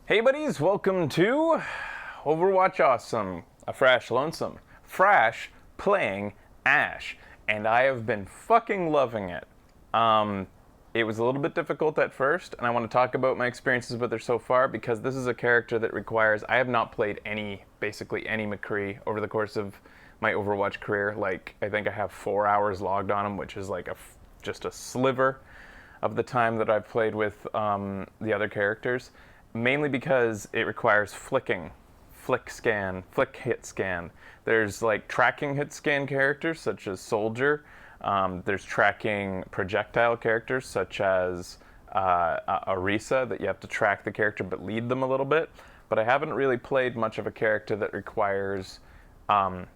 Hey buddies, welcome to Overwatch Awesome, a Frash Lonesome. Frash playing Ashe, and I have been fucking loving it. It was a little bit difficult at first, and I want to talk about my experiences with her so far because this is a character that requires, I have not played basically any McCree over the course of my Overwatch career. Like, I think I have 4 hours logged on him, which is like just a sliver of the time that I've played with the other characters. Mainly because it requires flicking, flick hit scan. There's like tracking hit scan characters such as Soldier. There's tracking projectile characters such as Orisa that you have to track the character but lead them a little bit. But I haven't really played much of a character that requires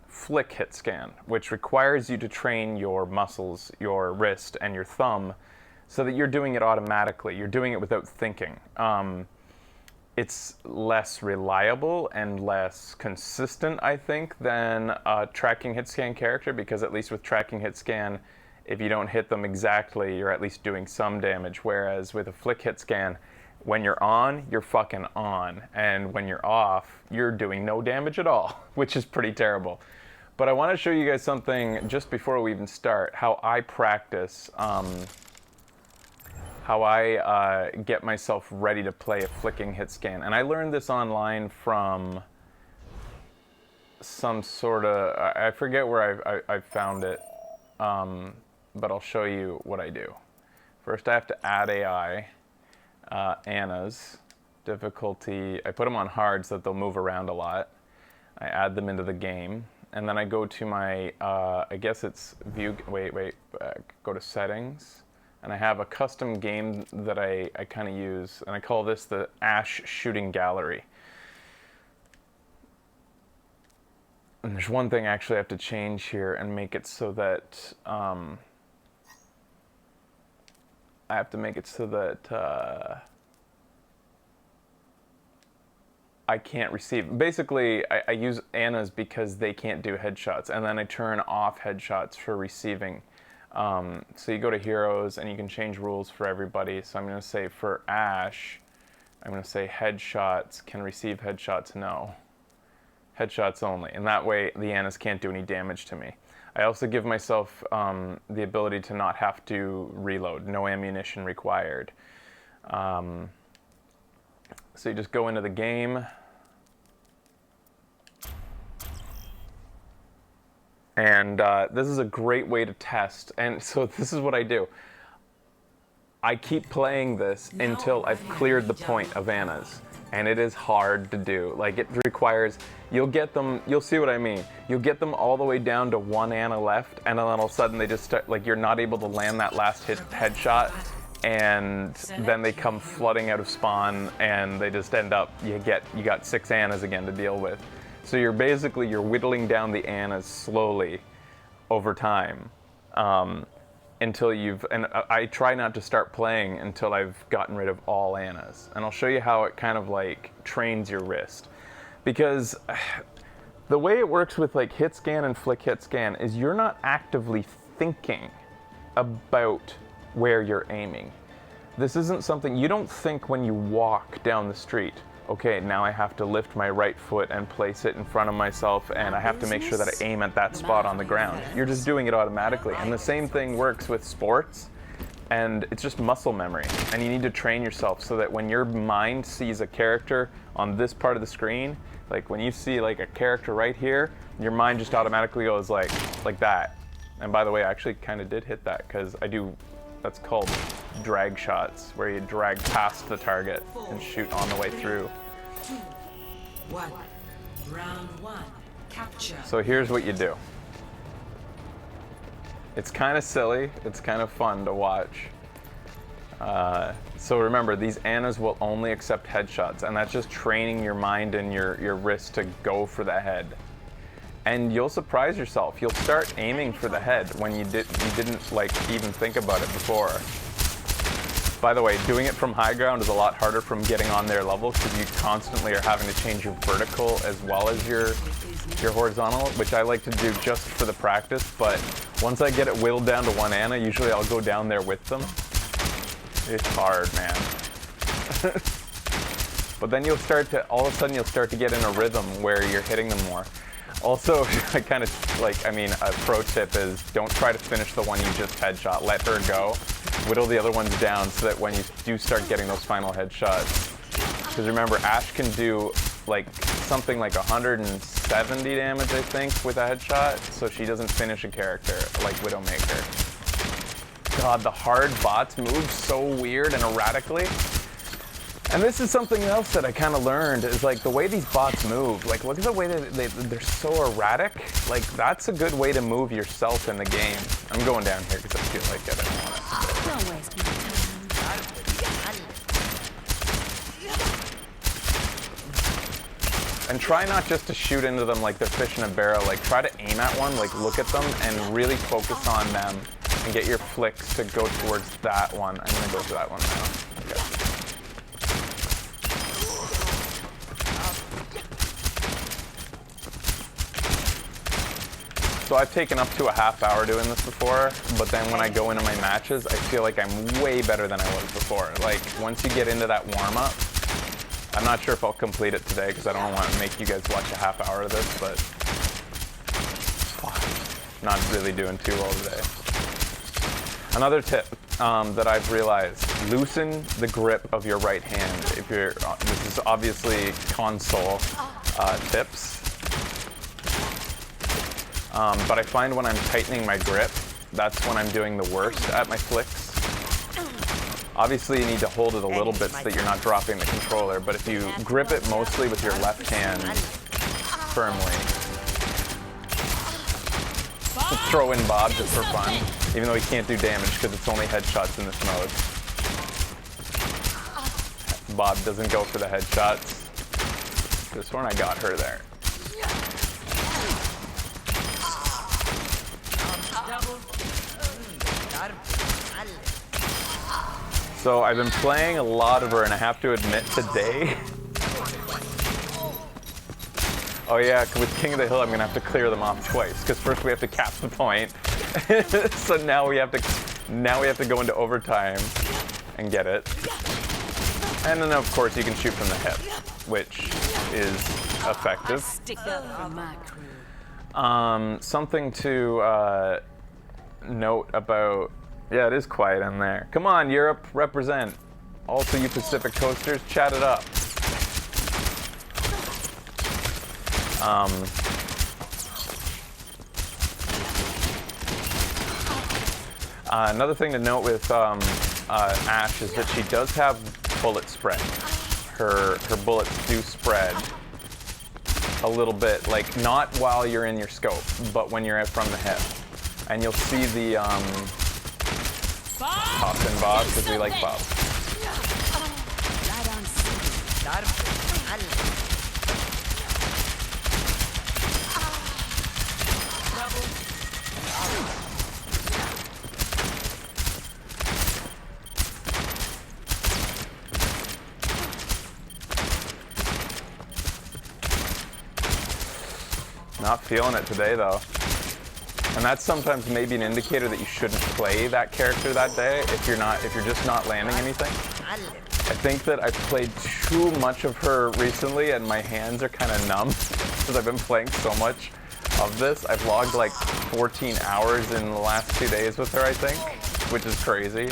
flick hit scan, which requires you to train your muscles, your wrist, and your thumb so that you're doing it automatically. You're doing it without thinking. It's less reliable and less consistent, I think, than a tracking hit scan character, because at least with tracking hit scan, if you don't hit them exactly, you're at least doing some damage. Whereas with a flick hit scan, when you're on, you're fucking on. And when you're off, you're doing no damage at all, which is pretty terrible. But I want to show you guys something just before we even start, how I practice how I get myself ready to play a flicking hit scan. And I learned this online from some sort of, I forget where I found it, but I'll show you what I do. First I have to add AI, Anna's difficulty. I put them on hard so that they'll move around a lot. I add them into the game. And then I go to my, I guess it's view, go to settings. And I have a custom game that I kind of use, and I call this the Ashe Shooting Gallery. And there's one thing actually I have to change here and make it so that I have to make it so that I can't receive. Basically, I use Anna's because they can't do headshots, and then I turn off headshots for receiving. So you go to heroes and you can change rules for everybody. So I'm going to say for Ashe, I'm going to say headshots, can receive headshots, no. Headshots only. And that way the Annas can't do any damage to me. I also give myself the ability to not have to reload, no ammunition required. So you just go into the game. And this is a great way to test. And so this is what I do. I keep playing this until I've cleared the point of Anna's. And it is hard to do. Like, it requires, you'll get them, you'll see what I mean. You'll get them all the way down to one Anna left, and then all of a sudden they just start, like, you're not able to land that last headshot, and then they come flooding out of spawn, and they just end up, you got 6 Annas again to deal with. So you're whittling down the Annas slowly over time until and I try not to start playing until I've gotten rid of all Annas. And I'll show you how it kind of like trains your wrist. Because the way it works with like hit scan and flick hit scan is you're not actively thinking about where you're aiming. This isn't something, you don't think when you walk down the street, okay, now I have to lift my right foot and place it in front of myself, and I have to make sure that I aim at that spot on the ground. You're just doing it automatically. And the same thing works with sports, and it's just muscle memory. And you need to train yourself so that when your mind sees a character on this part of the screen, like when you see like a character right here, your mind just automatically goes like that. And by the way, I actually kind of did hit that because that's called drag shots, where you drag past the target and shoot on the way through. 2, 1. Round 1. Capture. So here's what you do. It's kind of silly. It's kind of fun to watch. So remember, these Annas will only accept headshots, and that's just training your mind and your wrist to go for the head. And you'll surprise yourself. You'll start aiming for the head when you didn't like even think about it before. By the way, doing it from high ground is a lot harder from getting on their level because you constantly are having to change your vertical as well as your horizontal, which I like to do just for the practice. But once I get it whittled down to one Anna, usually I'll go down there with them. It's hard, man. But then all of a sudden you'll start to get in a rhythm where you're hitting them more. Also, I kind of a pro tip is don't try to finish the one you just headshot. Let her go. Whittle the other ones down so that when you do start getting those final headshots. Because remember, Ashe can do like something like 170 damage, I think, with a headshot. So she doesn't finish a character like Widowmaker. God, the hard bots move so weird and erratically. And this is something else that I kind of learned is like the way these bots move. Like look at the way that they're so erratic. Like that's a good way to move yourself in the game. I'm going down here because I feel like it. I don't want it. Don't waste my time. And try not just to shoot into them like they're fish in a barrel. Like try to aim at one, like look at them and really focus on them and get your flicks to go towards that one. I'm gonna go to that one now. Okay. So I've taken up to a half hour doing this before, but then when I go into my matches, I feel like I'm way better than I was before. Like once you get into that warm up, I'm not sure if I'll complete it today because I don't want to make you guys watch a half hour of this, but not really doing too well today. Another tip that I've realized, loosen the grip of your right hand. If you're, this is obviously console tips, but I find when I'm tightening my grip, that's when I'm doing the worst at my flicks. Obviously, you need to hold it a little bit so that you're not dropping the controller, but if you grip it mostly with your left hand firmly. Throw in Bob just for fun, even though he can't do damage because it's only headshots in this mode. Bob doesn't go for the headshots. This one I got her there. So I've been playing a lot of her, and I have to admit today. Oh yeah, with King of the Hill, I'm gonna have to clear them off twice. Because first we have to cap the point, so now we have to go into overtime and get it. And then of course you can shoot from the hip, which is effective. Stick up for my crew. Something to note about. Yeah, it is quiet in there. Come on, Europe, represent. Also, you Pacific Coasters, chat it up. Another thing to note with Ashe is that she does have bullet spread. Her bullets do spread a little bit, like not while you're in your scope, but when you're out from the hip. And you'll see the Toss and Bob, because we like Bob. Not feeling it today though. And that's sometimes maybe an indicator that you shouldn't play that character that day if you're just not landing anything. I think that I've played too much of her recently and my hands are kind of numb because I've been playing so much of this. I've logged like 14 hours in the last 2 days with her, I think, which is crazy.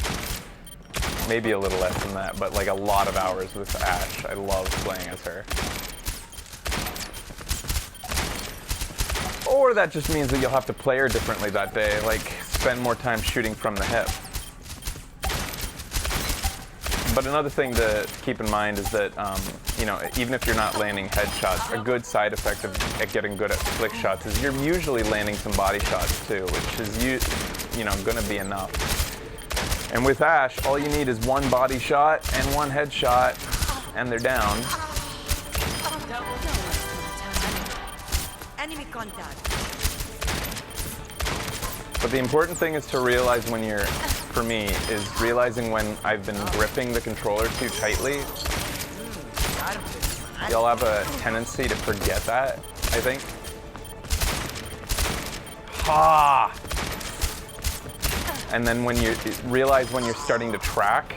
Maybe a little less than that, but like a lot of hours with Ashe. I love playing as her. Or that just means that you'll have to play her differently that day, like spend more time shooting from the hip. But another thing to keep in mind is that, you know, even if you're not landing headshots, a good side effect of getting good at flick shots is you're usually landing some body shots too, which is, you know, going to be enough. And with Ashe, all you need is one body shot and one headshot, and they're down. Enemy contact. But the important thing is to realize when you're, for me, is realizing when I've been gripping the controller too tightly. You'll have a tendency to forget that, I think. Ha! And then when you realize when you're starting to track,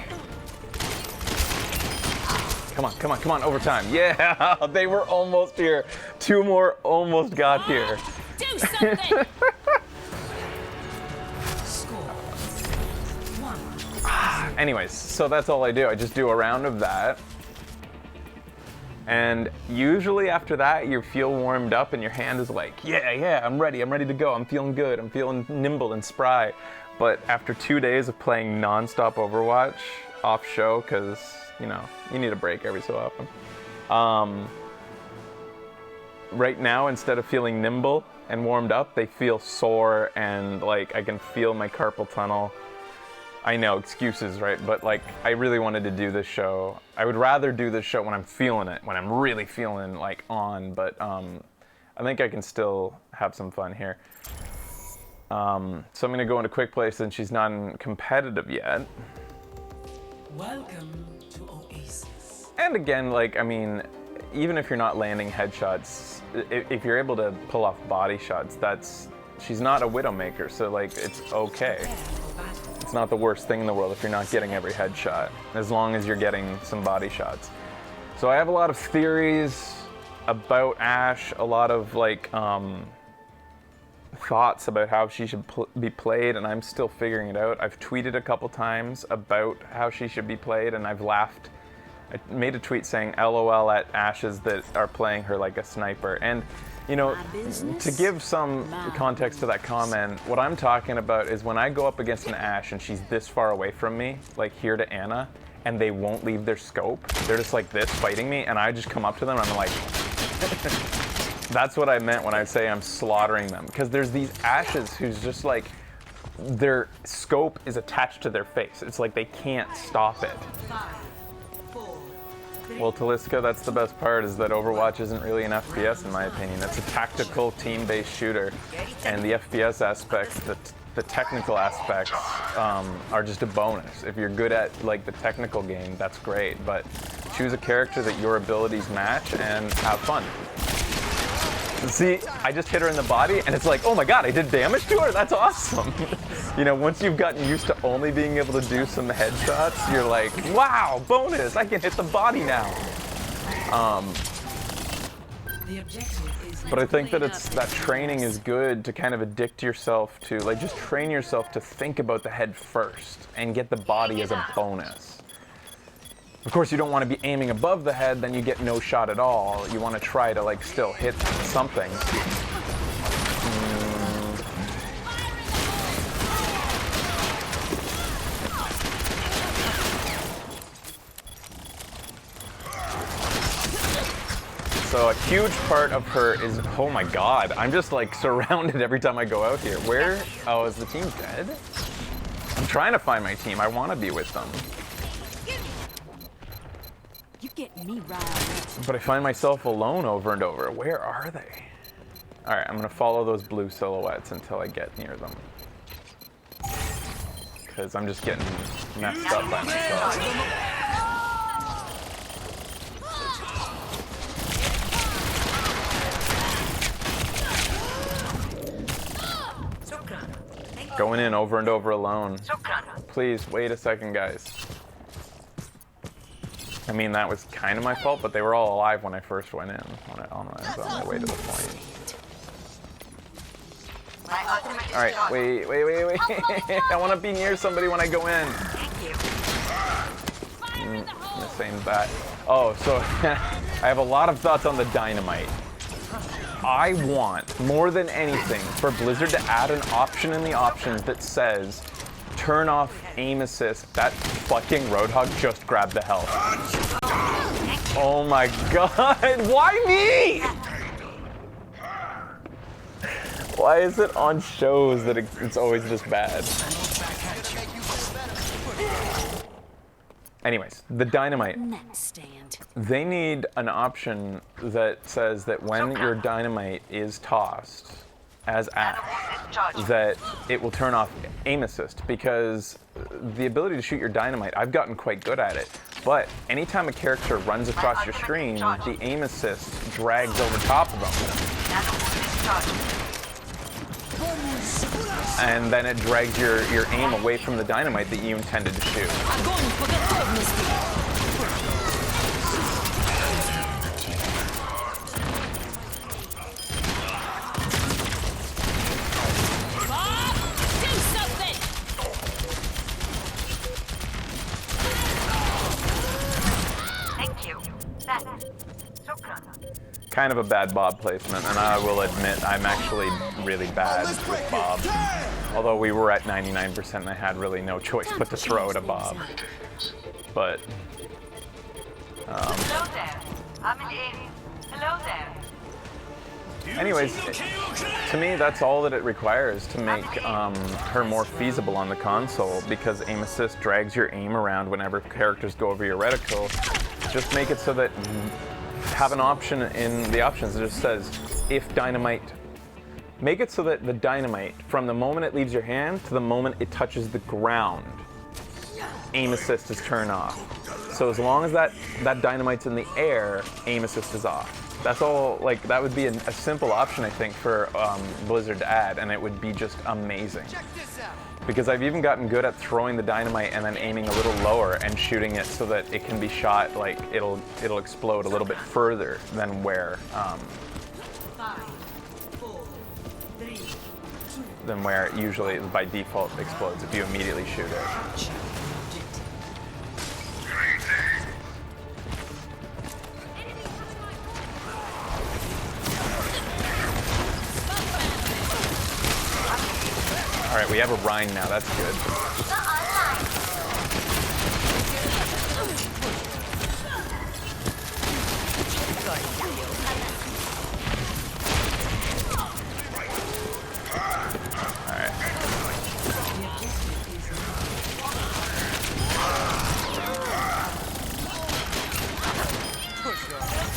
Come on, come on, come on, overtime. Yeah, they were almost here. 2 more almost got here. Do something! Score 1. Anyways, so that's all I do. I just do a round of that. And usually after that, you feel warmed up and your hand is like, yeah, I'm ready to go. I'm feeling good. I'm feeling nimble and spry. But after 2 days of playing nonstop Overwatch off show, because, you know, you need a break every so often. Right now, instead of feeling nimble and warmed up, they feel sore and like I can feel my carpal tunnel. I know, excuses, right? But like, I really wanted to do this show. I would rather do this show when I'm feeling it, when I'm really feeling like on, but I think I can still have some fun here. So I'm gonna go into quick play since she's not in competitive yet. Welcome to Oasis. And again, like, I mean, even if you're not landing headshots, if you're able to pull off body shots, she's not a Widowmaker, so like, it's okay. It's not the worst thing in the world if you're not getting every headshot, as long as you're getting some body shots. So I have a lot of theories about Ashe, a lot of like thoughts about how she should be played, and I'm still figuring it out. I've tweeted a couple times about how she should be played, and I've laughed. I made a tweet saying LOL at Ashes that are playing her like a sniper. And you know, to give some context to that comment, what I'm talking about is when I go up against an Ashe and she's this far away from me, like here to Anna, and they won't leave their scope. They're just like this fighting me, and I just come up to them and I'm like, that's what I meant when I say I'm slaughtering them. Because there's these Ashes who's just like, their scope is attached to their face. It's like they can't stop it. 5, 4, 3. Well, Taliska, that's the best part, is that Overwatch isn't really an FPS in my opinion. It's a tactical team-based shooter, and the FPS aspects, the technical aspects are just a bonus. If you're good at like the technical game, that's great, but choose a character that your abilities match and have fun. See, I just hit her in the body and it's like, oh my god, I did damage to her? That's awesome. You know, once you've gotten used to only being able to do some headshots, you're like, wow, bonus, I can hit the body now. The objective is But I think that that training is good to kind of addict yourself to, like, just train yourself to think about the head first and get the body as a bonus. Of course, you don't want to be aiming above the head, then you get no shot at all. You want to try to like still hit something. So a huge part of her is, oh my god, I'm just like surrounded every time I go out here. Where, oh, is the team dead? I'm trying to find my team. I want to be with them. You get me riled. But I find myself alone over and over. Where are they? All right, I'm gonna follow those blue silhouettes until I get near them. Because I'm just getting messed up by myself. Going in over and over alone. Please, wait a second, guys. I mean, that was kind of my fault, but they were all alive when I first went in, when I was on my way to the point. Alright, wait. I want to be near somebody when I go in. Missing that. Oh, so I have a lot of thoughts on the Dynamite. I want, more than anything, for Blizzard to add an option in the options that says, turn off aim assist. That fucking Roadhog just grabbed the health. Oh my god, why me? Why is it on shows that it's always just bad? Anyways, the Dynamite. Stand. They need an option that says that when your Dynamite is tossed as Ashe, that it will turn off aim assist, because the ability to shoot your Dynamite, I've gotten quite good at it, but anytime a character runs across your screen, the aim assist drags over top of them. And then it drags your aim away from the Dynamite that you intended to shoot. Thank you. That. Shukran. Kind of a bad Bob placement, and I will admit I'm actually really bad with Bob. Although we were at 99% and I had really no choice but to throw it at Bob. But, Hello there. I'm in. Hello there. anyways, to me that's all that it requires to make her more feasible on the console, because aim assist drags your aim around whenever characters go over your reticle. Just make it so that have an option in the options that just says if dynamite. Make it so that the dynamite, from the moment it leaves your hand to the moment it touches the ground, aim assist is turned off. So as long as that dynamite's in the air, aim assist is off. That's all. Like, that would be a simple option, I think, for Blizzard to add, and it would be just amazing. Because I've even gotten good at throwing the dynamite and then aiming a little lower and shooting it so that it can be shot, like it'll explode a little bit further than where 5, 4, 3, 2. than where it usually by default explodes if you immediately shoot it. Capture objective. All right, we have a Rhine now. That's good. All right.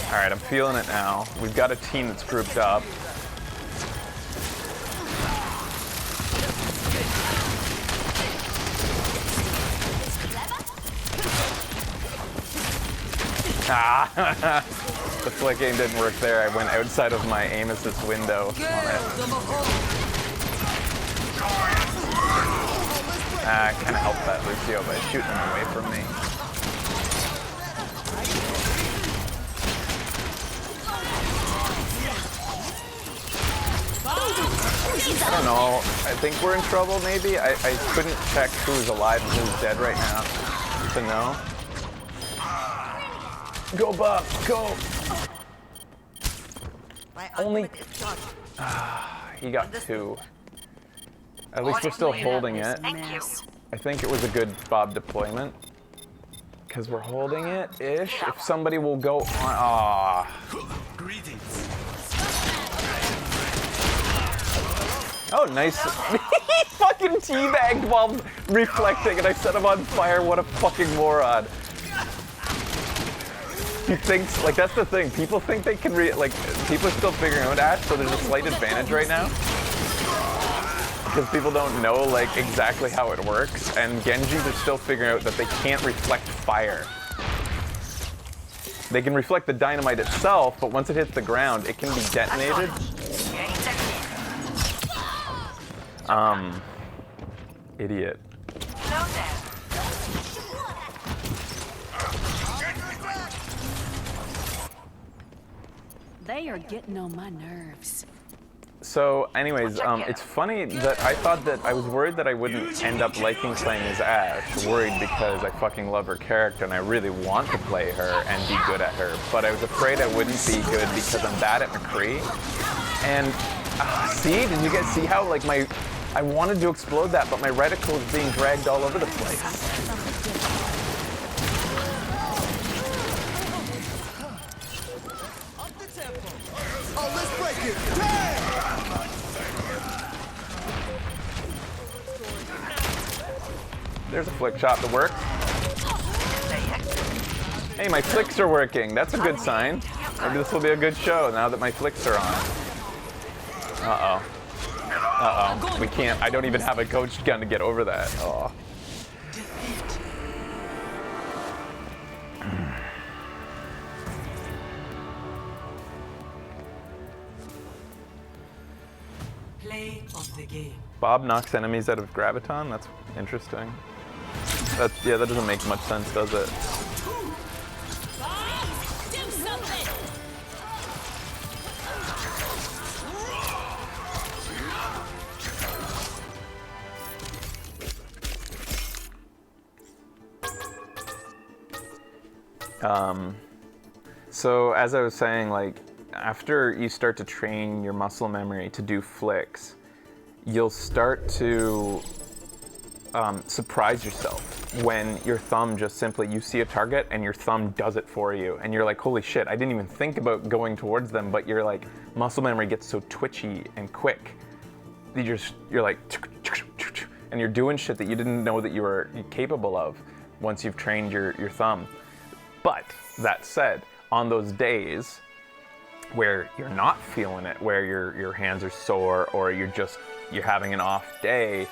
All right, I'm feeling it now. We've got a team that's grouped up. Ah, the flick aim didn't work there. I went outside of my aim assist window on it. I kind of helped that Lucio by shooting him away from me. I don't know. I think we're in trouble, maybe? I couldn't check who's alive and who's dead right now to know. Go, Bob, go! Only... he got 2. At least we're still holding it. Mess. I think it was a good Bob deployment. Because we're holding it-ish. If somebody will go on... Greetings. Oh, nice. He fucking teabagged while reflecting and I set him on fire. What a fucking moron. He thinks, like, that's the thing. People think they can people are still figuring out Ashe, so there's a slight advantage right now. Because people don't know, like, exactly how it works. And Genjis are still figuring out that they can't reflect fire. They can reflect the dynamite itself, but once it hits the ground, it can be detonated. Idiot. Hello there. They are getting on my nerves. So, anyways, it's funny that I thought that I was worried that I wouldn't end up liking playing as Ashe. Worried because I fucking love her character and I really want to play her and be good at her. But I was afraid I wouldn't be good because I'm bad at McCree. And see, did you guys see how like I wanted to explode that, but my reticle is being dragged all over the place. Oh, let's break it. Damn! There's a flick shot that works. Hey, my flicks are working. That's a good sign. Maybe this will be a good show now that my flicks are on. Uh-oh. Uh-oh. We can't. I don't even have a coach gun to get over that. Oh. Play of the game. Bob knocks enemies out of graviton. That's interesting. Yeah, that doesn't make much sense, does it? Do something! So as I was saying, like, after you start to train your muscle memory to do flicks, you'll start to surprise yourself when your thumb just simply, you see a target and your thumb does it for you. And you're like, holy shit, I didn't even think about going towards them, but your like muscle memory gets so twitchy and quick. You're like, and you're doing shit that you didn't know that you were capable of once you've trained your thumb. But that said, on those days where you're not feeling it, where your hands are sore or you're having an off day,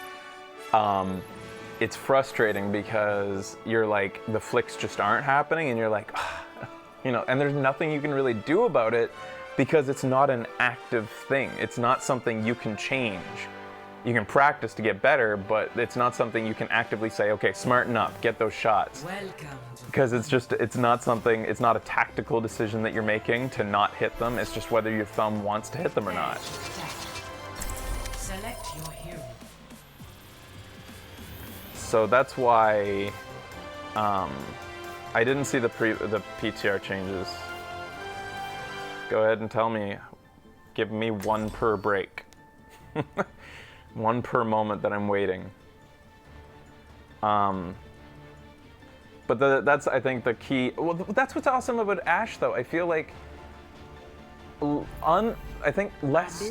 it's frustrating because you're like, the flicks just aren't happening and you're like, you know, and there's nothing you can really do about it because it's not an active thing. It's not something you can change. You can practice to get better, but it's not something you can actively say, okay, smarten up, get those shots. Welcome to Because it's not a tactical decision that you're making to not hit them. It's just whether your thumb wants to hit them or not. select your hero. So that's why I didn't see the PTR changes. Go ahead and tell me. Give me one per break. One per moment that I'm waiting. But that's, I think, the key. Well, that's what's awesome about Ashe, though. I feel like, I think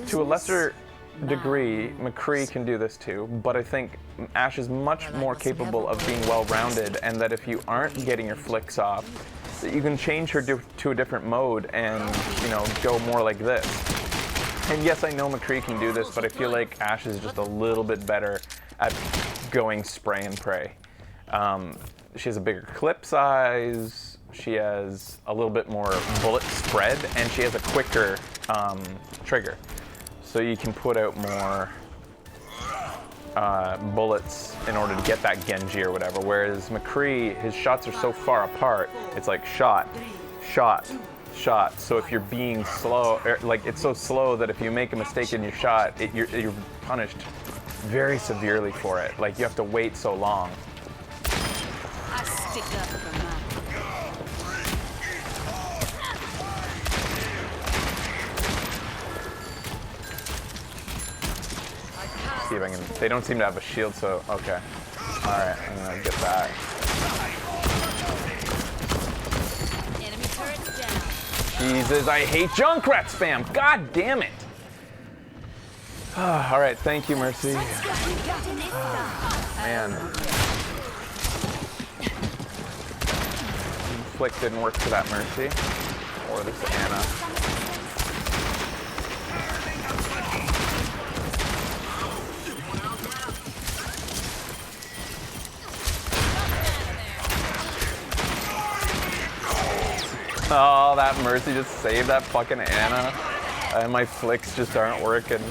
to a lesser degree, McCree can do this too, but I think Ashe is much more capable of being well-rounded, and that if you aren't getting your flicks off, that you can change her to a different mode and, you know, go more like this. And yes, I know McCree can do this, but I feel like Ashe is just a little bit better at going spray and pray. She has a bigger clip size, she has a little bit more bullet spread, and she has a quicker trigger. So you can put out more bullets in order to get that Genji or whatever. Whereas McCree, his shots are so far apart, it's like shot, shot, shot. So if you're being slow, like it's so slow that if you make a mistake in your shot, you're punished very severely for it. Like you have to wait so long. I stick up for mine. See if I can. They don't seem to have a shield, so okay. All right, I'm gonna get that. Enemy turrets down. Jesus, I hate Junkrat spam. God damn it. All right, thank you, Mercy. Man. Flick didn't work for that Mercy. Or this Anna. Oh, that Mercy just saved that fucking Anna. And my flicks just aren't working.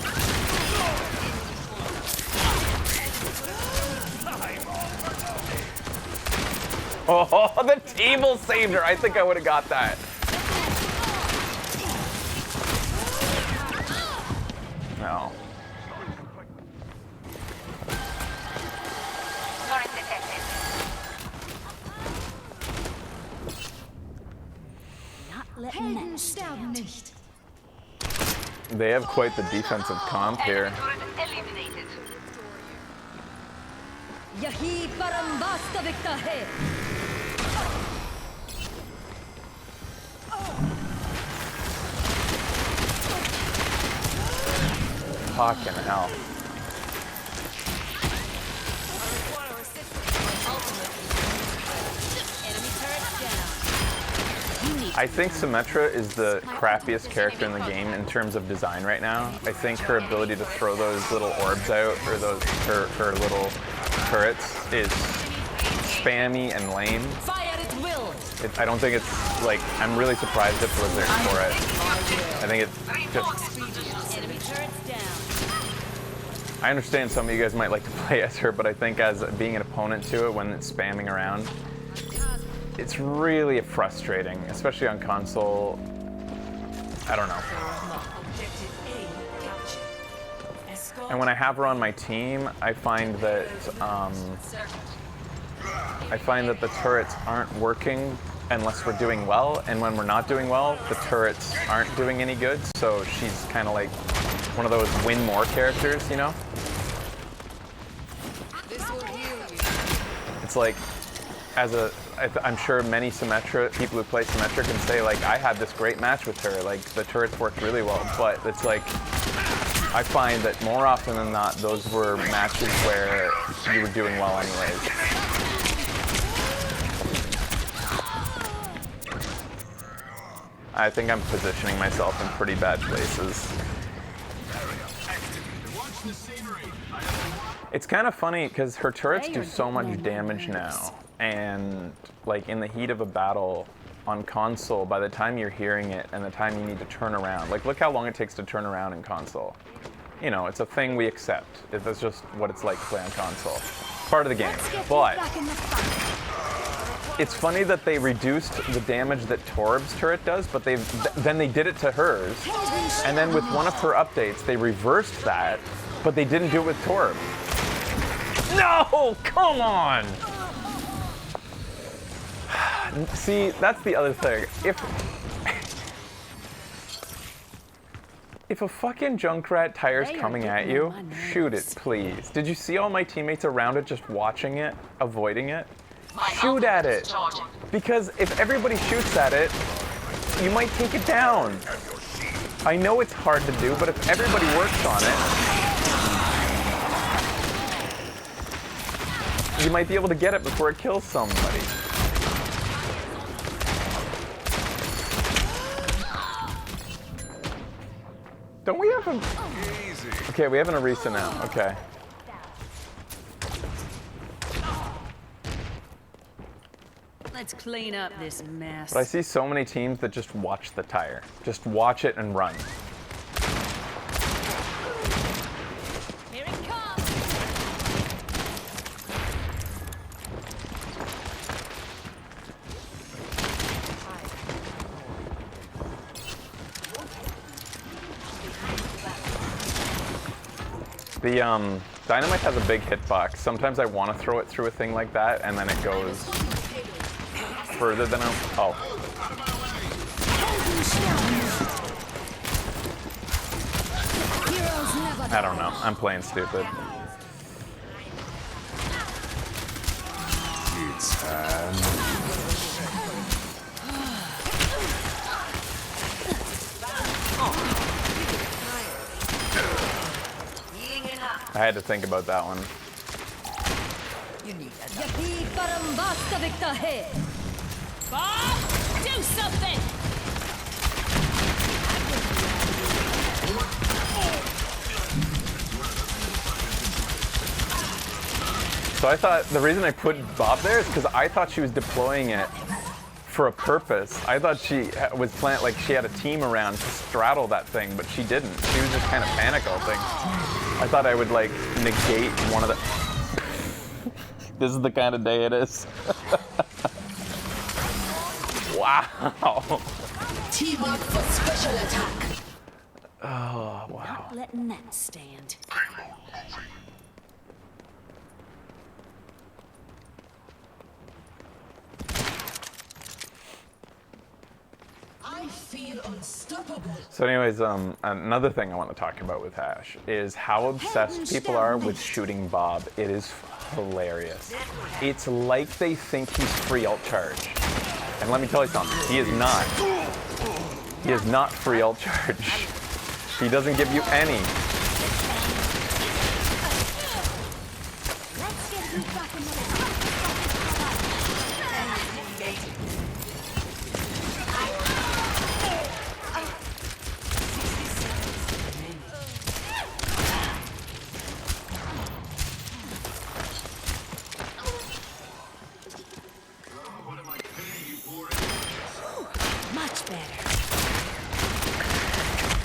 Oh, the table saved her. I think I would have got that. No. Turret detected. Not letting that stand. They have quite the defensive comp here. Turret eliminated. यही परम वास्तविकता है. Fucking hell. Enemy turrets down. You need I think Symmetra is the crappiest character in the game in terms of design right now. I think her ability to throw those little orbs out, or those her little turrets, is spammy and lame. fire at will. I don't think it's like, I'm really surprised at Blizzard for it. I think it's just, Enemy turrets down. I understand some of you guys might like to play as her, but I think as being an opponent to it when it's spamming around, it's really frustrating, especially on console. I don't know. Objective A captured. Escort And when I have her on my team, I find that the turrets aren't working unless we're doing well, and when we're not doing well, the turrets aren't doing any good, so she's kind of like one of those win more characters, you know? This will heal you. It's like, I'm sure many Symmetra, people who play Symmetra can say, like, I had this great match with her, like, the turrets worked really well, but it's like, I find that more often than not, those were matches where you were doing well anyways. I think I'm positioning myself in pretty bad places. It's kind of funny because her turrets do so much damage now, and like in the heat of a battle on console, by the time you're hearing it and the time you need to turn around, like look how long it takes to turn around in console. You know, it's a thing we accept. That's just what it's like to play on console. Part of the game. But it's funny that they reduced the damage that Torb's turret does, but then they did it to hers. And then with one of her updates, they reversed that, but they didn't do it with Torb. No! Come on! See, that's the other thing. If a fucking Junkrat tire's coming at you, shoot it, please. Did you see all my teammates around it just watching it, avoiding it? Shoot at it! Because if everybody shoots at it, you might take it down. I know it's hard to do, but if everybody works on it, you might be able to get it before it kills somebody. Don't we have a... Okay, we have an Orisa now. Okay. Let's clean up this mess. But I see so many teams that just watch the tire. Just watch it and run. Here it comes. The Dynamite has a big hitbox. Sometimes I want to throw it through a thing like that, and then it goes further than oh. I don't know. I'm playing stupid. I had to think about that one. Yahi parambasta viktahe. Bob, do something. So I thought the reason I put Bob there is because I thought she was deploying it for a purpose. I thought she was playing, like she had a team around to straddle that thing, but she didn't. She was just kind of panic ulting. I thought I would like negate one of the... This is the kind of day it is. Wow. Team up for special attack. Oh, wow. Not letting that stand. I feel unstoppable. So anyways, another thing I want to talk about with Ashe is how obsessed people are with shooting Bob. It is hilarious. It's like they think he's free ult charge. And let me tell you something, he is not. He is not free ult charge. He doesn't give you any. Let's get you back in the much better.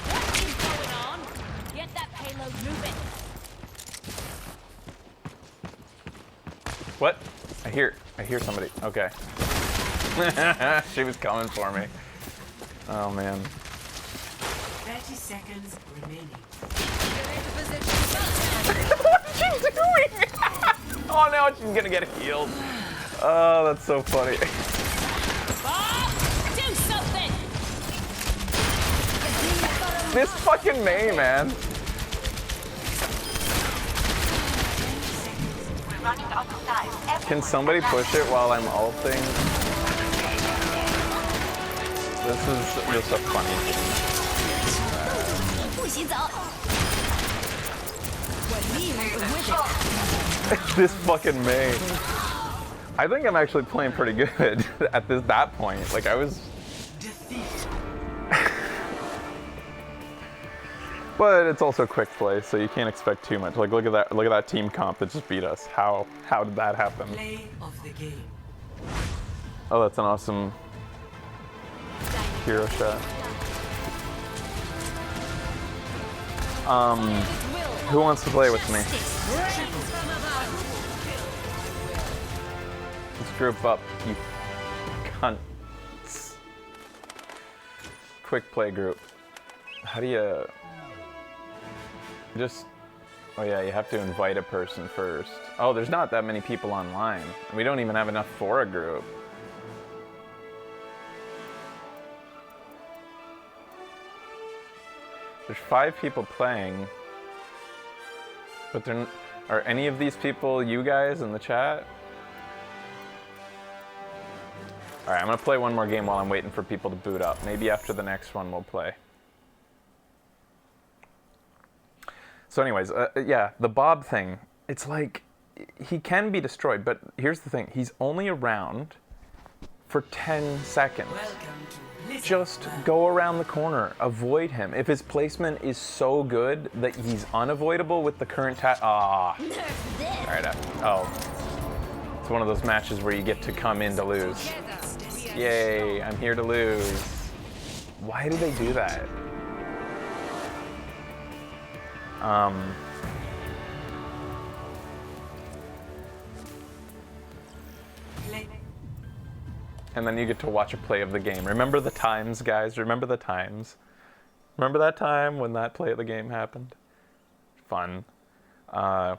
What is going on? Get that payload moving. What? I hear somebody. Okay. She was coming for me. Oh man. 30 seconds remaining. What's she doing? Oh, now she's gonna get healed. Oh, that's so funny. Bob, This fucking May, man. We're running out of time. Can somebody push it while I'm ulting? This is just a funny thing. 不洗澡。我厉害 with it。 This fucking May. I think I'm actually playing pretty good at that point. Like I was. But it's also quick play, so you can't expect too much. Like look at that team comp that just beat us. How did that happen? Play of the game. Oh, that's an awesome hero shot. Who wants to play with me? Let's group up, you cunts. Quick play group. How do you just? Oh yeah, you have to invite a person first. Oh, there's not that many people online. We don't even have enough for a group. There's 5 people playing, but are any of these people you guys in the chat? All right, I'm gonna play one more game while I'm waiting for people to boot up. Maybe after the next one we'll play. So anyways, yeah, the Bob thing, it's like, he can be destroyed, but here's the thing, he's only around for 10 seconds. Welcome to Blizzard Just World. go around the corner, avoid him. If his placement is so good that he's unavoidable with the current Alright, oh. It's one of those matches where you get to come in to lose. Yay, I'm here to lose. Why do they do that? Play. And then you get to watch a play of the game. Remember the times, guys? Remember the times? Remember that time when that play of the game happened? Fun. So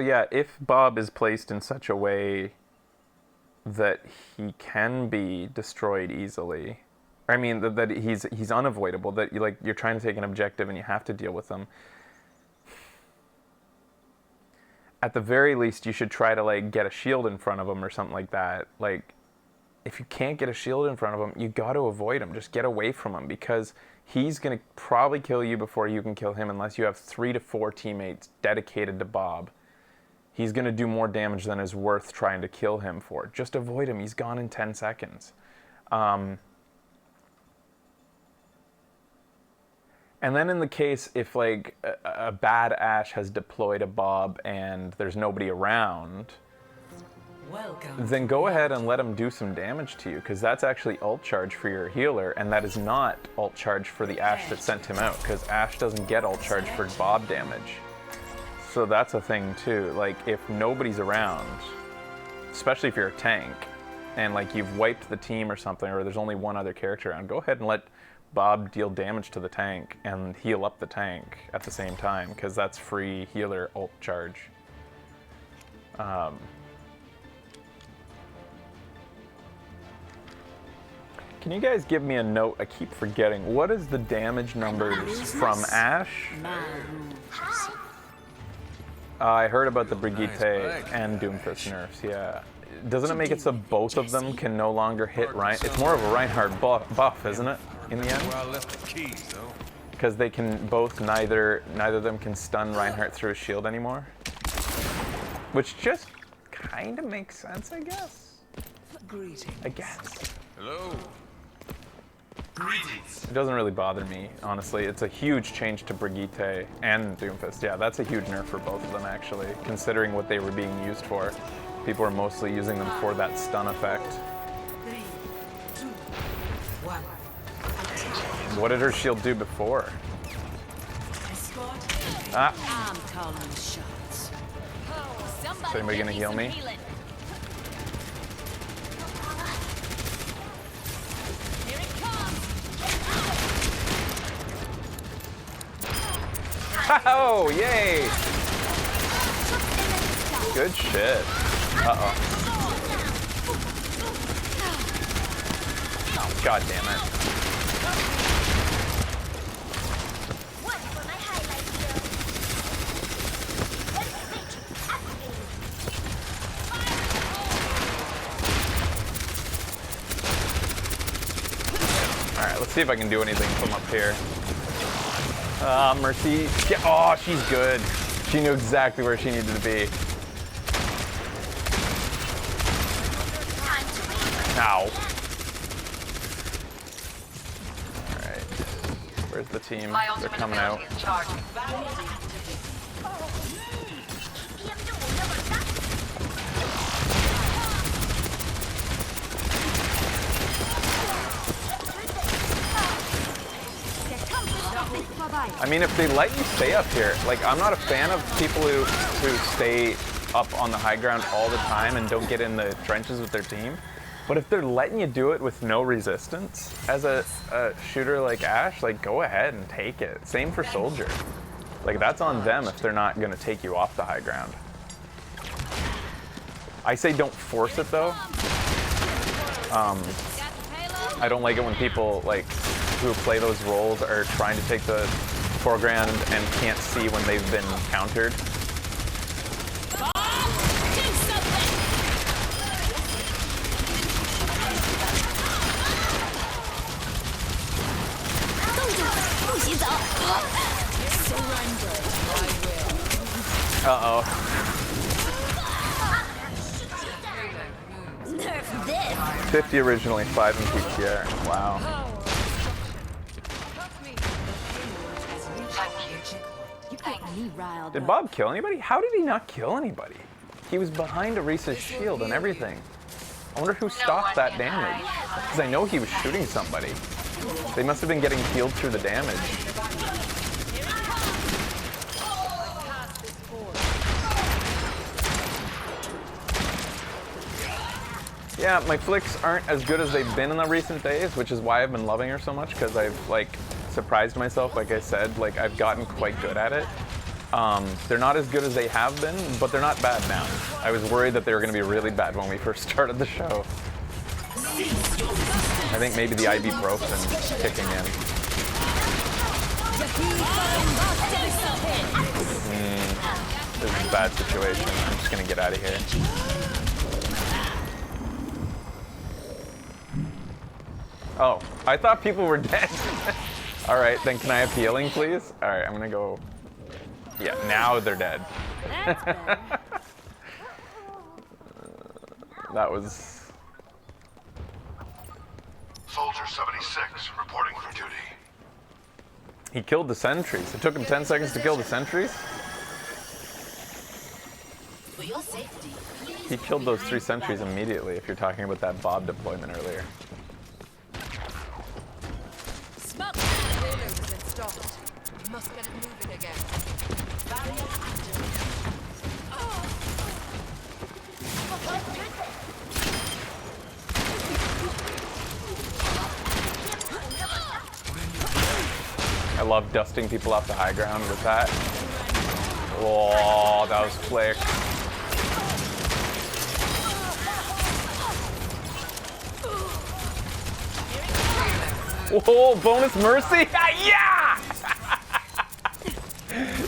yeah, if Bob is placed in such a way that he can be destroyed easily, I mean that he's unavoidable, that you're trying to take an objective and you have to deal with them. At the very least, you should try to get a shield in front of him or something like that. Like, if you can't get a shield in front of him, you got to avoid him. Just get away from him because he's gonna probably kill you before you can kill him unless you have 3 to 4 teammates dedicated to Bob. He's gonna do more damage than is worth trying to kill him for. Just avoid him. He's gone in 10 seconds. And then in the case if a bad Ashe has deployed a Bob and there's nobody around, Welcome. then go ahead and let him do some damage to you, because that's actually ult charge for your healer, and that is not ult charge for the Ashe that sent him out, because Ashe doesn't get ult charge for Bob damage. So that's a thing too. Like, if nobody's around, especially if you're a tank, and you've wiped the team or something, or there's only one other character around, go ahead and let Bob deal damage to the tank and heal up the tank at the same time, because that's free healer ult charge. Can you guys give me a note? I keep forgetting. What is the damage numbers from Ashe? I heard about the Brigitte and Doomfist nerfs, yeah. Doesn't it make it so both of them can no longer hit Reinhardt? It's more of a Reinhardt buff, isn't it, in the end? Where I left the keys, though. Because they can both, neither of them can stun Reinhardt through his shield anymore. Which just kind of makes sense, I guess. Greetings. I guess. Hello. Greetings. It doesn't really bother me, honestly. It's a huge change to Brigitte and Doomfist. Yeah, that's a huge nerf for both of them, actually, considering what they were being used for. People are mostly using them for that stun effect. 3, 2, 1. What did her shield do before? Escort. Ah, I'm calling the shots. Oh, somebody Is anybody give gonna heal some me? healing. Here it comes. oh, yay! Good shit. Uh-oh. Oh, God damn it. Alright, let's see if I can do anything from up here. Mercy. Yeah, oh, she's good. She knew exactly where she needed to be. Ow. Alright. Where's the team? They're coming out. I mean, if they let you stay up here, like, I'm not a fan of people who stay up on the high ground all the time and don't get in the trenches with their team. But if they're letting you do it with no resistance, as a shooter like Ashe, like, go ahead and take it. Same for Soldier. Like, that's on them if they're not gonna take you off the high ground. I say don't force it though. I don't like it when people, like, who play those roles are trying to take the foreground and can't see when they've been countered. Uh-oh. Nerf this. 50 originally, 5 in PTR. Wow. You got me riled Did up. Bob kill anybody? How did he not kill anybody? He was behind Arisa's shield and everything. I wonder who stopped that damage. Because I know he was shooting somebody. They must have been getting healed through the damage. Yeah, my flicks aren't as good as they've been in the recent days, which is why I've been loving her so much, because I've, like, surprised myself, like I said. Like, I've gotten quite good at it. They're not as good as they have been, but they're not bad now. I was worried that they were going to be really bad when we first started the show. I think maybe the ibuprofen kicking in. This is a bad situation. I'm just going to get out of here. Oh, I thought people were dead. All right, then can I have healing, please? All right, I'm going to go. Yeah, now they're dead. That was... Soldier 76, reporting for duty. He killed the sentries. It took him 10 seconds to kill the sentries? For your safety. He killed those 3 sentries immediately, if you're talking about that Bob deployment earlier. Smoke. Must get it moving again. I love dusting people off the high ground with that. Oh, that was flick. Whoa, bonus mercy? Yeah!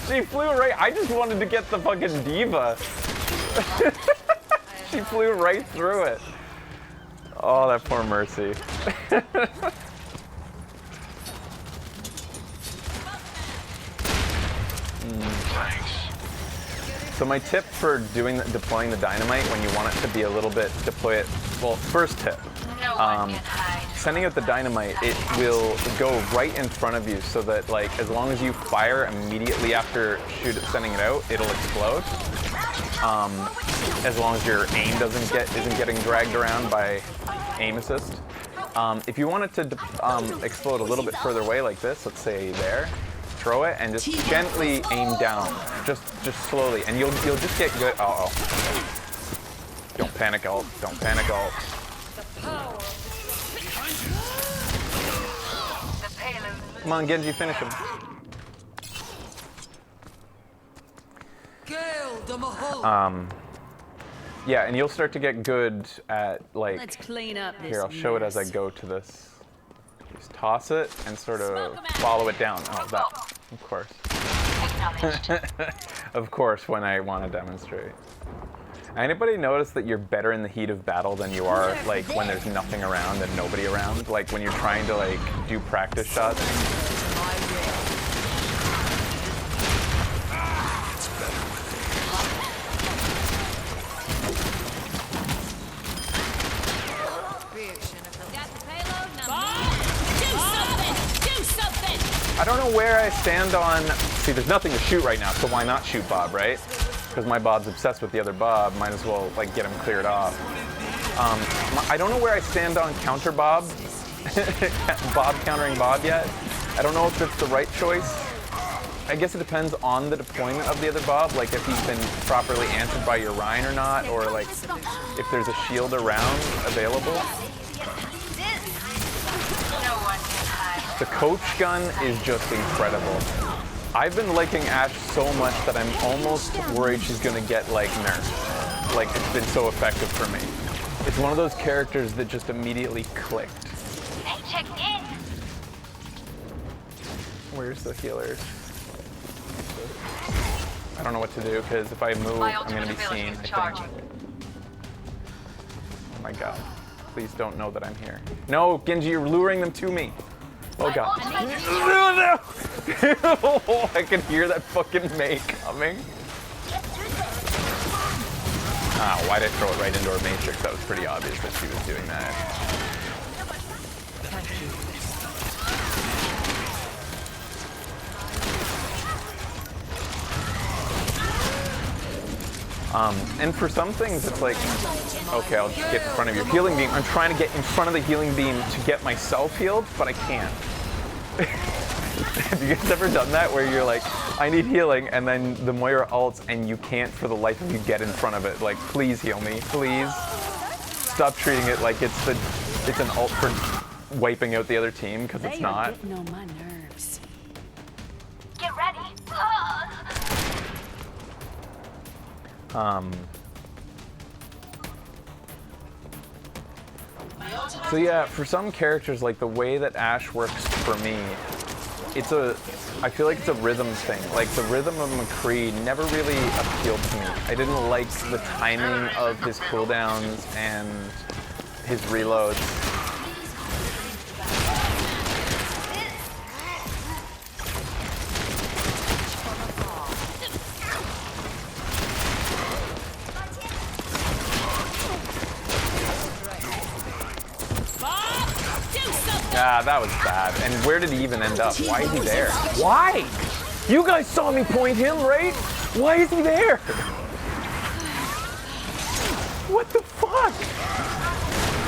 She flew right. I just wanted to get the fucking diva. She flew right through it. Oh, that poor Mercy. So my tip for deploying the dynamite when you want it to be a little bit, deploy it, well, first tip, sending out the dynamite, it will go right in front of you so that, like, as long as you fire immediately after sending it out, it'll explode. As long as your aim isn't getting dragged around by aim assist. If you want it to explode a little bit further away like this, let's say there, throw it and just gently aim down, just slowly, and you'll just get good. Uh oh! Don't panic, ult. Don't panic, ult. Come on, Genji, finish him. Yeah, and you'll start to get good at, like. Let's clean up this Here, I'll show it as I go to this. Just toss it and sort of follow it down. Oh, that, of course. Of course, when I want to demonstrate. Anybody notice that you're better in the heat of battle than you are like when there's nothing around and nobody around? Like when you're trying to like do practice shots. Got the payload now. Do something! Do something! I don't know where I stand on. See, there's nothing to shoot right now, so why not shoot Bob, right? Because my Bob's obsessed with the other Bob. Might as well like get him cleared off. I don't know where I stand on counter Bob. Bob countering Bob yet. I don't know if it's the right choice. I guess it depends on the deployment of the other Bob, like if he's been properly answered by your Rhine or not, or like if there's a shield around available. The coach gun is just incredible. I've been liking Ashe so much that I'm almost worried she's gonna get like nerfed. Like it's been so effective for me. It's one of those characters that just immediately clicked. Hey, check in. Where's the healers? I don't know what to do because if I move, I'm gonna be seen, I think. Oh my god. Please don't know that I'm here. No, Genji, you're luring them to me. Oh god. No, no! I can hear that fucking Mei coming. Ah, why'd I throw it right into her matrix? That was pretty obvious that she was doing that. And for some things, it's like, okay, I'll just get in front of your healing beam. I'm trying to get in front of the healing beam to get myself healed, but I can't. Have you guys ever done that where you're like, I need healing, and then the Moira ults and you can't for the life of you get in front of it? Like, please heal me, please. Stop treating it like it's an ult for wiping out the other team, because it's not. Getting on my nerves. Get ready. So yeah, for some characters, like the way that Ashe works for me, I feel like it's a rhythm thing. Like the rhythm of McCree never really appealed to me. I didn't like the timing of his cooldowns and his reloads. Ah, that was bad. And where did he even end up? Why is he there? Why? You guys saw me point him, right? Why is he there? What the fuck?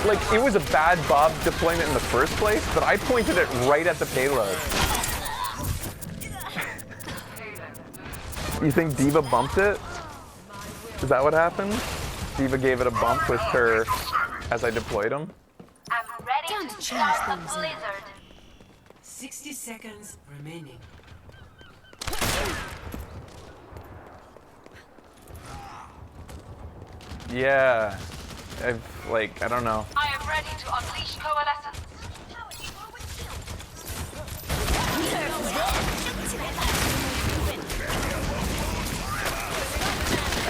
Like, it was a bad Bob deployment in the first place, but I pointed it right at the payload. You think D.Va bumped it? Is that what happened? D.Va gave it a bump with her as I deployed him? I'm ready to start the blizzard. 60 seconds remaining. Yeah. I don't know. I am ready to unleash coalescence.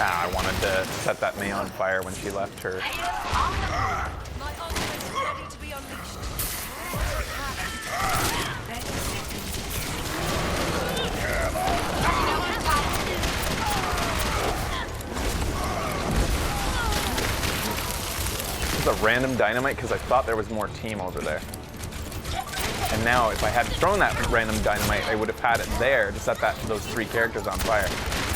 Ah, I wanted to set that Mei on fire when she left her. My ultimate is ready to be unleashed. This is a random dynamite because I thought there was more team over there. And now if I hadn't thrown that random dynamite, I would have had it there to set those three characters on fire.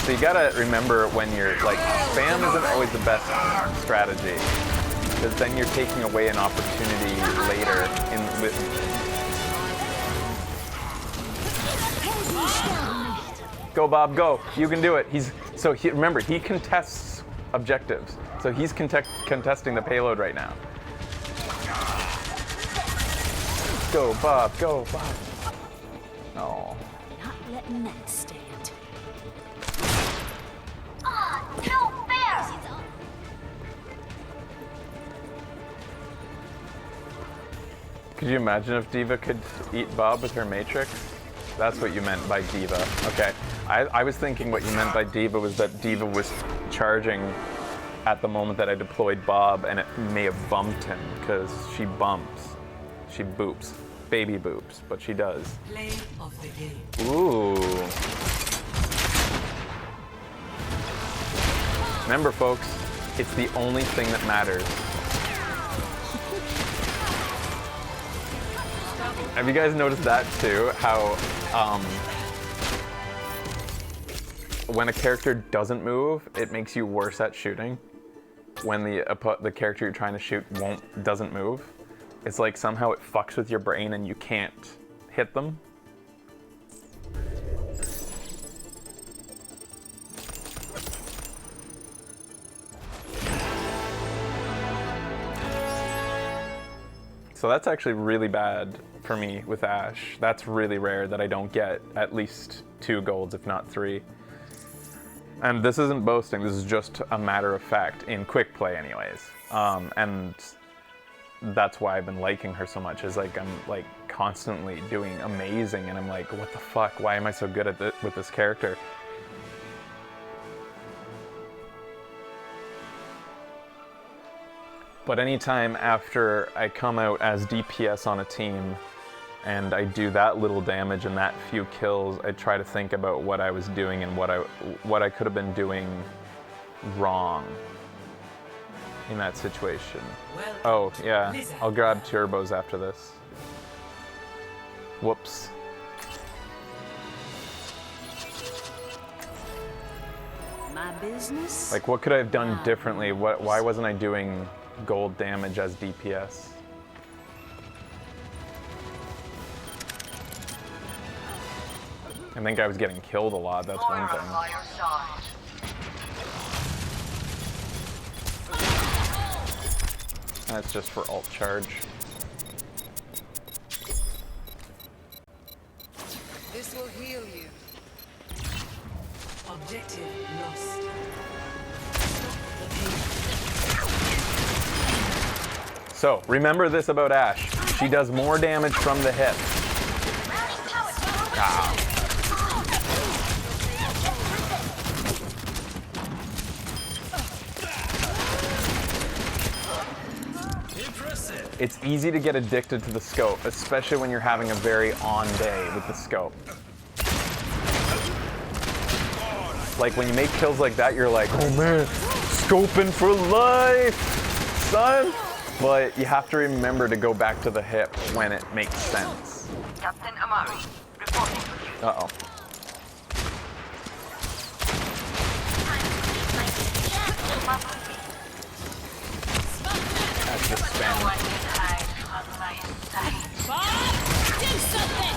So you gotta remember when you're like, spam isn't always the best strategy, because then you're taking away an opportunity later Go Bob, go! You can do it. Remember, he contests objectives, so he's contesting the payload right now. Go Bob, go Bob. Oh. Not letting that stand. No fair! Could you imagine if D.Va could eat Bob with her Matrix? That's what you meant by D.Va. Okay. I was thinking what you meant by D.Va was that D.Va was charging at the moment that I deployed Bob, and it may have bumped him because she bumps. She boops. Baby boops, but she does. Play of the game. Ooh. Remember, folks, it's the only thing that matters. Have you guys noticed that too? How when a character doesn't move, it makes you worse at shooting. When the character you're trying to shoot doesn't move, it's like somehow it fucks with your brain and you can't hit them. So that's actually really bad for me with Ashe. That's really rare that I don't get at least 2 golds, if not 3. And this isn't boasting, this is just a matter of fact, in quick play anyways. And that's why I've been liking her so much, is like I'm like constantly doing amazing and I'm like, what the fuck, why am I so good at with this character? But anytime after I come out as DPS on a team and I do that little damage and that few kills, I try to think about what I was doing and what I could have been doing wrong in that situation. Oh, yeah, I'll grab turbos after this. Whoops. My business? Like, what could I have done differently? Why wasn't I doing gold damage as DPS? I think I was getting killed a lot, that's one thing. By your side. That's just for alt charge. This will heal you. Objective lost. So, remember this about Ashe. She does more damage from the hip. Ow. Impressive. It's easy to get addicted to the scope, especially when you're having a very on day with the scope. Like when you make kills like that, you're like, oh man, scoping for life, son. But you have to remember to go back to the hip when it makes sense. Captain Amari, reporting for duty. Uh-oh. That's just spam. One can hide from my sight. Bob, do something!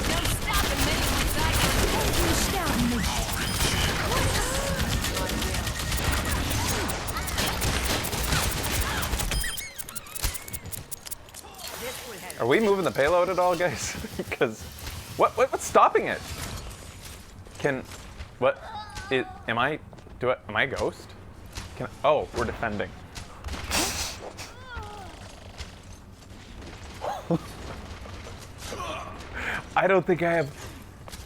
No stopping me once I get push down me. Are we moving the payload at all, guys? Because what's stopping it? Am I a ghost? Oh, we're defending. I don't think I have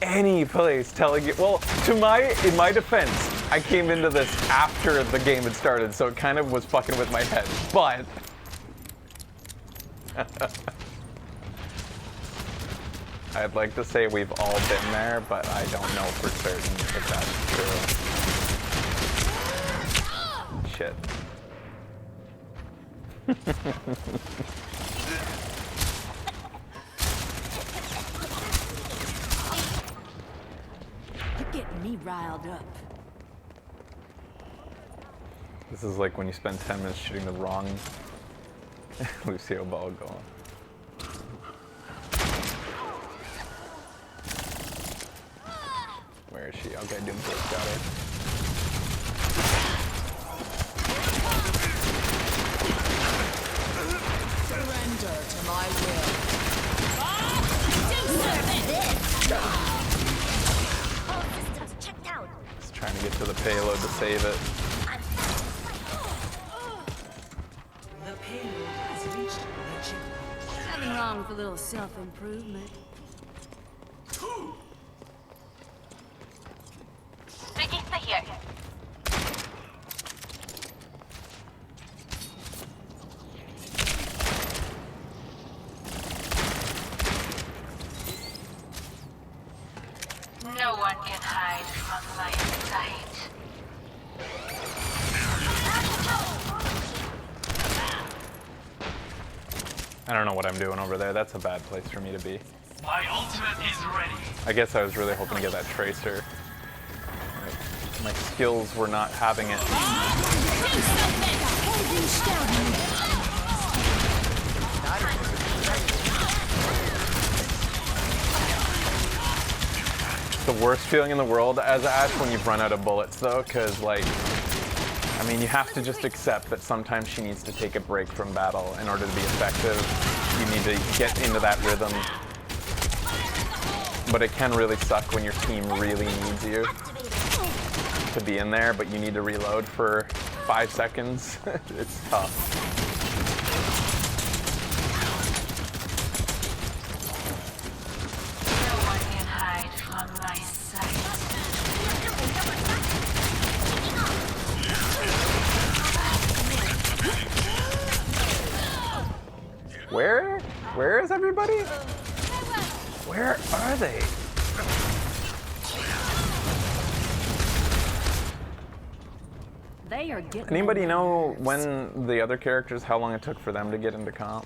any place telling you. Well, in my defense, I came into this after the game had started, so it kind of was fucking with my head. But I'd like to say we've all been there, but I don't know for certain if that's true. Shit. You're getting me riled up. This is like when you spend 10 minutes shooting the wrong Lucio ball goal. Where is she? Okay, Doomsday's got her. Surrender to my will. Bob, do something! All systems checked out. Just trying to get to the payload to save it. The payload has reached the checkpoint. Nothing wrong with a little self-improvement. Begin the I don't know what I'm doing over there. That's a bad place for me to be. My ultimate is ready. I guess I was really hoping to get that tracer. My skills were not having it. The worst feeling in the world as Ashe when you've run out of bullets though, because like, I mean, you have to just accept that sometimes she needs to take a break from battle in order to be effective. You need to get into that rhythm. But it can really suck when your team really needs you to be in there, but you need to reload for 5 seconds. It's tough. No one can hide from my sight. Where is everybody? Where are they? They are getting. Anybody know when the other characters, how long it took for them to get into comp?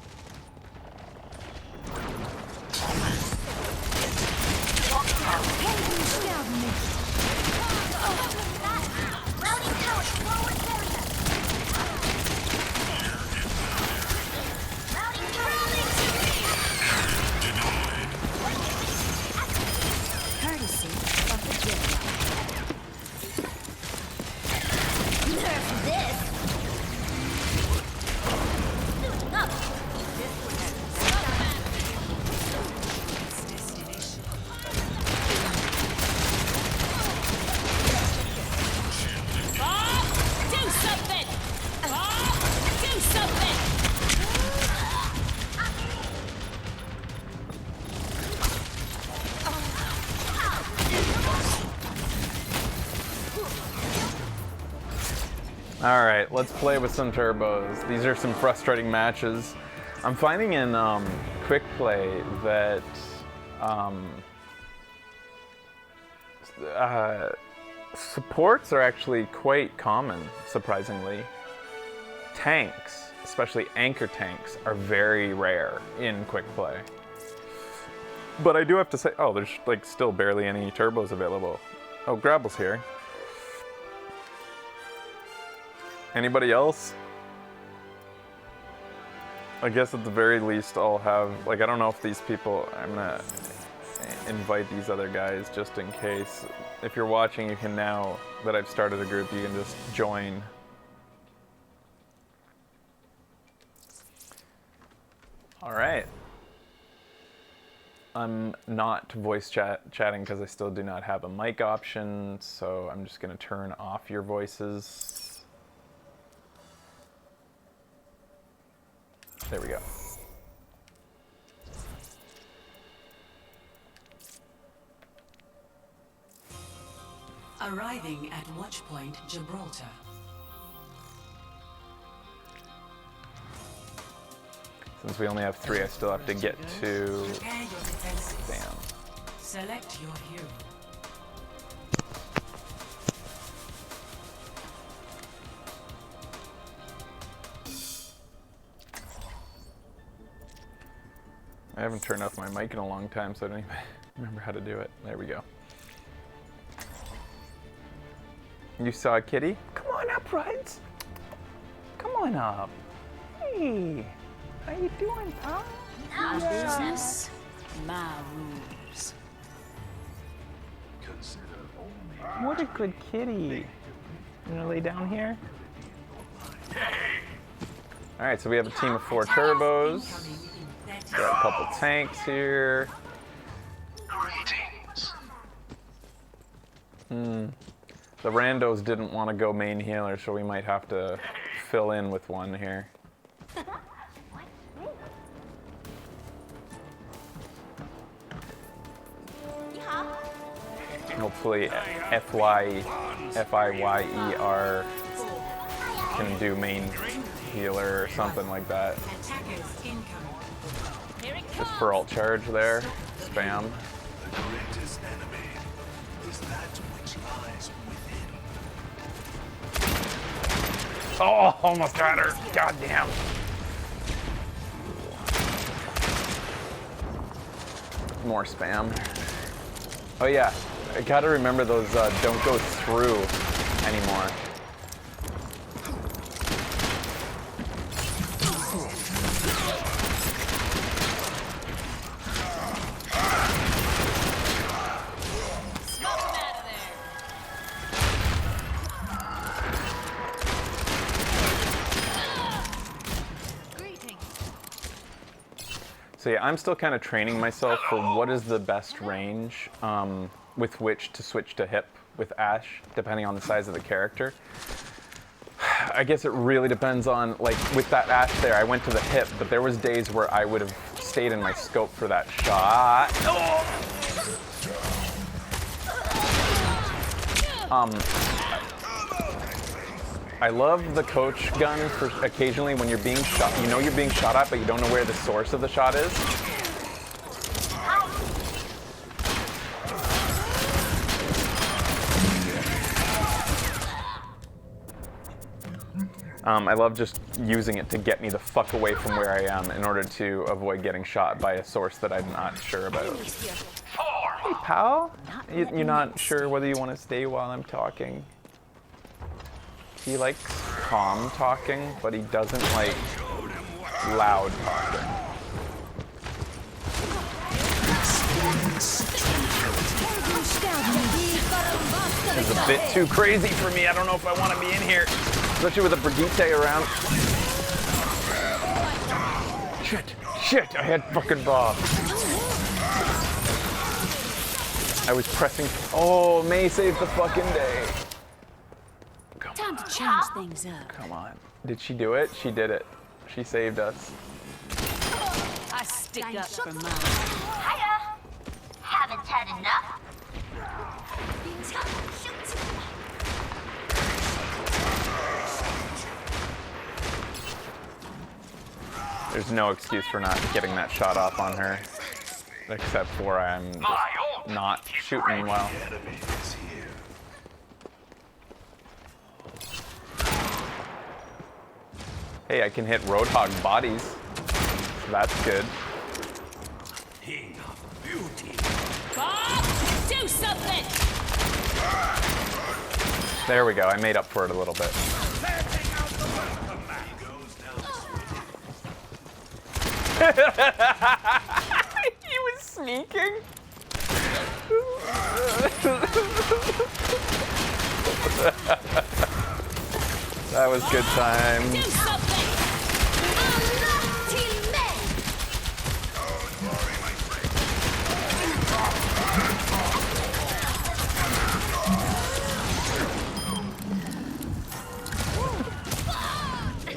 Courtesy of the Jedi. Nerf this! Suiting up! Bob, do something! Bob, do something! All right, let's play with some turbos. These are some frustrating matches. I'm finding in quick play that supports are actually quite common, surprisingly. Tanks, especially anchor tanks, are very rare in quick play. But I do have to say, oh, there's like still barely any turbos available. Oh, Grabble's here. Anybody else? I guess at the very least I'll have, like, I don't know if these people, I'm gonna invite these other guys just in case. If you're watching, you can now, that I've started a group, you can just join. All right. I'm not voice chatting because I still do not have a mic option, so I'm just gonna turn off your voices. There we go. Arriving at Watchpoint Gibraltar. Since we only have 3, I still have to get to... Prepare your defenses. Damn. Select your hero. I haven't turned off my mic in a long time, so I don't even remember how to do it. There we go. You saw a kitty? Come on up, Ruds. Come on up. Hey, how you doing, pal? My business, my rules. What a good kitty. You gonna lay down here? All right, so we have a team of 4 turbos. Got a couple tanks here. Greetings. The randos didn't want to go main healer, so we might have to fill in with one here. Hopefully FIYER can do main healer or something like that. Attackers incoming. Here it Just for alt charge there. Spam. The greatest enemy is that which lies within. Oh, almost got her. God damn. more spam. Oh yeah, I gotta remember those don't go through anymore. So yeah, I'm still kind of training myself for what is the best range with which to switch to hip with Ashe, depending on the size of the character. I guess it really depends on, like with that Ashe there, I went to the hip, but there was days where I would have stayed in my scope for that shot. I love the coach gun for occasionally when you're being shot. You know you're being shot at, but you don't know where the source of the shot is. I love just using it to get me the fuck away from where I am in order to avoid getting shot by a source that I'm not sure about. Hey, pal? You're not sure whether you want to stay while I'm talking? He likes calm talking, but he doesn't like loud talking. It's a bit too crazy for me. I don't know if I want to be in here, especially with a Brigitte around. Shit, I had fucking Bob. I was pressing. Oh, May saved the fucking day. Time to change things up. Come on. Did she do it? She did it. She saved us. I stick up for mine. Hiya! Haven't had enough? There's no excuse for not getting that shot off on her, except for I'm just not shooting well. The enemy is here. Hey, I can hit Roadhog bodies. So that's good. King of beauty. Bob, do something! There we go. I made up for it a little bit. He was sneaking. That was good time. Do something!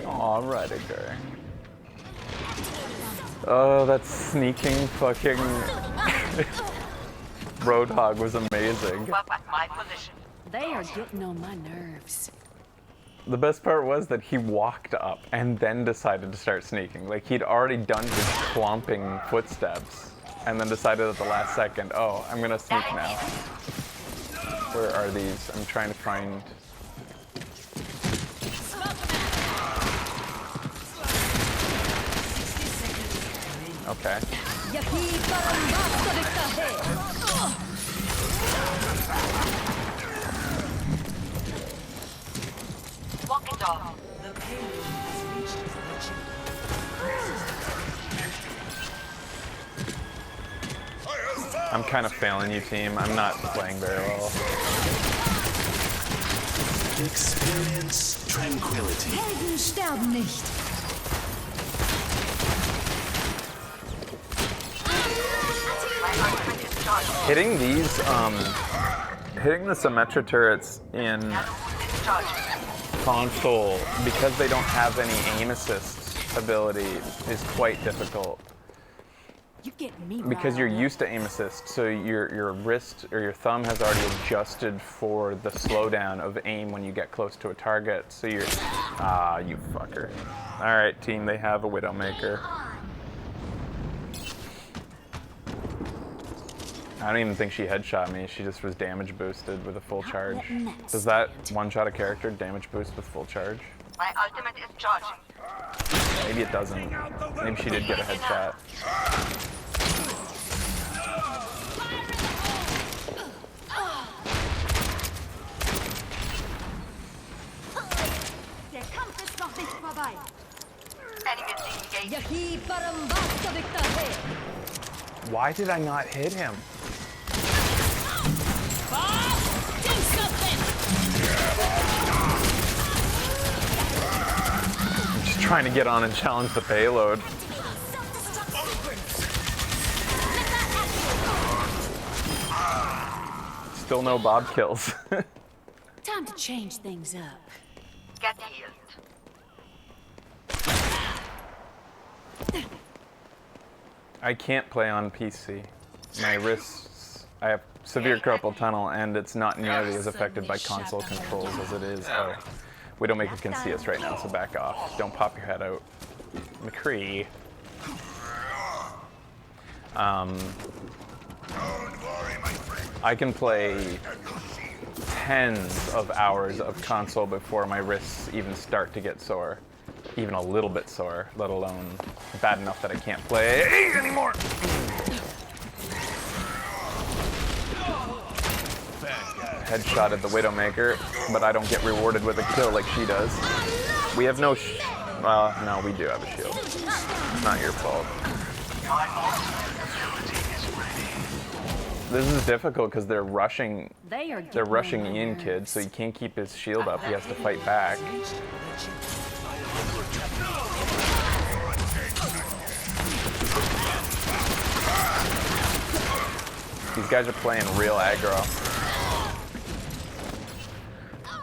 Aw, Rediger. Oh, that sneaking fucking Roadhog was amazing. They are getting on my nerves. The best part was that he walked up and then decided to start sneaking. Like he'd already done his clomping footsteps and then decided at the last second, oh, I'm gonna sneak now. Where are these? I'm trying to find. Okay. Walk it off. The payload has reached the chip. I'm kind of failing you, team. I'm not playing very well. Experience tranquility. Helden sterben nicht. Hitting these, hitting the Symmetra turrets in console because they don't have any aim assist ability is quite difficult. You get me Because you're riled up. used to aim assist, so your wrist or your thumb has already adjusted for the slowdown of aim when you get close to a target. So you're, you fucker. All right, team, they have a Widowmaker. I don't even think she headshot me. She just was damage boosted with a full charge. Does that one-shot a character damage boost with full charge? My ultimate is charging. Maybe it doesn't. Maybe she did get a headshot. nicht vorbei. Enemy engaged. Yahi parambasta victahe. Why did I not hit him? Bob, do something. I'm just trying to get on and challenge the payload. Still no Bob kills. Time to change things up. Get healed. I can't play on PC. My wrists, I have severe carpal tunnel, and it's not nearly as affected by console controls as it is. Oh, Widowmaker can see us right now, so back off. Don't pop your head out. McCree. I can play tens of hours of console before my wrists even start to get sore. Even a little bit sore, let alone bad enough that I can't play anymore. Headshot at the Widowmaker, but I don't get rewarded with a kill like she does. We have no no, we do have a shield. It's not your fault. This is difficult because they're rushing They're rushing in, kid, so he can't keep his shield up. He has to fight back. These guys are playing real aggro.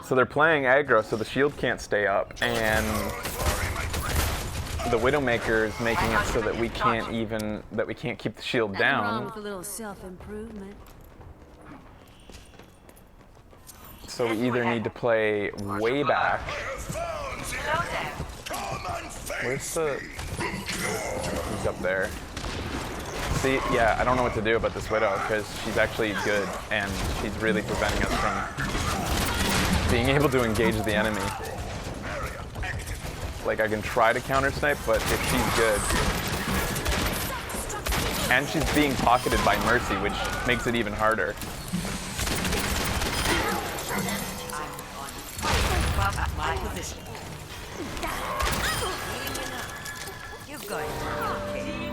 So they're playing aggro, so the shield can't stay up, and the Widowmaker is making it so that we can't keep the shield Nothing wrong down. with a little self-improvement. So we either need to play way back. Where's the... He's up there. See, yeah, I don't know what to do about this Widow because she's actually good and she's really preventing us from being able to engage the enemy. Like, I can try to counter snipe, but if she's good... And she's being pocketed by Mercy, which makes it even harder. My position. You're going to be okay.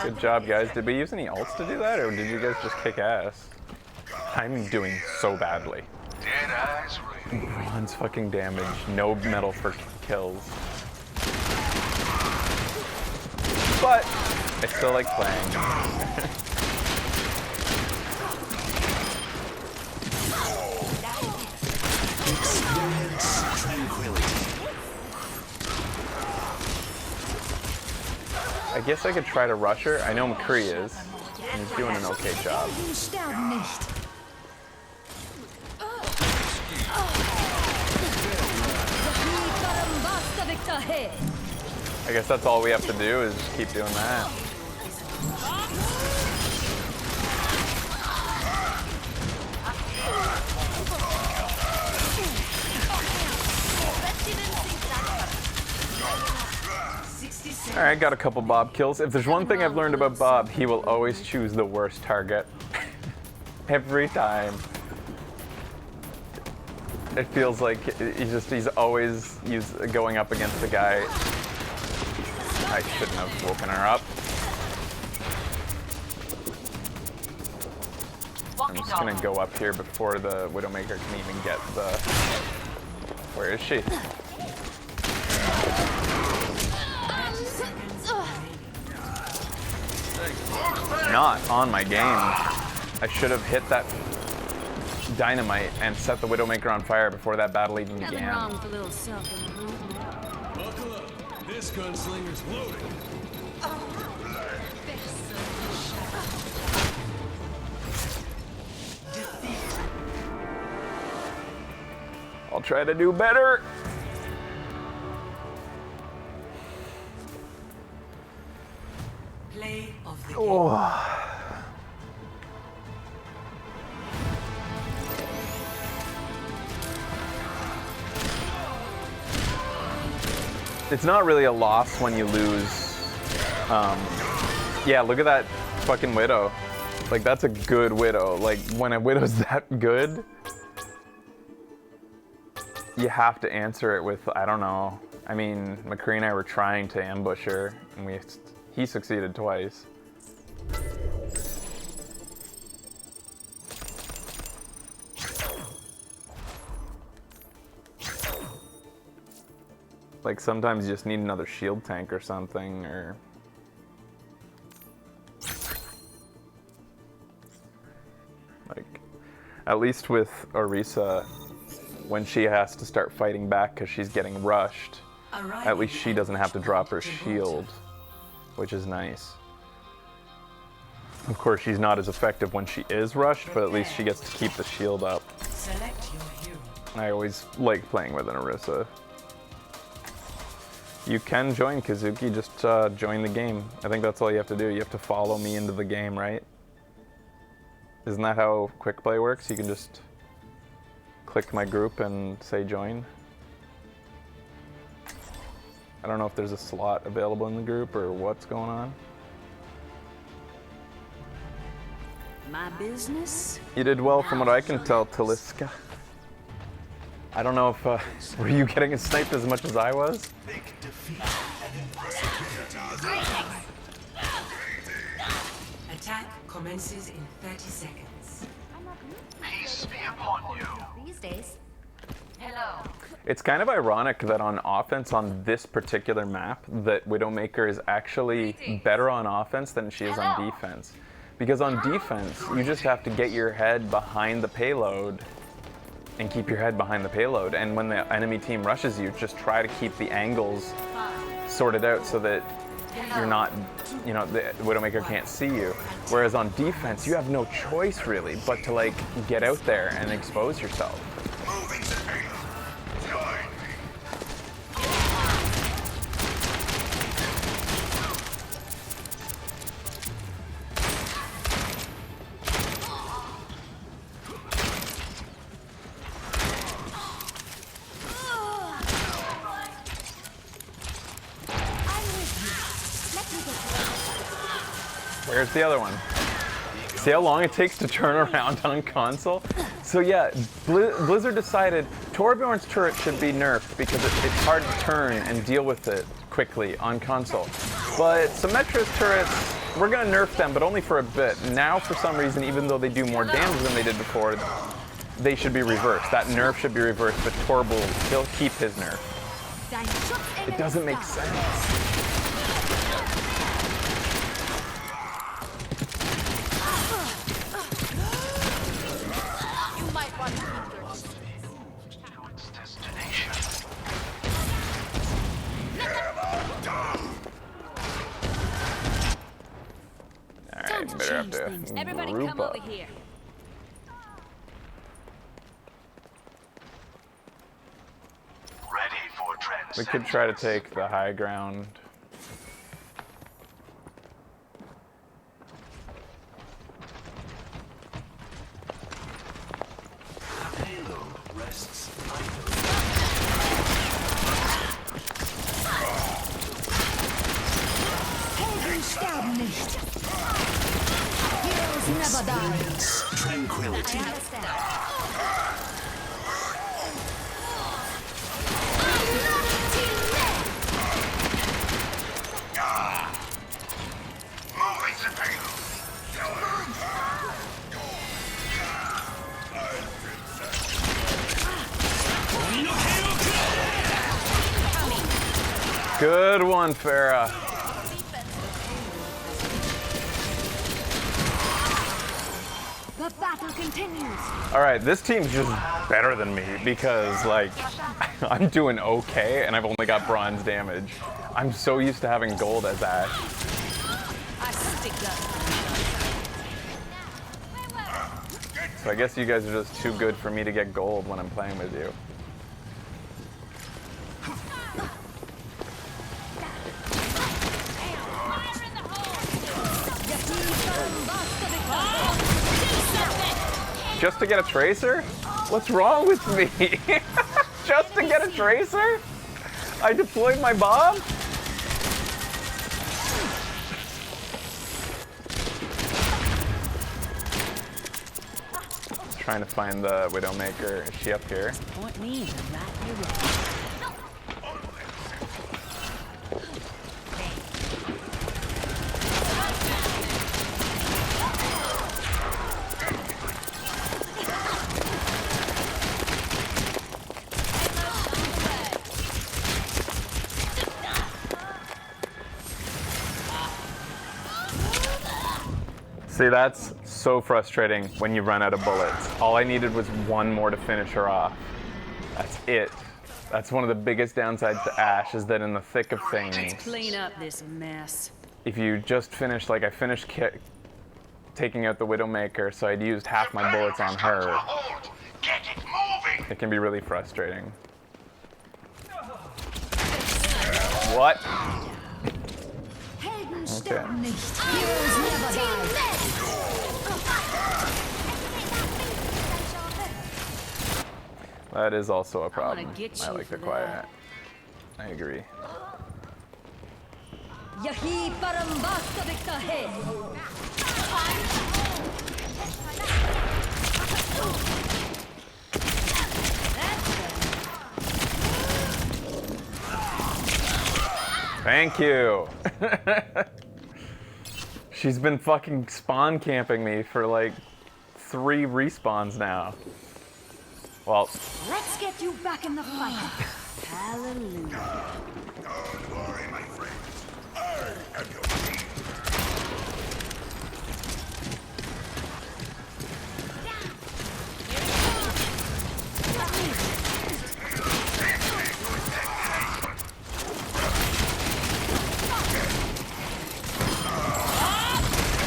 Good job, guys. Did we use any ults to do that, or did you guys just kick ass? I'm doing so badly. Dead eyes ring. Bronze fucking damage, no metal for kills. But I still like playing. Experience tranquility. I guess I could try to rush her. I know McCree is, and he's doing an okay job. Sterben nicht. Yahi parambasta victahe. I guess that's all we have to do is just keep doing that. Alright, got a couple Bob kills. If there's one thing I've learned about Bob, he will always choose the worst target. Every time. It feels like he's always going up against the guy. I shouldn't have woken her up. I'm just gonna go up here before the Widowmaker can even get the... Where is she? Not on my game. I should have hit that dynamite and set the Widowmaker on fire before that battle even Nothing wrong began. with a little self-improvement. Buckle up. This gunslinger's loaded. I'll try to do better. Play of the game. Oh. It's not really a loss when you lose. Yeah, look at that fucking Widow. Like, that's a good Widow. Like, when a Widow's that good. you have to answer it with, I don't know. I mean, McCree and I were trying to ambush her, and he succeeded twice. Like, sometimes you just need another shield tank or something, or... Like, at least with Orisa, when she has to start fighting back because she's getting rushed, at least she doesn't have to drop her shield, which is nice. Of course, she's not as effective when she is rushed, but at least she gets to keep the shield up. Select your hero. I always like playing with an Orisa. You can join Kazuki, just join the game. I think that's all you have to do. You have to follow me into the game, right? Isn't that how quick play works? You can just click my group and say join. I don't know if there's a slot available in the group or what's going on. My business? You did well from what I can tell, Taliska. I don't know if, were you getting sniped as much as I was? Big defeat and impressive. Attack commences in 30 seconds. Peace be upon you. These days. Hello. It's kind of ironic that on offense on this particular map, that Widowmaker is actually better on offense than she is on defense. Because on defense, you just have to get your head behind the payload and keep your head behind the payload. And when the enemy team rushes you, just try to keep the angles sorted out so that you're not, you know, the Widowmaker can't see you. Whereas on defense, you have no choice really, but to like get out there and expose yourself. Moving to payload. Join me. Where's the other one? See how long it takes to turn around on console? So yeah, Blizzard decided Torbjorn's turret should be nerfed because it's hard to turn and deal with it quickly on console. But Symmetra's turrets, we're gonna nerf them, but only for a bit. Now, for some reason, even though they do more damage than they did before, they should be reversed. That nerf should be reversed, but Torb he'll keep his nerf. It doesn't make sense. Alright, better have to Everybody group come up. over here. Ready for transcendence. We could try to take the high ground. Payload rests idle. Helden sterben nicht. Heroes never die. Experience tranquility. Moving to payload. Good one, Farah. The battle continues. All right, this team's just better than me because, like, I'm doing okay and I've only got bronze damage. I'm so used to having gold as Ashe. I stick up. So I guess you guys are just too good for me to get gold when I'm playing with you. Just to get a tracer? What's wrong with me? Just to get a tracer? I deployed my Bob? trying to find the Widowmaker. Is she up here? Point me in the right direction. See, that's so frustrating when you run out of bullets. All I needed was one more to finish her off. That's it. That's one of the biggest downsides to Ashe, is that in the thick of things, Clean up this mess. if you just finish, like I finished taking out the Widowmaker, so I'd used half my bullets on her, Get it moving! it can be really frustrating. What? Helden Okay. sterben nicht. Heroes never die. That is also a problem. get I you like the for quiet. that. I agree. Yahi parambasta viktahe. Thank you. She's been fucking spawn camping me for like 3 respawns now. Well, Let's get you back in the fight. Hallelujah. Don't worry, my friends. I am your team.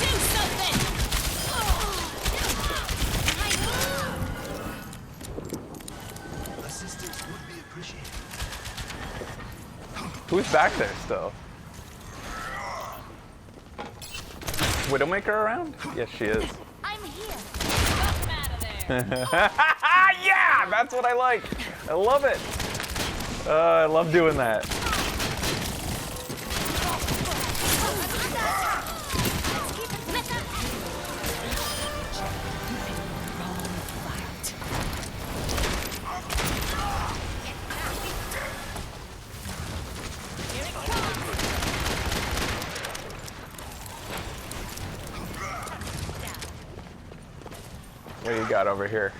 Do something! Assistance would be appreciated. who's back there still? Widowmaker around? Yes, she is. I'm here. Fuck him out of there. Yeah, that's what I like. I love it. I love doing that. What do you got over here?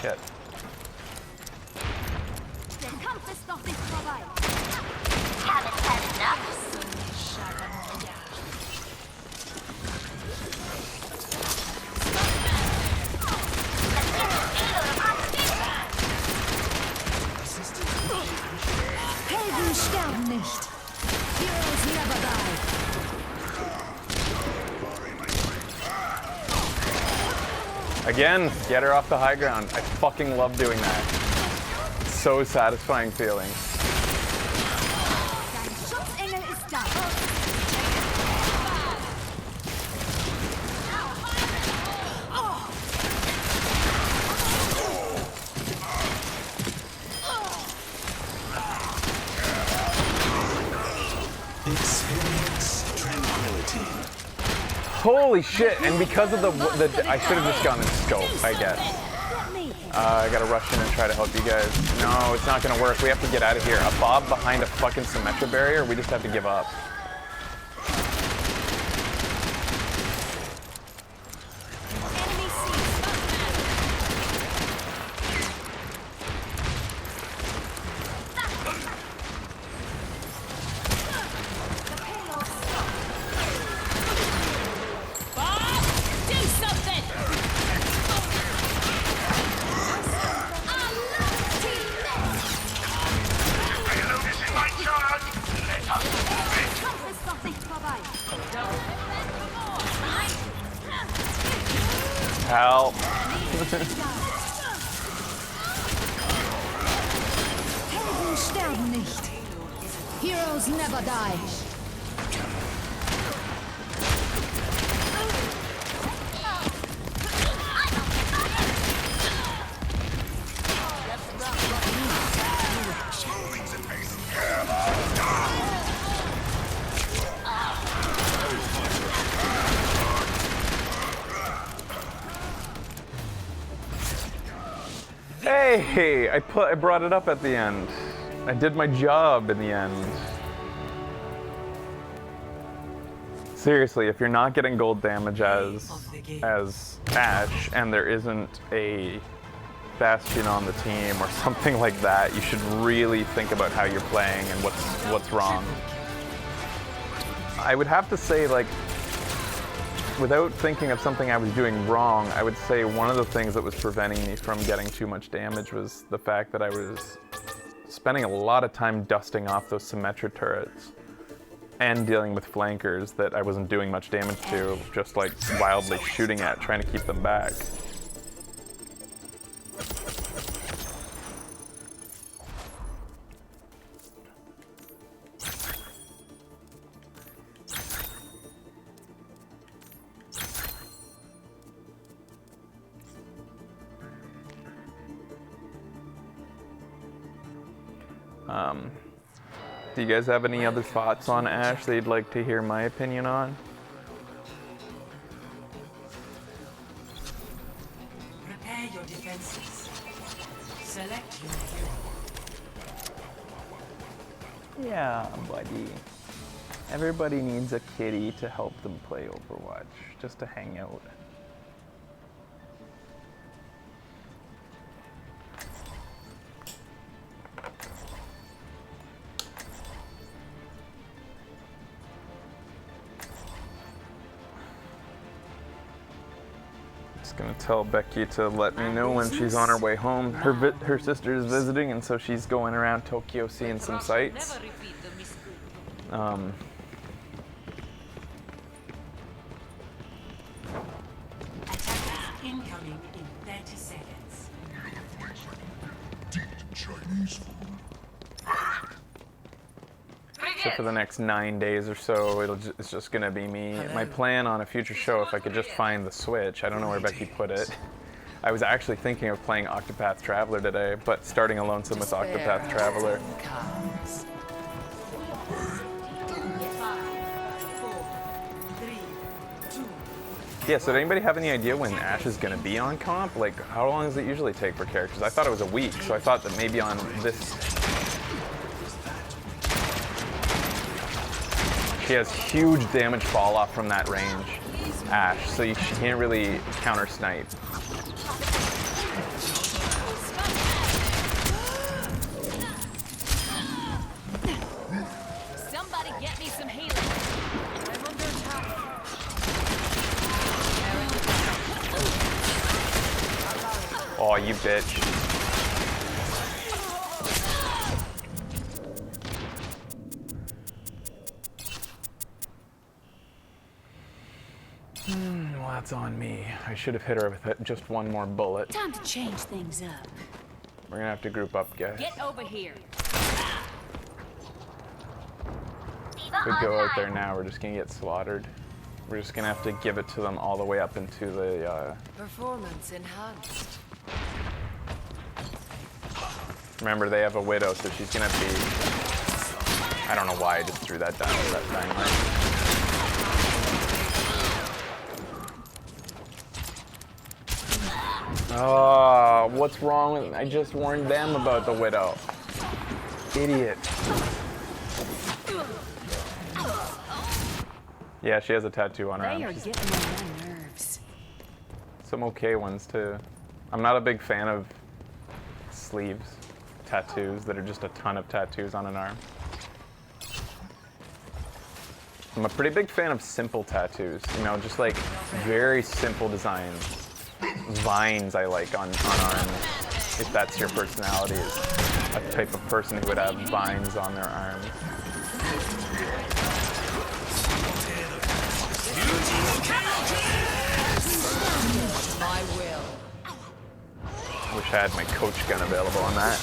Shit. Der Kampf ist noch nicht vorbei. Haven't had enough? Helden sterben nicht. Heroes never die. Again, get her off the high ground. I fucking love doing that. It's so satisfying feeling. Dein Schutzengel ist da. Experience tranquility. Holy shit! And because of the I should have just gone in scope, I guess. Let me. I gotta rush in and try to help you guys. No, it's not gonna work. We have to get out of here. A Bob behind a fucking Symmetra barrier? We just have to give up. Enemy sees. Bob, do something. Payload is in my charge! Let us move it! Kampf ist noch nicht vorbei. Help. Helden sterben nicht. Heroes never die. Hey, I brought it up at the end. I did my job in the end. Seriously, if you're not getting gold damage as Ashe and there isn't a Bastion on the team or something like that, you should really think about how you're playing and what's wrong. I would have to say, like, without thinking of something I was doing wrong, I would say one of the things that was preventing me from getting too much damage was the fact that I was spending a lot of time dusting off those Symmetra turrets and dealing with flankers that I wasn't doing much damage to, just like wildly shooting at, trying to keep them back. Do you guys have any other thoughts on Ashe that you'd like to hear my opinion on? Prepare your defenses. Select your hero. Yeah, buddy. Everybody needs a kitty to help them play Overwatch, just to hang out. Gonna tell Becky to let me know when she's on her way home. Her sister is visiting, and so she's going around Tokyo seeing some sights. Attackers incoming in 30 seconds. Chinese food. So for the next 9 days or so, it's just gonna be me. My plan on a future show, if I could just find the Switch, I don't know where Becky put it. I was actually thinking of playing Octopath Traveler today, but starting a Lonesome with Octopath Traveler. 5, 4, 3, 2. Yeah, so did anybody have any idea when Ashe is gonna be on comp? Like, how long does it usually take for characters? I thought it was a week, so I thought that maybe on this... She has huge damage fall off from that range, Ashe, so she can't really counter snipe. Somebody get me some healing. I'm under attack. Oh, you bitch. Well, that's on me. I should have hit her with just one more bullet. Time to change things up. We're gonna have to group up, guys. Get over here. If we go out there now, we're just gonna get slaughtered. We're just gonna have to give it to them all the way up into the, Performance enhanced. Remember, they have a Widow, so she's gonna be... I don't know why I just threw that down with that Dynamite. Oh, what's wrong with... I just warned them about the Widow. Idiot. Yeah, she has a tattoo on her They are arm. getting on my nerves. Some okay ones, too. I'm not a big fan of sleeves, tattoos that are just a ton of tattoos on an arm. I'm a pretty big fan of simple tattoos, you know, just like very simple designs. Vines I like on arms, if that's your personality, is a type of person who would have vines on their arms. My will. Wish I had my coach gun available on that.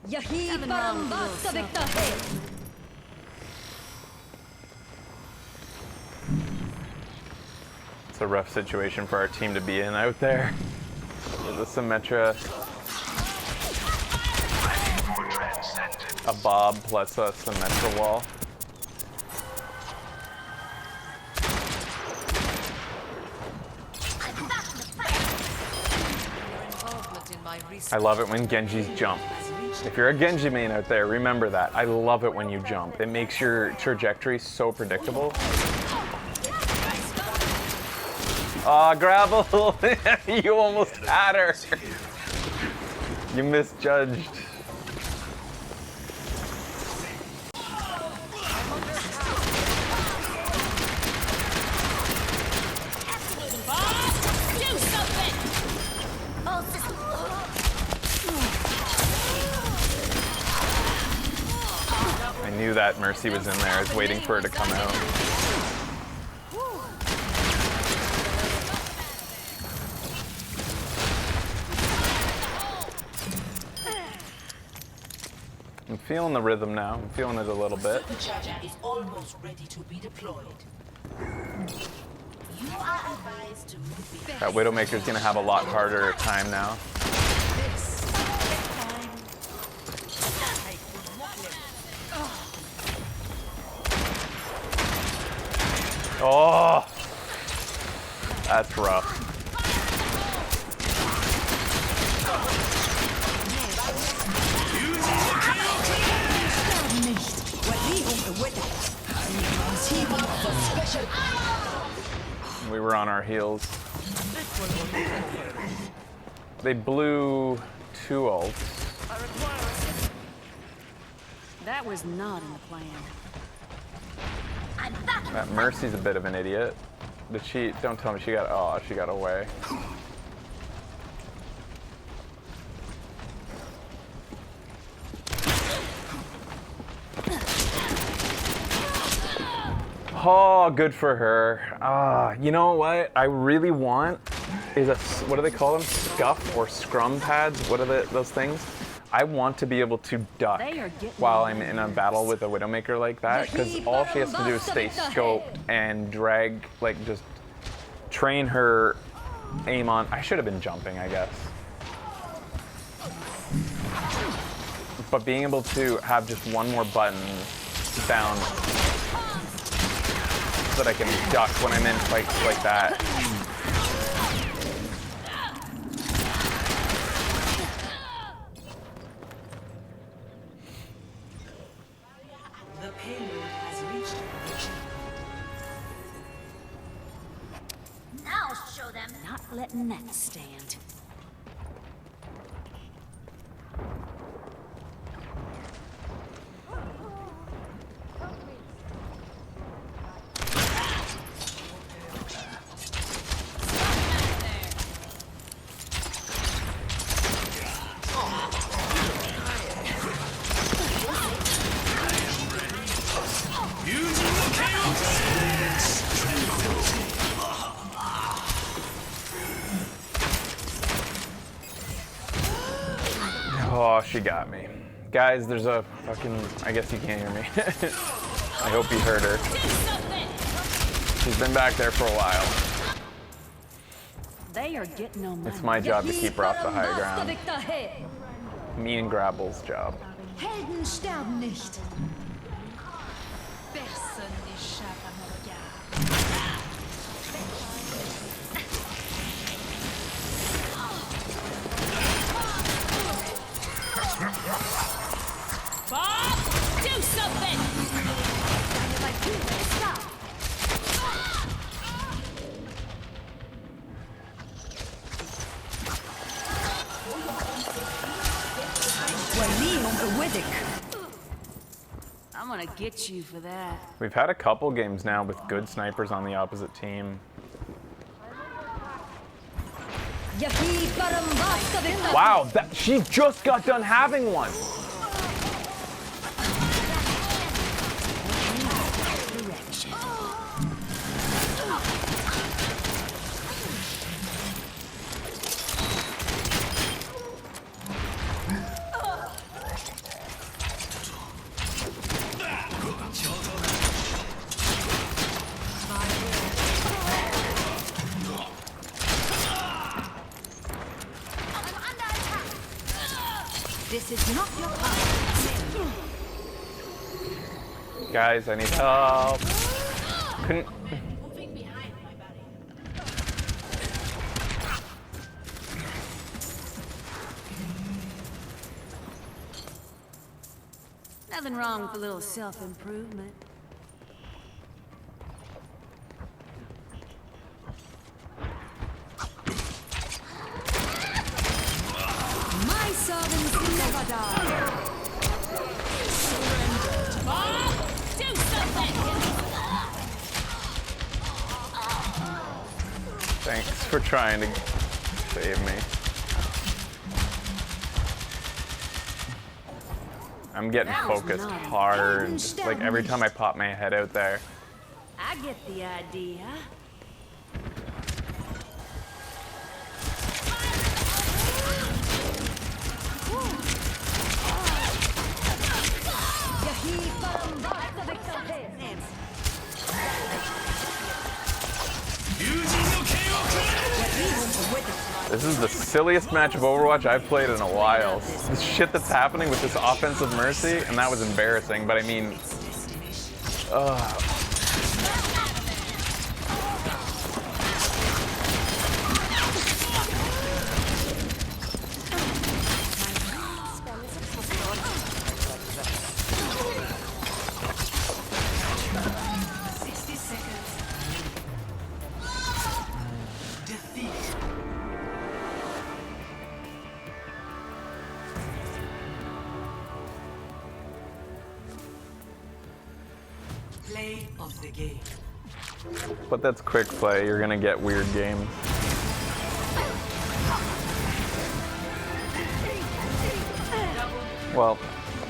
Yahid parang basta bigtahe. It's a rough situation for our team to be in out there. With the Symmetra, a Bob plus a Symmetra wall. My I love it when Genjis jump. If you're a Genji main out there, remember that. I love it when you jump. It makes your trajectory so predictable. Aw, Gravel! You almost had her! You misjudged. Do something! I knew that Mercy was in there. I was waiting for her to come out. I'm feeling the rhythm now. I'm feeling it a little bit. Supercharger is almost ready to be deployed. You are advised to move behind. That Widowmaker's gonna have a lot harder time now. Oh, that's rough. We were on our heels. They blew 2 ults. That was not in the plan. That Mercy's a bit of an idiot. Did she? Don't tell me she got. Oh, she got away. Oh, good for her. You know what I really want is a, what do they call them? Scuff or scrum pads? What are those things? I want to be able to duck while I'm in a battle with a Widowmaker like that, because all she has to do is stay scoped and drag, like just train her aim on. I should have been jumping, I guess. But being able to have just one more button down so that I can duck when I'm in fights like that. The payload has reached the checkpoint. Now show them. Not letting that stand. Oh, she got me. Guys, there's a fucking, I guess you can't hear me. I hope you heard her. She's been back there for a while. They are getting on my It's my job to keep her off the high ground. Me and Gravel's job. Helden sterben nicht. Bob, do something! Stop! I'm gonna get you for that. We've had a couple games now with good snipers on the opposite team. Wow, she just got done having one. This is not your time. Guys, I need help. Couldn't. Nothing wrong with a little self-improvement. My servants never die. Surrender. Bob, do something. Thanks for trying to save me. I'm getting focused hard. Like every time I pop my head out there. I get the idea. This is the silliest match of Overwatch I've played in a while. This shit that's happening with this offensive mercy, and that was embarrassing, but I mean... Play of the game. But that's quick play, you're gonna get weird games. Well,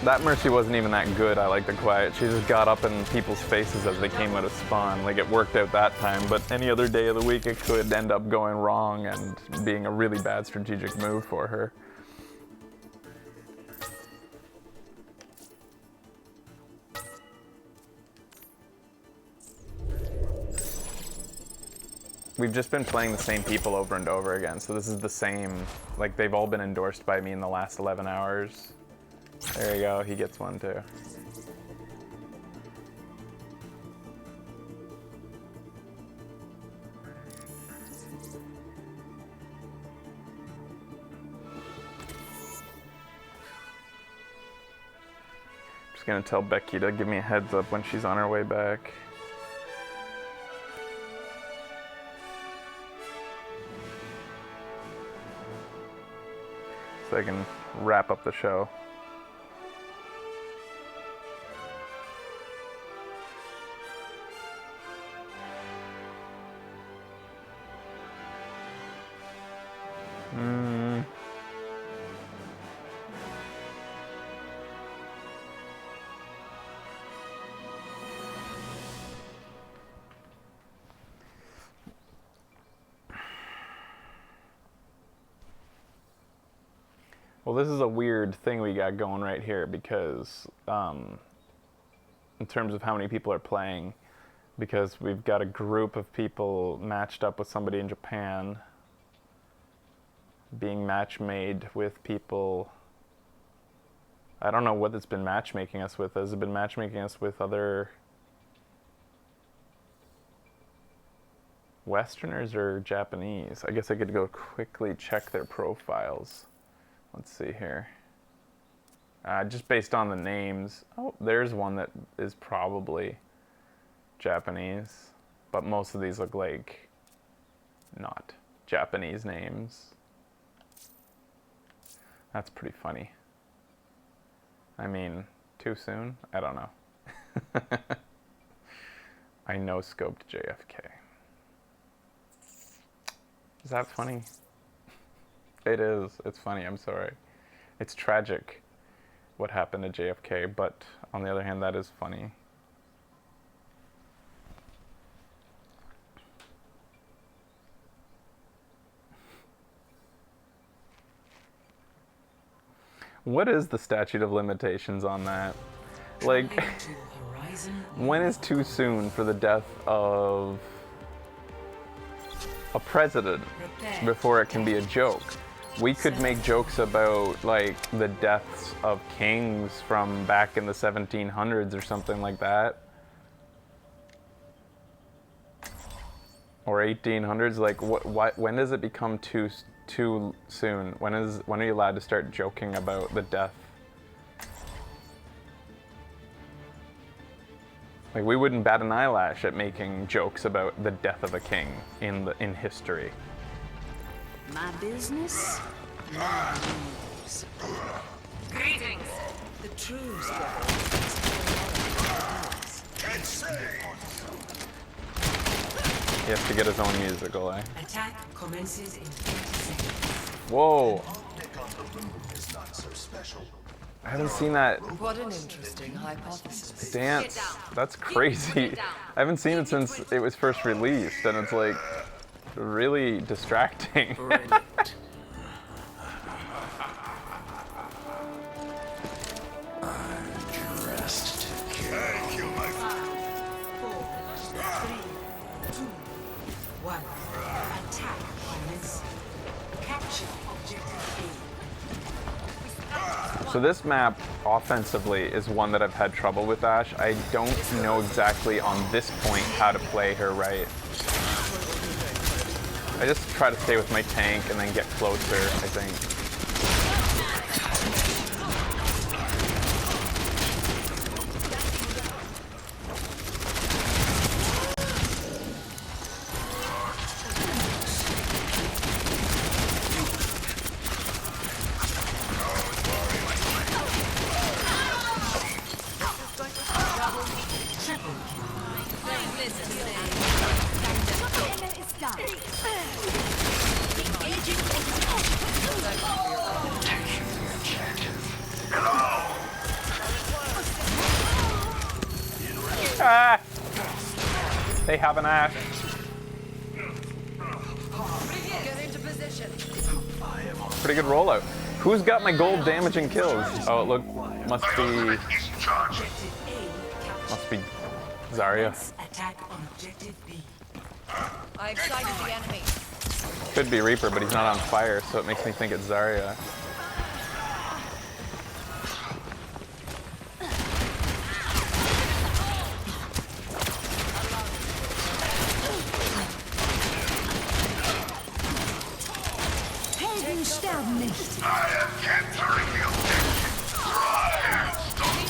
that Mercy wasn't even that good, I like the quiet. She just got up in people's faces as they came out of spawn. Like, it worked out that time, but any other day of the week it could end up going wrong and being a really bad strategic move for her. We've just been playing the same people over and over again, so this is the same, like they've all been endorsed by me in the last 11 hours. There you go, he gets one too. Just gonna tell Becky to give me a heads up when she's on her way back. So I can wrap up the show. Well, this is a weird thing we got going right here because in terms of how many people are playing, because we've got a group of people matched up with somebody in Japan, being match made with people. I don't know what it's been matchmaking us with. Has it been matchmaking us with other Westerners or Japanese? I guess I could go quickly check their profiles. Let's see here. Just based on the names. Oh, there's one that is probably Japanese, but most of these look like not Japanese names. That's pretty funny. I mean, too soon? I don't know. I no-scoped JFK. Is that funny? It is. It's funny. I'm sorry. It's tragic what happened to JFK, but on the other hand, that is funny. What is the statute of limitations on that? Like, when is too soon for the death of a president before it can be a joke? We could make jokes about, like, the deaths of kings from back in the 1700s or something like that. Or 1800s. Like, when does it become too soon? When are you allowed to start joking about the death Like we wouldn't bat an eyelash at making jokes about the death of a king in history. My business? My rules. Greetings. The truce He has to get his own musical, eh? Attack commences in 30 seconds. Whoa! Optic on the moon is not so special. I haven't seen that What an interesting hypothesis. dance. That's crazy. I haven't seen it since it was first released, and it's like really distracting. Dressed to kill. Thank you, my friend. 4, 3, 2, 1. Attack commencing. Capture objective So this map, offensively, is one that I've had trouble with Ashe. I don't know exactly on this point how to play her right. I just try to stay with my tank and then get closer, I think. Ah! They have an Ashe. Get into position. Pretty good rollout. Who's got my gold damaging kills? Oh, look, must be Objective A captured. must be Zarya. Attack on objective B. I excited the enemy. Could be Reaper, but he's not on fire, so it makes me think it's Zarya. Helden sterben nicht. I am capturing the objective. Try and stop me.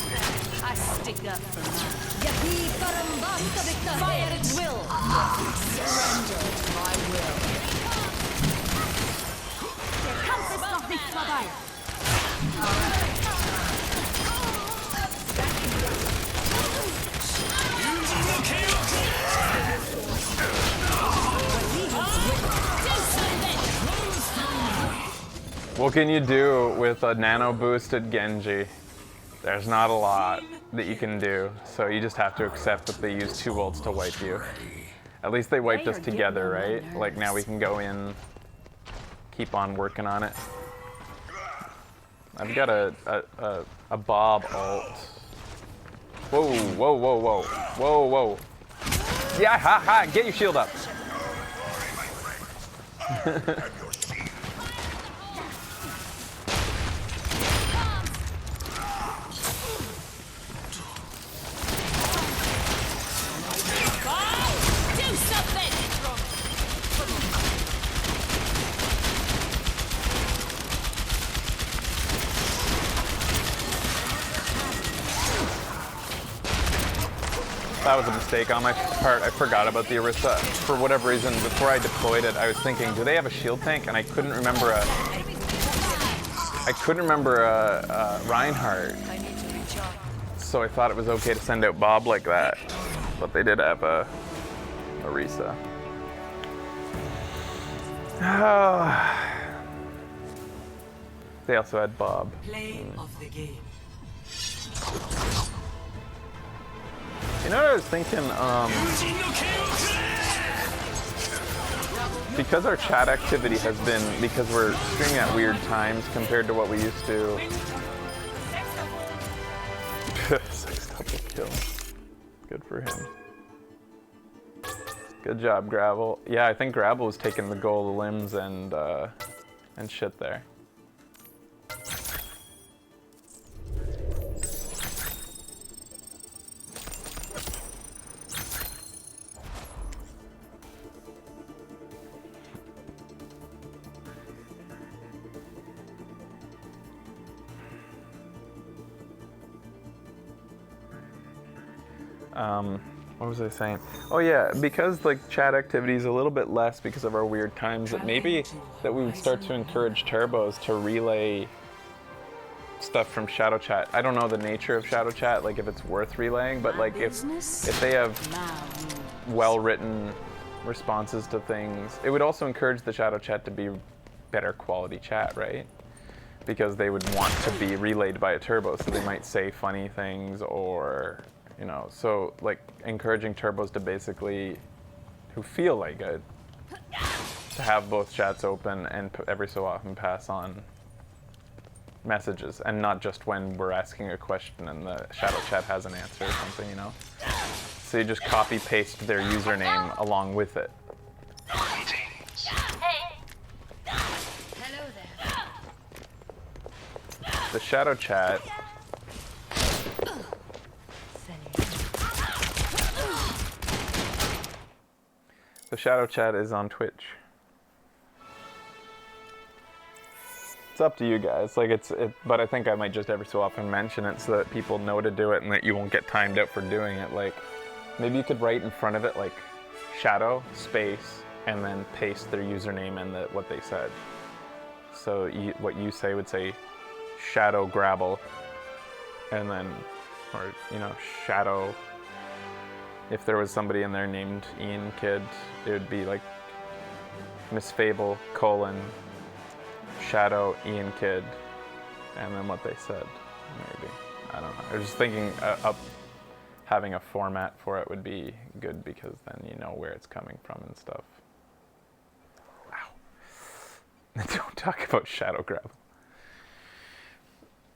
I stick up for mine. Yahi parambasta victor. Fire at will. Surrender to my will. Der Kampf ist noch nicht vorbei. What can you do with a nano boosted Genji? There's not a lot that you can do, so you just have to accept that they use 2 ults to wipe you. At least they wiped us together, right? Like now we can go in, keep on working on it. I've got a Bob ult. Whoa, whoa, whoa, whoa, whoa, whoa. Yeah, ha ha, get your shield up. Do something! That was a mistake on my part. I forgot about the Orisa. For whatever reason, before I deployed it, I was thinking, do they have a shield tank? And I couldn't remember a Reinhardt. I need to recharge. So I thought it was okay to send out Bob like that. But they did have a Orisa. They also had Bob. Play of the game. You know what I was thinking? Because our chat activity has been, because we're streaming at weird times compared to what we used to. 6 double kill. Good for him. Good job, Gravel. Yeah, I think Gravel was taking the gold limbs and shit there. What was I saying? Oh yeah, because like chat activity is a little bit less because of our weird times, that maybe that we would start to encourage turbos to relay stuff from shadow chat. I don't know the nature of shadow chat, like if it's worth relaying, but like if they have well-written responses to things, it would also encourage the shadow chat to be better quality chat, right? Because they would want to be relayed by a turbo, so they might say funny things, or you know, so like encouraging turbos to basically, who feel like it, to have both chats open and every so often pass on messages, and not just when we're asking a question and the shadow chat has an answer or something, you know. So you just copy paste their username along with it. Greetings. Hello there. The shadow chat, is on Twitch. It's up to you guys. Like but I think I might just every so often mention it so that people know to do it and that you won't get timed out for doing it. Like maybe you could write in front of it like shadow space and then paste their username and what they said. So what you say would say shadow grabble, and then, or you know, shadow. If there was somebody in there named Ian Kid, it would be like Miss Fable : Shadow Ian Kid, and then what they said. Maybe, I don't know. I was just thinking having a format for it would be good, because then you know where it's coming from and stuff. Wow. Don't talk about shadow grab.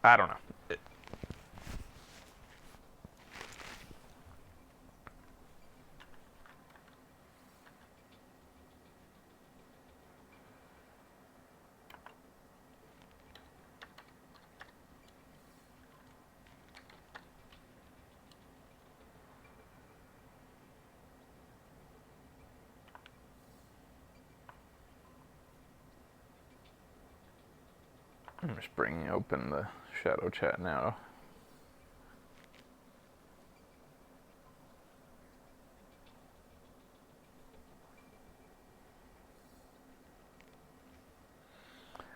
I don't know. I'm just bringing open the shadow chat now.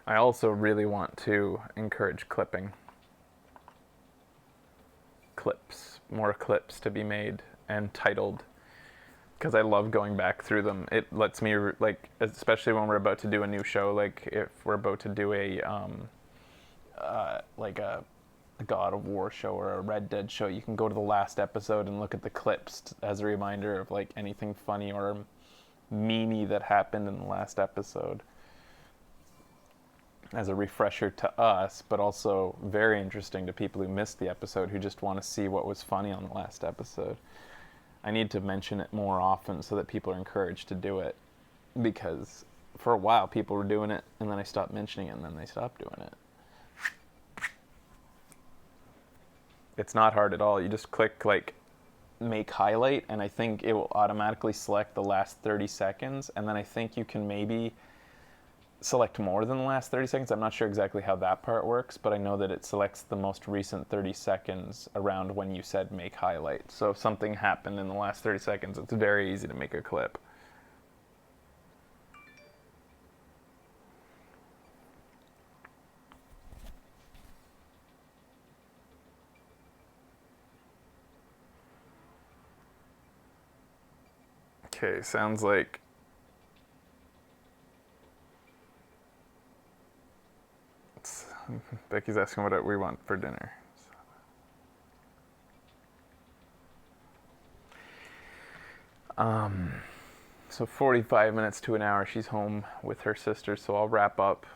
I also really want to encourage clipping. More clips to be made and titled, because I love going back through them. It lets me, like, especially when we're about to do a new show, like if we're about to do a like a God of War show or a Red Dead show, you can go to the last episode and look at the clips as a reminder of like anything funny or memey that happened in the last episode, as a refresher to us, but also very interesting to people who missed the episode, who just want to see what was funny on the last episode. I need to mention it more often so that people are encouraged to do it, because for a while people were doing it and then I stopped mentioning it and then they stopped doing it. It's not hard at all. You just click like make highlight, and I think it will automatically select the last 30 seconds, and then I think you can maybe select more than the last 30 seconds. I'm not sure exactly how that part works, but I know that it selects the most recent 30 seconds around when you said make highlight. So if something happened in the last 30 seconds, it's very easy to make a clip. Okay, sounds like Becky's asking what we want for dinner. So 45 minutes to an hour, she's home with her sister, so I'll wrap up.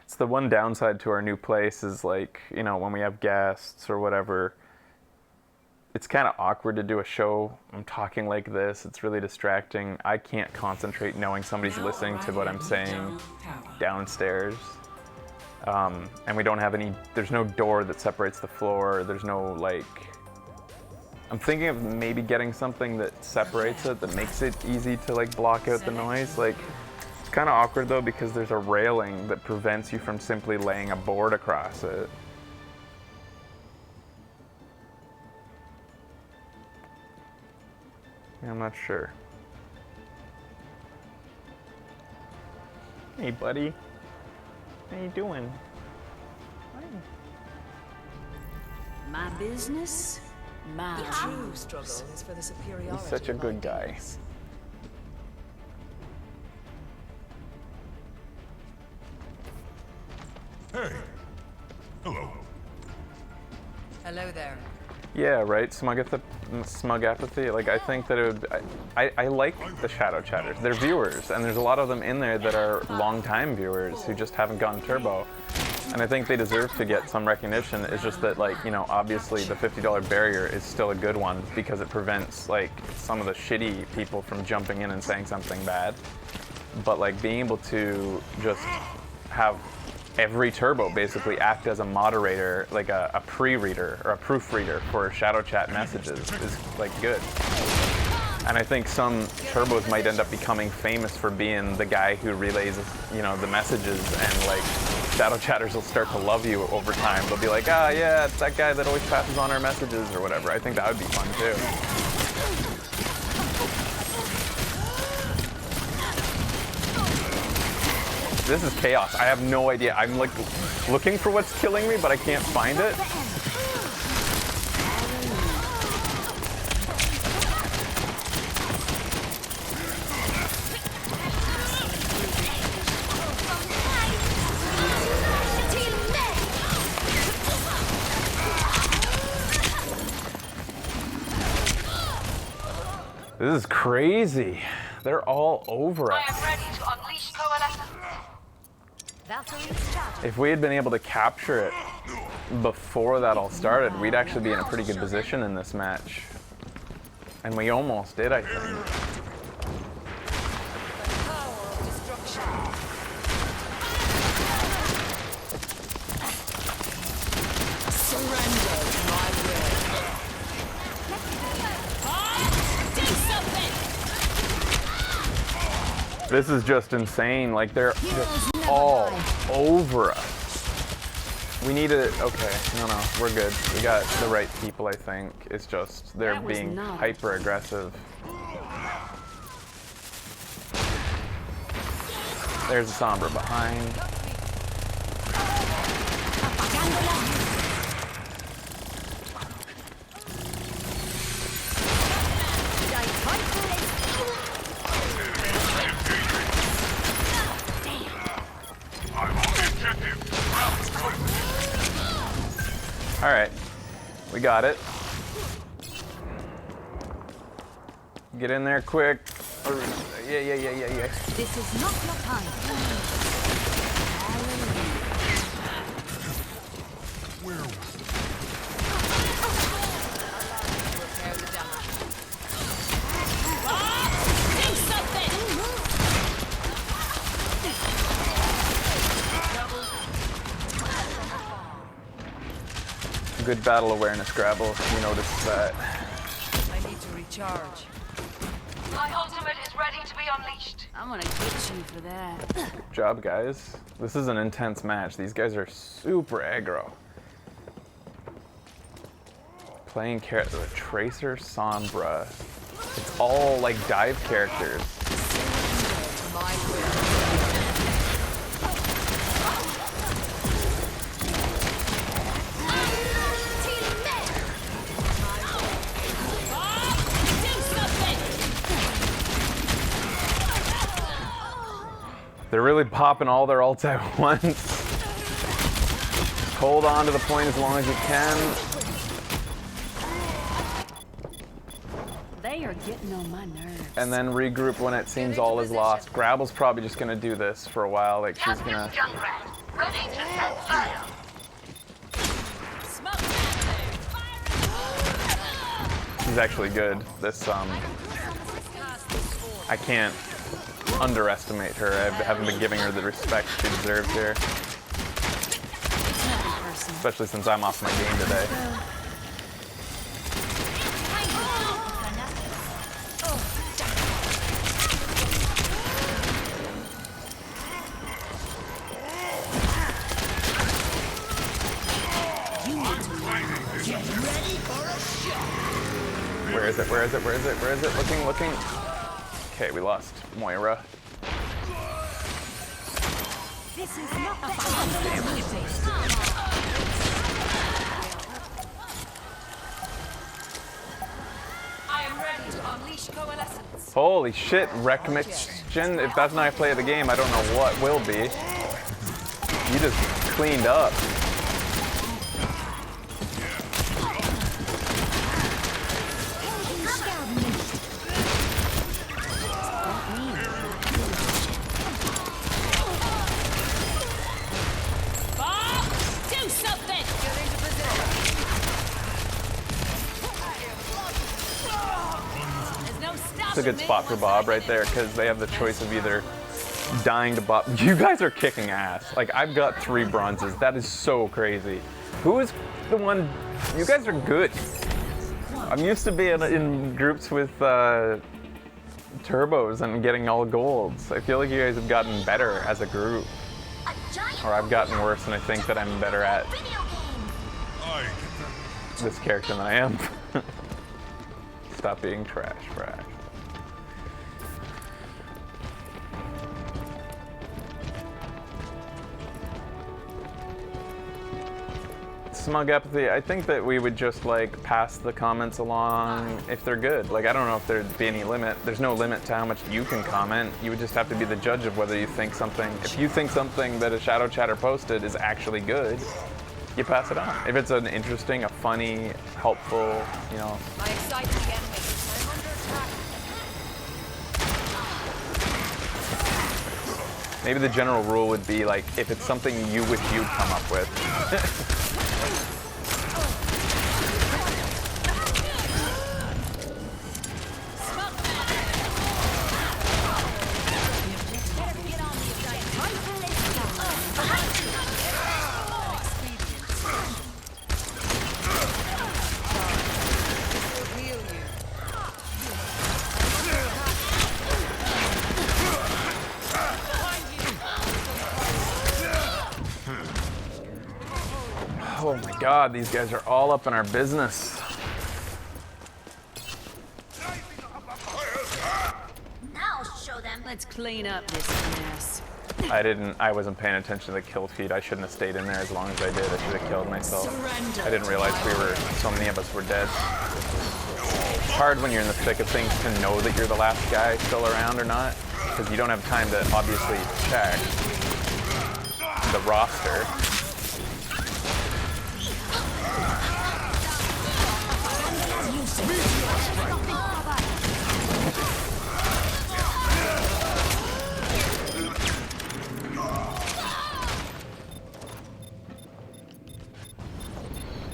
It's the one downside to our new place is, like, you know, when we have guests or whatever, it's kind of awkward to do a show. I'm talking like this. It's really distracting. I can't concentrate knowing somebody's listening to what I'm saying downstairs. And we don't have there's no door that separates the floor. There's no, like, I'm thinking of maybe getting something that separates it, that makes it easy to, like, block out the noise. Like, it's kind of awkward though, because there's a railing that prevents you from simply laying a board across it. Yeah, I'm not sure. Hey, buddy. How you doing? My business, my True struggle is for the superiority. He's such a of good guy. ideas. Hey. Hello. Hello there. Yeah, right. Smug apathy. Like, I think that it would. I like the shadow chatters. They're viewers, and there's a lot of them in there that are long-time viewers who just haven't gone turbo. And I think they deserve to get some recognition. It's just that, like, you know, obviously the $50 barrier is still a good one because it prevents, like, some of the shitty people from jumping in and saying something bad. But, like, being able to just have every turbo basically act as a moderator, like a pre-reader or a proofreader for shadow chat messages is, like, good. And I think some turbos might end up becoming famous for being the guy who relays, you know, the messages, and, like, shadow chatters will start to love you over time. They'll be like, ah, yeah, it's that guy that always passes on our messages or whatever. I think that would be fun too. This is chaos. I have no idea. I'm, like, looking for what's killing me, but I can't find it. This is crazy. They're all over us. ready to unleash coalescence. If we had been able to capture it before that all started, we'd actually be in a pretty good position in this match. And we almost did, I think. This is just insane. Like, they're just all over us. We need to. Okay, no, we're good. We got the right people, I think. It's just they're being hyper aggressive. There's a Sombra behind. All right, we got it. Get in there quick. Yeah. This is not your time. Good battle awareness, Grabble. You noticed that. I need to recharge. My ultimate is ready to be unleashed. I'm gonna get you for that. Good job, guys. This is an intense match. These guys are super aggro. Playing Tracer, Sombra. It's all like dive characters. My will. They're really popping all their ults at once. Just hold on to the point as long as you can. They are getting on my nerves. And then regroup when it seems all is lost. Grabble's probably just gonna do this for a while. Like, she's gonna. Junkrat, ready to set fire. She's actually good. This I can't underestimate her. I haven't been giving her the respect she deserves here. Especially since I'm off my game today. Where is it? Where is it? Where is it? Where is it? Looking, looking. Okay, we lost Moira. This is not the I am ready to unleash coalescence. Holy shit, Recmixtion. If that's not how I play the game, I don't know what will be. You just cleaned up. Bob, do something! There's no stopping It's a good me spot for once Bob I'm right in there it. because they have the choice of either dying to Bob. You guys are kicking ass. Like, I've got 3 bronzes. That is so crazy. Who is the one? You guys are good. I'm used to being in groups with turbos and getting all golds. I feel like you guys have gotten better as a group. Or I've gotten worse and I think that I'm better at this character than I am. Stop being trash, Frash. Smug apathy, I think that we would just like pass the comments along if they're good. Like, I don't know if there'd be any limit. There's no limit to how much you can comment. You would just have to be the judge of whether you think something, if you think something that a Shadow Chatter posted is actually good, you pass it on. If it's an interesting, a funny, helpful, you know. I excite the enemy. I'm under attack. Maybe the general rule would be like, if it's something you wish you'd come up with. Heal you. Oh my god, these guys are all up in our business. Now show them. Let's clean up this mess. I wasn't paying attention to the kill feed. I shouldn't have stayed in there as long as I did. I should have killed myself. I didn't realize so many of us were dead. It's hard when you're in the thick of things to know that you're the last guy still around or not, because you don't have time to obviously check the roster.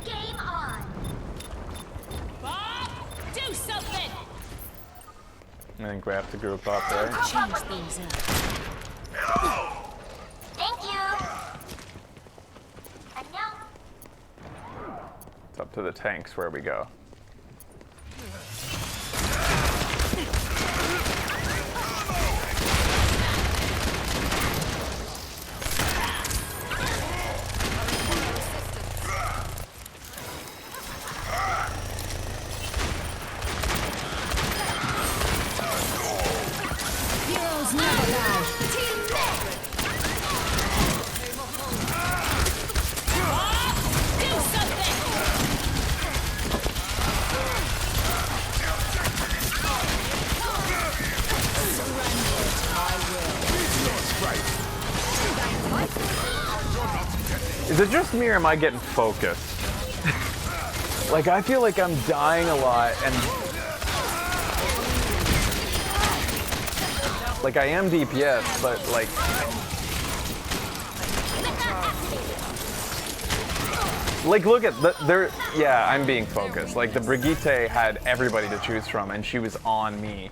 Game on. Bob, do something. And then grab the group up, right? Change things up. Thank you. And now. It's up to the tanks where we go. Heroes never die. Team Nick. Bob, do something. Is it just me or am I getting focused? Like, I feel like I'm dying a lot and like I am DPS, but like look at yeah, I'm being focused. Like the Brigitte had everybody to choose from and she was on me,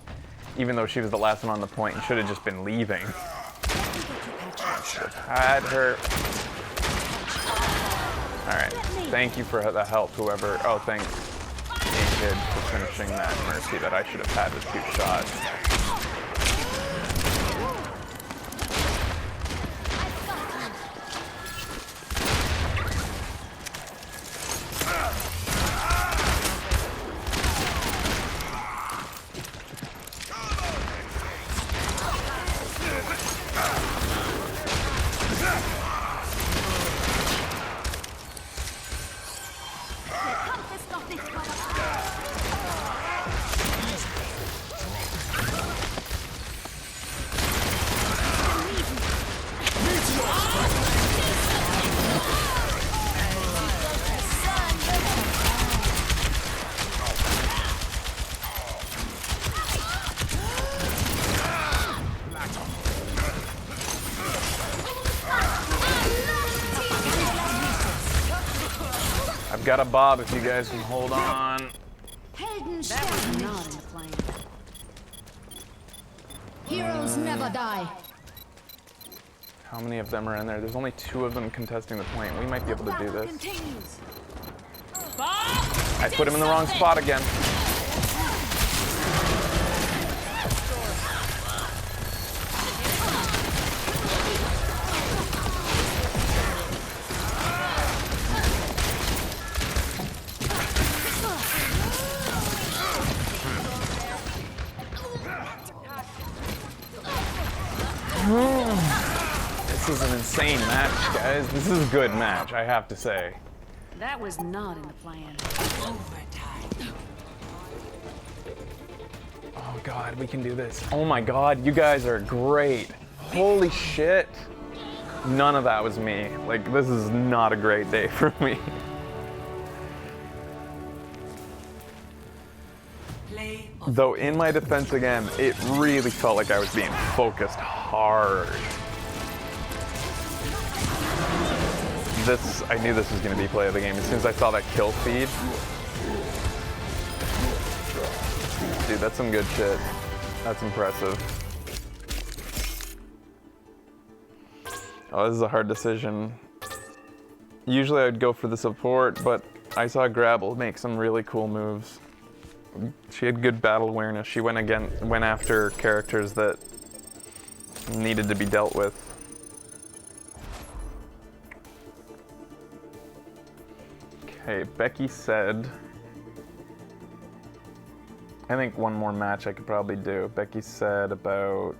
even though she was the last one on the point and should have just been leaving. Had her. Alright, thank you for the help, whoever. Oh, thanks, A-Kid, for finishing that mercy that I should have had with 2 shots. Got a Bob if you guys can hold on. That was not in the plan. Heroes never die. How many of them are in there? There's only 2 of them contesting the point. We might be able to do this. Continues. I put him in the wrong spot again. This is an insane match, guys. This is a good match, I have to say. That was not in the plan. Overtime. Oh god, we can do this. Oh my god, you guys are great. Holy shit. None of that was me. Like, this is not a great day for me. Play of Though in my defense again, it really felt like I was being focused hard. I knew this was going to be play of the game as soon as I saw that kill feed. Dude, that's some good shit. That's impressive. Oh, this is a hard decision. Usually I'd go for the support, but I saw Grabble make some really cool moves. She had good battle awareness. She went after characters that needed to be dealt with. Okay, Becky said, I think one more match I could probably do. Becky said about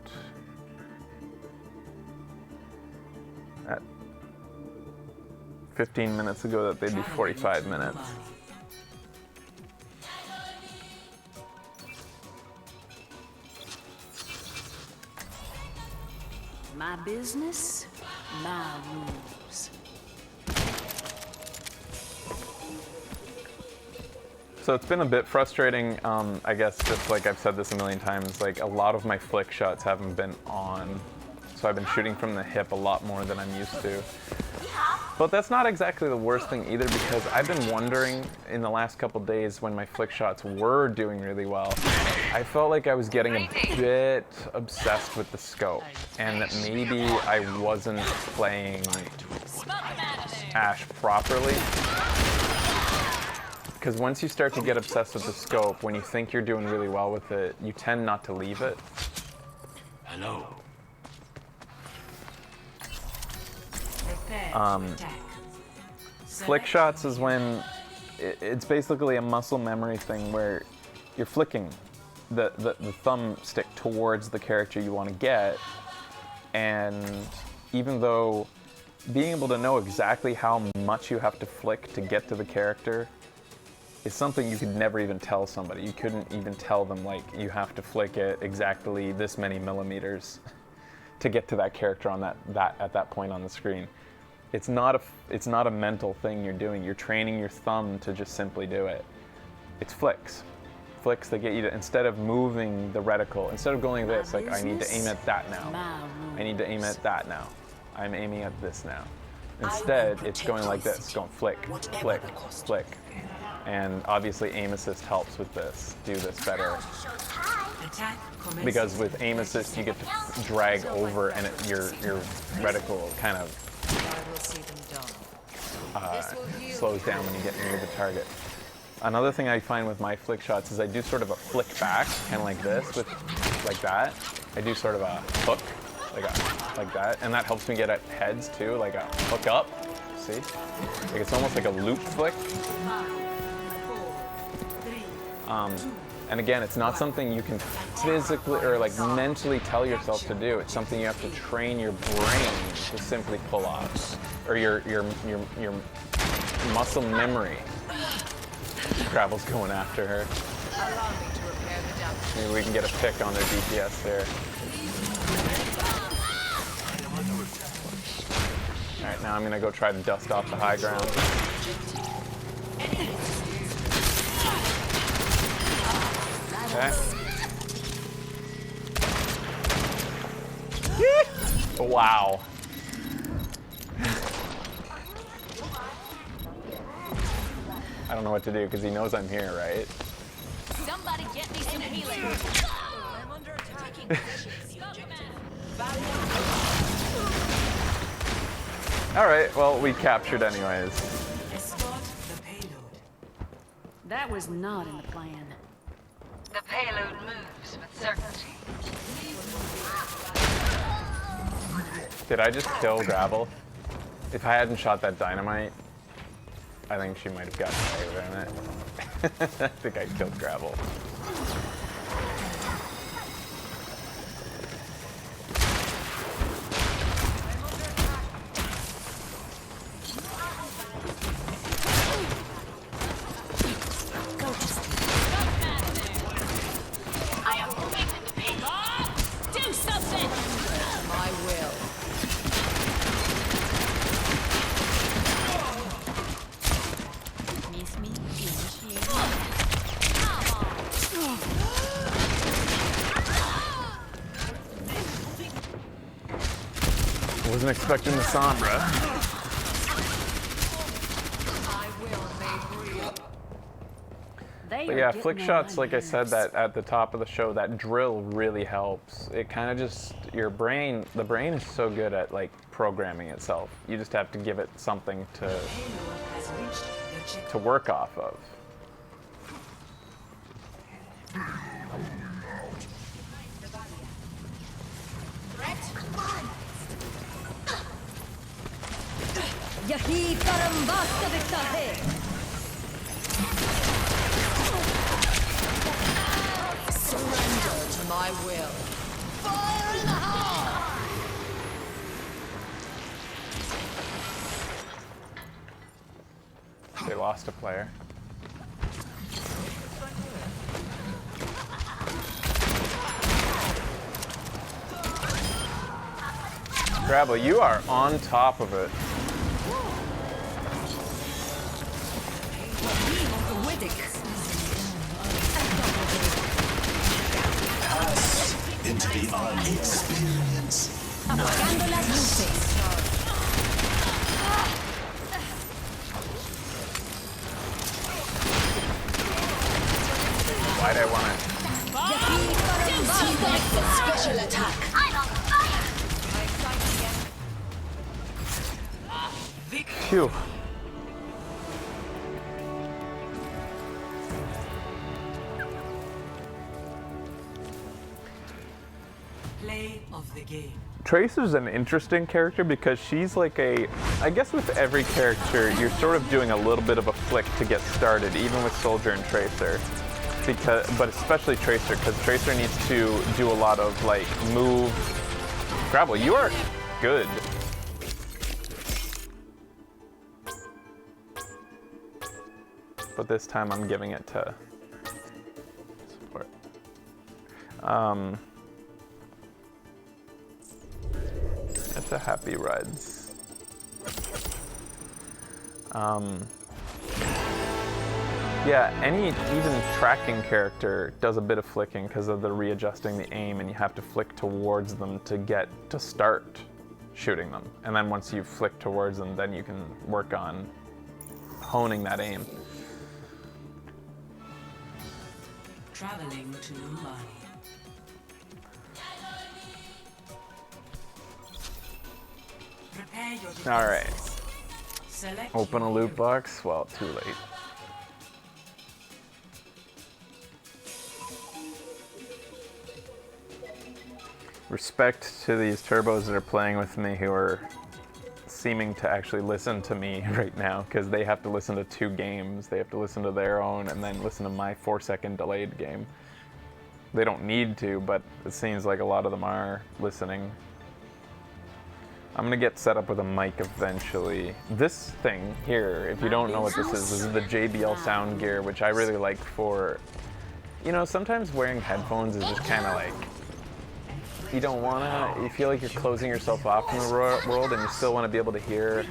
15 minutes ago that they'd be 45 minutes. My business, my rules. So it's been a bit frustrating, I guess, just like I've said this a million times, like a lot of my flick shots haven't been on. So I've been shooting from the hip a lot more than I'm used to. But that's not exactly the worst thing either, because I've been wondering in the last couple days when my flick shots were doing really well, I felt like I was getting a bit obsessed with the scope and that maybe I wasn't playing Ashe properly. Because once you start to get obsessed with the scope, when you think you're doing really well with it, you tend not to leave it. Hello. prepare to attack. Flick shots is when it's basically a muscle memory thing where you're flicking the thumbstick towards the character you want to get, and even though being able to know exactly how much you have to flick to get to the character is something you could never even tell somebody. You couldn't even tell them, like, you have to flick it exactly this many millimeters to get to that character on at that point on the screen. It's not a mental thing you're doing. You're training your thumb to just simply do it. It's flicks. Flicks that get you to, instead of moving the reticle, instead of going this, like, I need to aim at that now. I need to aim at that now. I'm aiming at this now. Instead, it's going like this, going flick, flick, flick. And obviously aim assist helps with this, do this better. Because with aim assist, you get to drag over and your reticle kind of slows down when you get near the target. Another thing I find with my flick shots is I do sort of a flick back, kind of like this, with like that. I do sort of a hook, like that, and that helps me get at heads too, like a hook up. See, like it's almost like a loop flick. And again, it's not something you can physically or like mentally tell yourself to do. It's something you have to train your brain to simply pull off, or your muscle memory. Gravel's going after her. Maybe we can get a pick on their DPS there. All right, now I'm gonna go try to dust off the high ground. Okay. Wow. I don't know what to do because he knows I'm here, right? Somebody get me some healing. I'm under attack. All right, well, we captured anyways. Escort the payload. That was not in the plan. The payload moves with certainty. Did I just kill Gravel? If I hadn't shot that dynamite, I think she might have gotten away with it. I think I killed Gravel. I am moving with the payload. Do something! My will. Miss me? Initiate. I wasn't expecting the Sombra. I will make real. But yeah, flick shots, like I said that at the top of the show, that drill really helps. It kind of just, the brain is so good at like programming itself. You just have to give it something Payload has reached the checkpoint. to work off of. Yahi parambasta victahe. Surrender to my will. Fire in the hole! They lost a player. Gravel, you are on top of it. Pass into the unexperienced. Apagando las luces. Why'd I want it? Yahi parambasta special attack. I'm on fire. Phew. Play of the game. Tracer's an interesting character because she's like I guess with every character, you're sort of doing a little bit of a flick to get started, even with Soldier and Tracer. But especially Tracer, because Tracer needs to do a lot of like move. Gravel, you are good. But this time I'm giving it to support. It's a happy rides. Yeah, any even tracking character does a bit of flicking because of the readjusting the aim, and you have to flick towards them to get to start shooting them. And then once you flick towards them, then you can work on honing that aim. Traveling to Mumbai. Prepare your defenses. All right, Select open a your loot hero. box. Well, too late. Respect to these turbos that are playing with me who are seeming to actually listen to me right now, because they have to listen to 2 games. They have to listen to their own and then listen to my 4-second delayed game. They don't need to, but it seems like a lot of them are listening. I'm gonna get set up with a mic eventually. This thing here, if you don't know what this is the JBL sound gear, which I really like for, you know, sometimes wearing headphones is just kind of like, you don't wanna, you feel like you're closing yourself off from the world and you still wanna be able to hear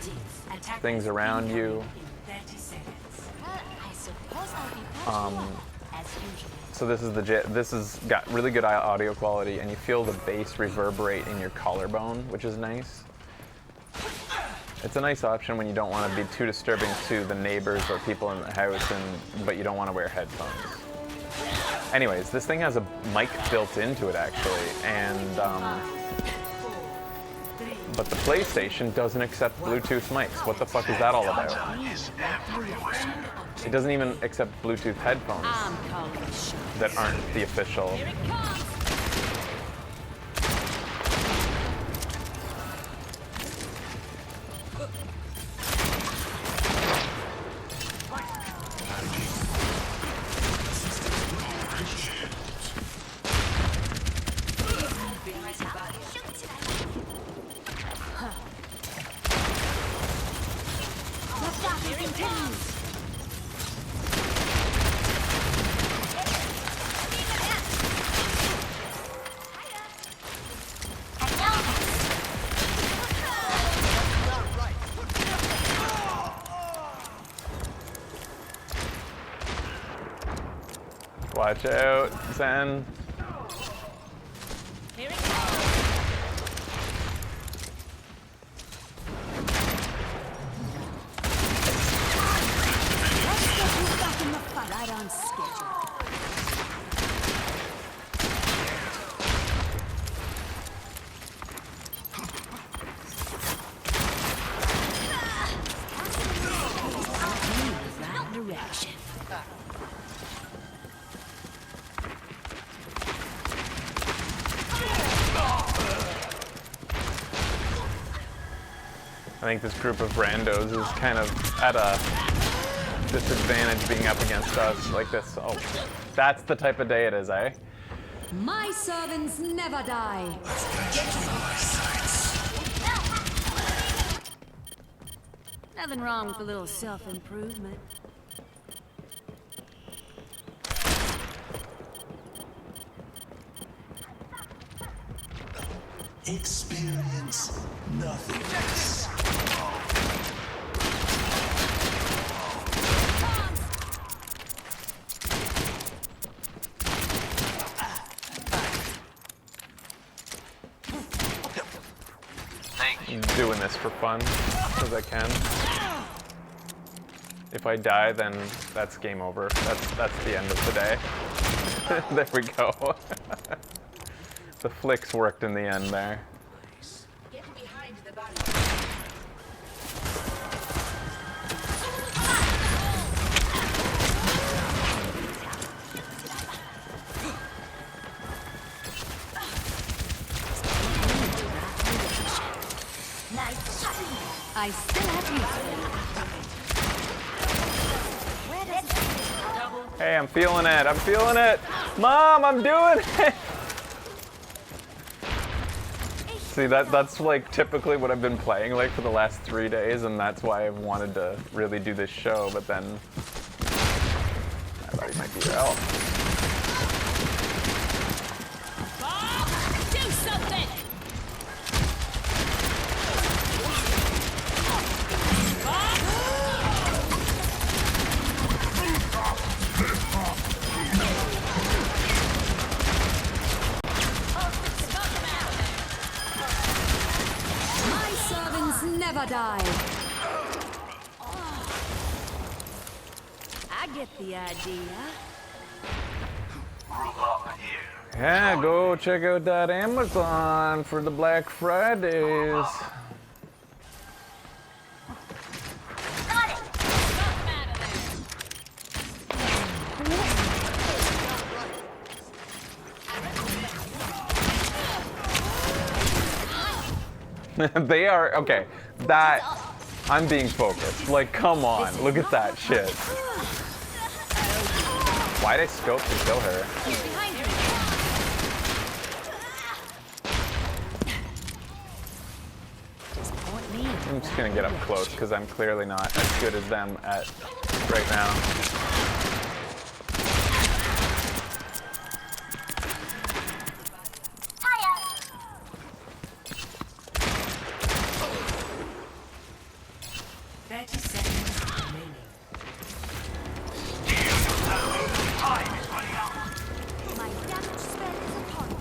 Attack things around you. in 30 seconds. I suppose I'll be punctual, as usual. So this has got really good audio quality, and you feel the bass reverberate in your collarbone, which is nice. It's a nice option when you don't want to be too disturbing to the neighbors or people in the house, but you don't want to wear headphones. Anyways, this thing has a mic built into it actually, and but the PlayStation doesn't accept Bluetooth mics. What the fuck is that all about? It doesn't even accept Bluetooth headphones I'm calling the shot. that aren't the official. Here it comes. Watch out, Zen. Here it comes. Let's get you back in the fight. Right on schedule. Right direction. I think this group of randos is kind of at a disadvantage being up against us like this. Oh, that's the type of day it is, eh? My servants never die. Nothing wrong with a little self-improvement. Experience nothingness. I'm doing this for fun, as I can. If I die, then that's game over. That's the end of the day. There we go. The flicks worked in the end there. Get behind the body. I still have you. Hey, I'm feeling it. I'm feeling it. Mom, I'm doing it. See, that's like typically what I've been playing like for the last 3 days, and that's why I've wanted to really do this show, but then I thought he might be out. Do something! My servants never die. I get the idea. Yeah, go check out that Amazon for the Black Fridays. They are, okay, that, I'm being focused. Like, come on, look at that shit. Why'd I scope to kill her? Behind you. Point me. I'm just gonna get up close because I'm clearly not as good as them at right now. My damage spell is upon you.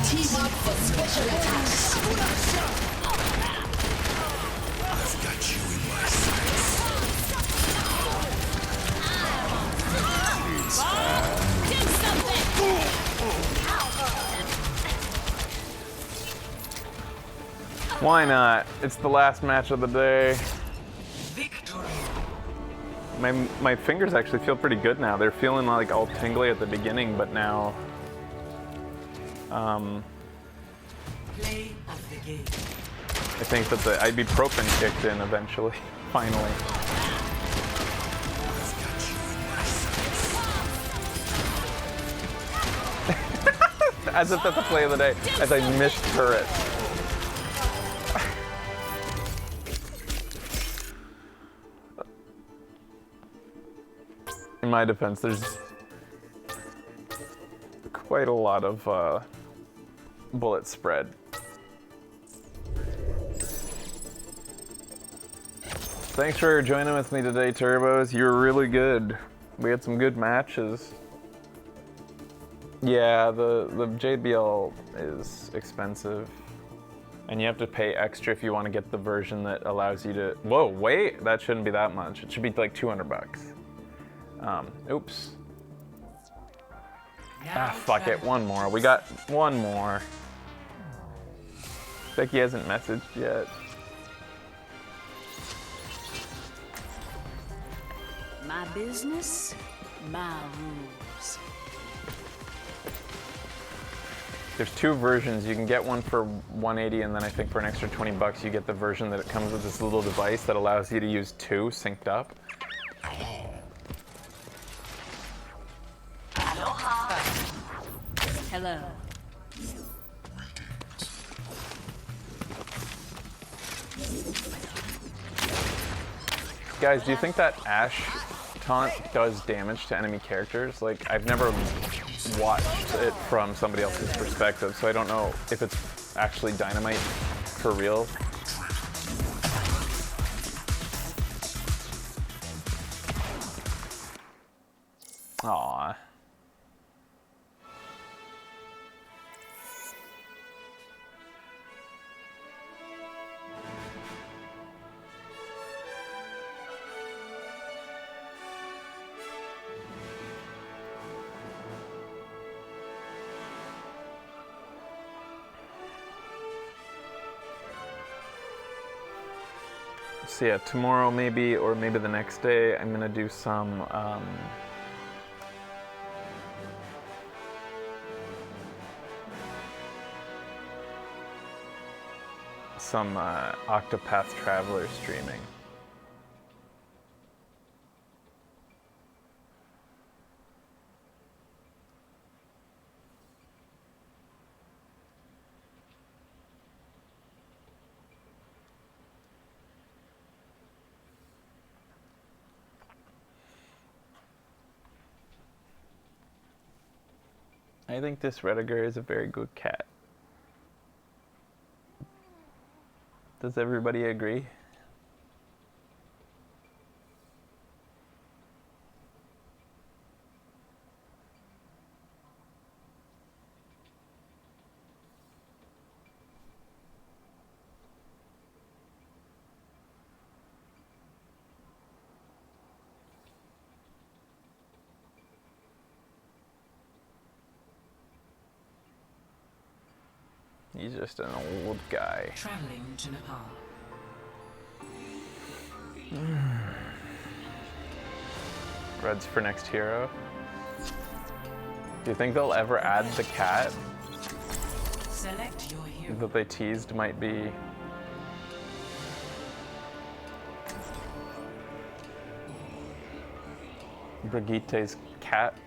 Team up for special attacks. I've got you in my sights. Do something. Why not? It's the last match of the day. Victory. My fingers actually feel pretty good now. They're feeling like all tingly at the beginning, but now Play of the game. I think that the ibuprofen kicked in eventually. Finally. As if that's the play of the day, as I missed turret. In my defense, there's quite a lot of bullet spread. Thanks for joining with me today, Turbos. You were really good. We had some good matches. Yeah, the JBL is expensive. And you have to pay extra if you want to get the version that allows you to... Whoa, wait! That shouldn't be that much. It should be like 200 bucks. Oops. Ah, fuck it. One more. We got one more. Becky hasn't messaged yet. My business, my rules. There's two versions. You can get one for 180, and then I think for an extra 20 bucks you get the version that it comes with this little device that allows you to use two synced up. Hello. Guys, do you think that Ashe taunt does damage to enemy characters? Like, I've never watched it from somebody else's perspective, so I don't know if it's actually Dynamite for real. Aww. So yeah, tomorrow maybe, or maybe the next day, I'm gonna do some Octopath Traveler streaming. I think this Rediger is a very good cat. Does everybody agree? He's just an old guy. Traveling to Nepal. Reds for next hero. Do you think they'll ever add the cat Select your hero. that they teased might be? Brigitte's cat?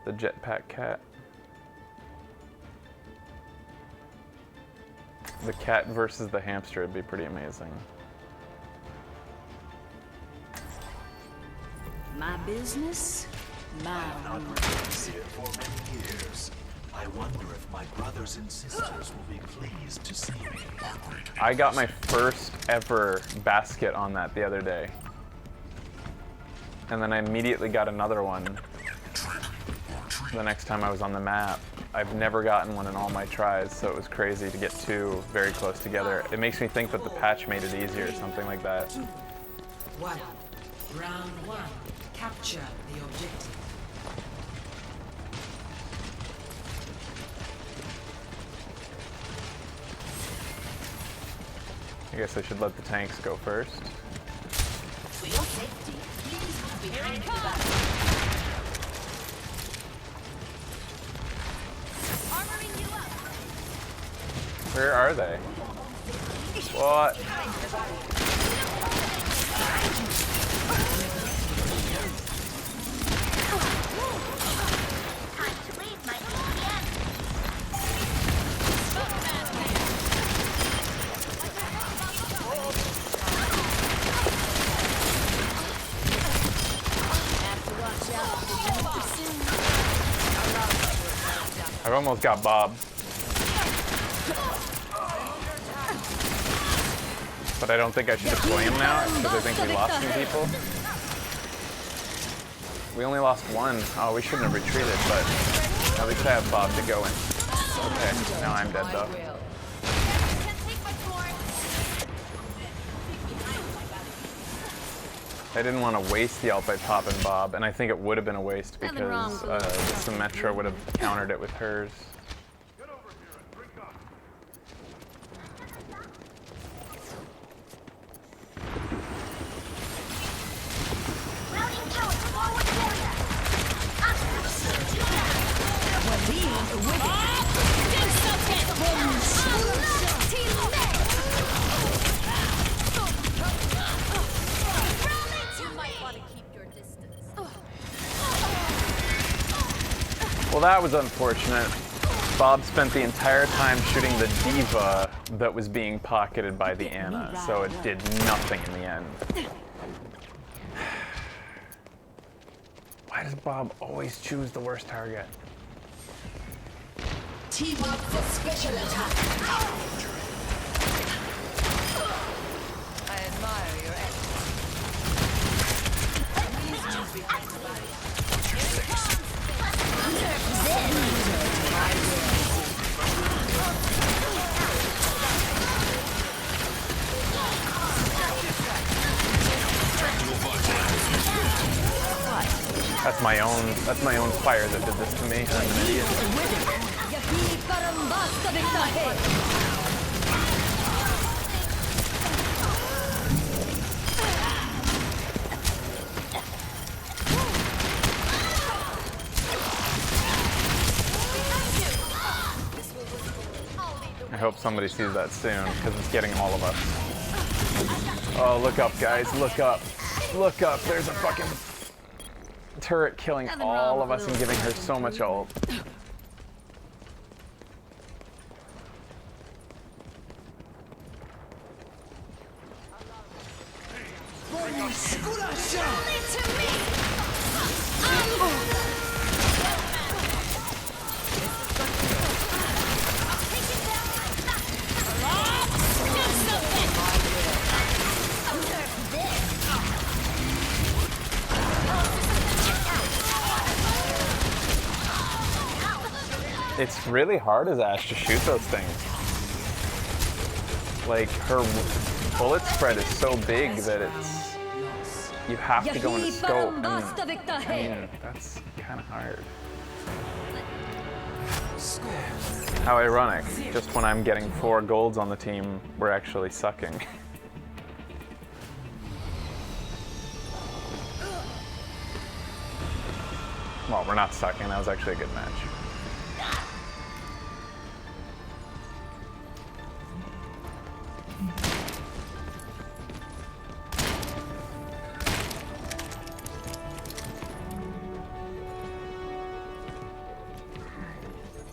The jetpack cat? The cat versus the hamster would be pretty amazing. My business, my rules. See it for many years. I wonder if my brothers and sisters will be pleased to see me. I got my first ever basket on that the other day. And then I immediately got another one the next time I was on the map. I've never gotten one in all my tries, so it was crazy to get two very close together. It makes me think that the patch made it easier or something like that. 1. Round 1. Capture the objective. I guess I should let the tanks go first. For your safety, please be behind the back. Armoring you up. Where are they? What? I've almost got Bob. But I don't think I should deploy him now, because I think we lost some people. We only lost one. Oh, we shouldn't have retreated, but at least I have Bob to go in. Okay, now I'm dead though. I didn't want to waste the ult by popping Bob, and I think it would have been a waste because the Symmetra would have countered it with hers. Well, that was unfortunate. Bob spent the entire time shooting the D.Va that was being pocketed by the Ana, so it did nothing in the end. Why does Bob always choose the worst target? Team up for special attack. I admire your That's my own fire that did this to me. I'm an idiot. I hope somebody sees that soon, because it's getting all of us. Oh, look up, guys. Look up. Look up. There's a fucking turret killing all of us and giving her so much ult. It's really hard as Ashe to shoot those things. Like, her bullet spread is so big that it's... You have to go into scope. And, I mean, that's kind of hard. How ironic. Just when I'm getting 4 golds on the team, we're actually sucking. Well, we're not sucking. That was actually a good match.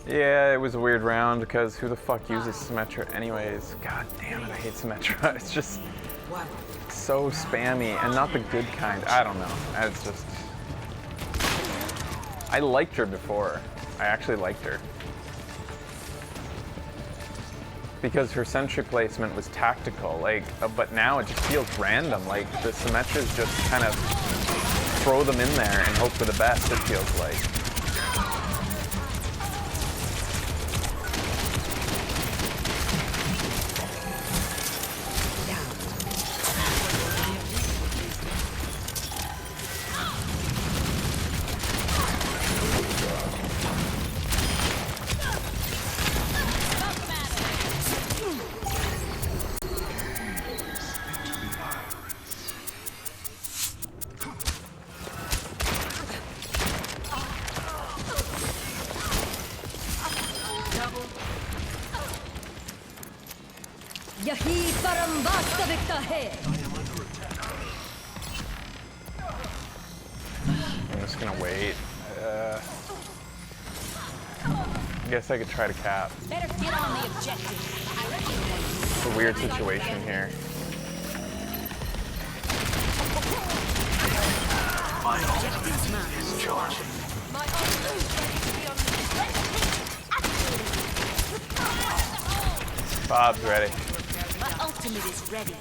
Yeah, it was a weird round because who the fuck uses Symmetra anyways? God damn it, I hate Symmetra. It's just so spammy and not the good kind. I don't know. It's just... I liked her before. I actually liked her. because her sentry placement was tactical. Like, but now it just feels random. Like the Symmetras just kind of throw them in there and hope for the best. It feels like. यही परम वास्तविकता है. I'm just gonna wait. I guess I could try to cap. Better get on the objective. It's a weird situation here. My ultimate is charging. My ultimate is ready to be unleashed. Bob's ready. My ultimate is ready.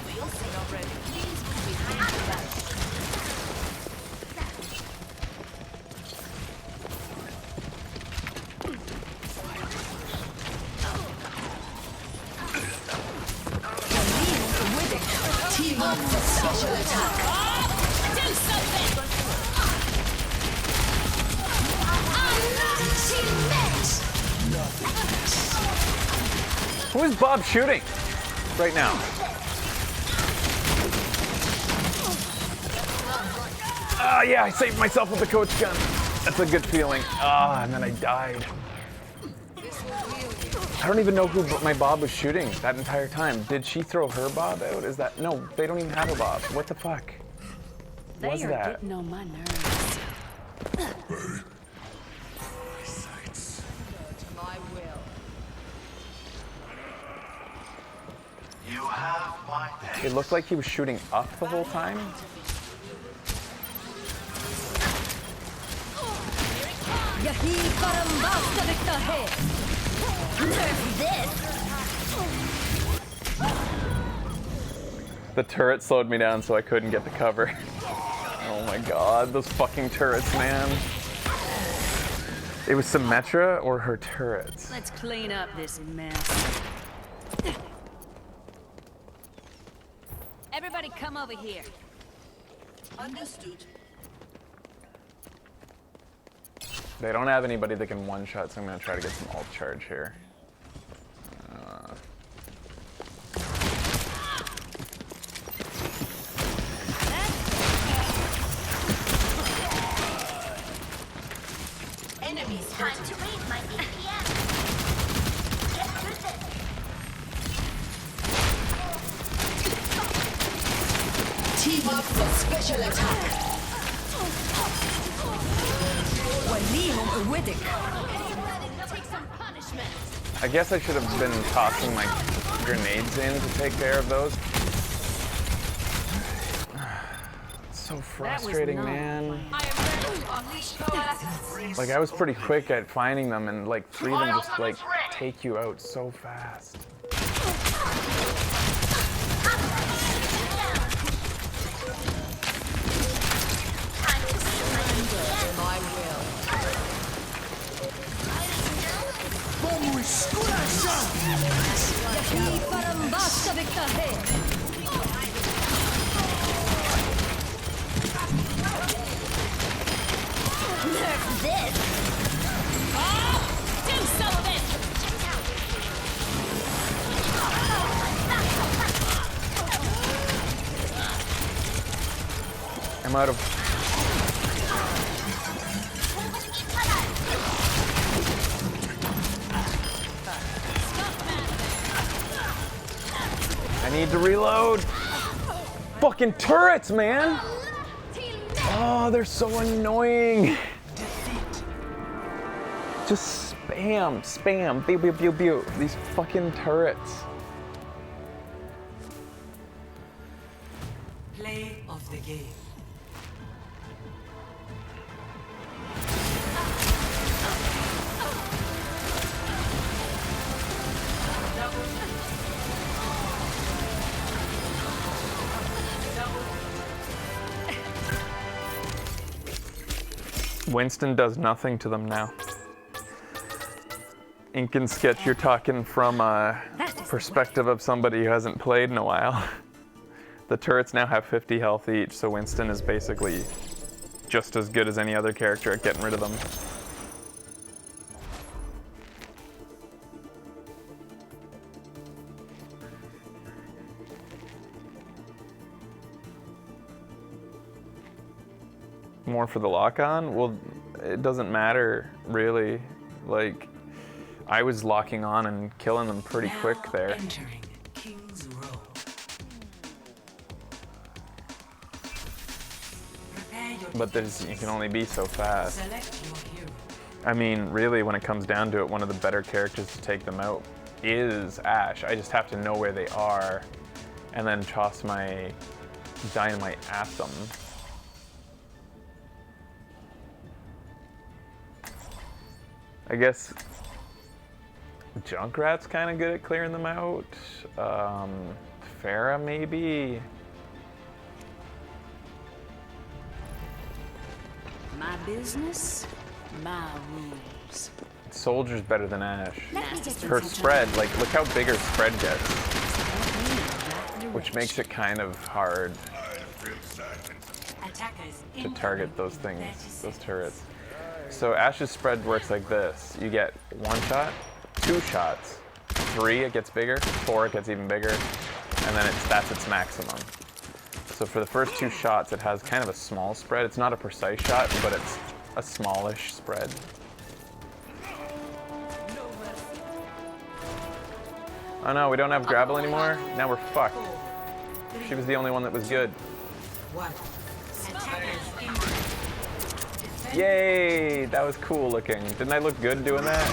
We'll see already. Please move behind the back. Team up for special attack. Do something! Who is Bob shooting right now? Ah, yeah, I saved myself with the coach gun. That's a good feeling. Ah, and then I died. I don't even know who my Bob was shooting that entire time. Did she throw her Bob out? Is that... No, they don't even have a Bob. What the fuck was They are that? getting on my nerves. My will. You have my thanks. It looked like he was shooting up the whole time. यही परम वास्तविकता है. This. The turret slowed me down so I couldn't get the cover. Oh my god, those fucking turrets, man. It was Symmetra or her turrets. Let's clean up this mess. Everybody come over here. Understood. They don't have anybody that can one-shot, so I'm gonna try to get some ult charge here. Enemies time to raise my APM. Get with it. Team up for special attack. وليهم قوتك. I guess I should have been tossing my grenades in to take care of those. It's so frustrating, man. I am ready to unleash coalescence. Like, I was pretty quick at finding them, and like 3 of them just like take you out so fast. My will. यही परम वास्तविकता है. Nerf this. Do something. I'm out of... I need to reload. Fucking turrets, man. Oh, they're so annoying. Just spam, spam, pew, pew, pew, pew. These fucking turrets. Play of the game. Winston does nothing to them now. Ink and Sketch, you're talking from a perspective of somebody who hasn't played in a while. The turrets now have 50 health each, so Winston is basically just as good as any other character at getting rid of them. More for the lock-on? Well, it doesn't matter, really. Like, I was locking on and killing them pretty quick there. Entering King's Row. Prepare your But you can only be so fast. Select your hero. I mean, really, when it comes down to it, one of the better characters to take them out is Ashe. I just have to know where they are and then toss my dynamite at them. I guess Junkrat's kind of good at clearing them out. Farah, maybe? My business, my rules. Soldier's better than Ashe. Let me just Her spread, like, look how big her spread gets, which makes it kind of hard Attackers to target those things, those turrets. So Ashe's spread works like this. You get 1 shot, 2 shots, 3 it gets bigger, 4 it gets even bigger, and then that's its maximum. So for the first 2 shots it has kind of a small spread. It's not a precise shot, but it's a smallish spread. Oh no, we don't have grapple anymore? Now we're fucked. She was the only one that was good. 1. Attackers incoming. Yay! That was cool looking. Didn't I look good doing that?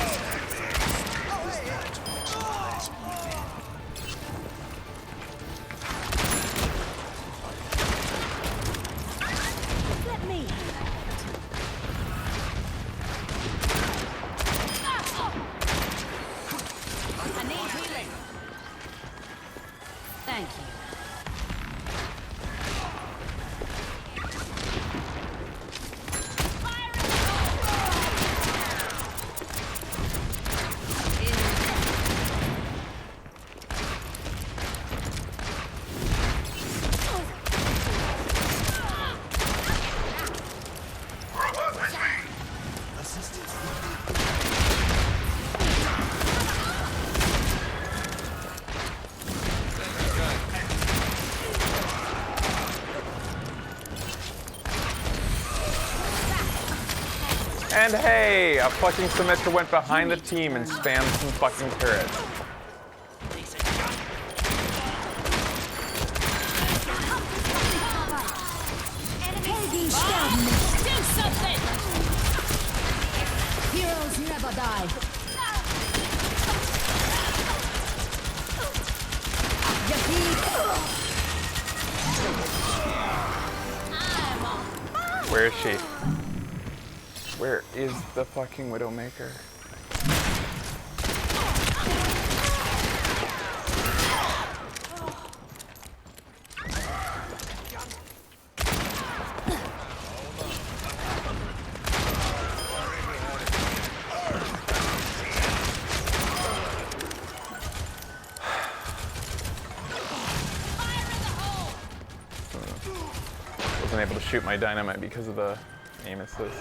Let me. I need healing. Thank you. And hey, a fucking Symmetra went behind the team and spammed some fucking turrets. Do something! Heroes never die. Where is she? Where is the fucking Widowmaker? Wasn't able to shoot my dynamite because of the aim assist.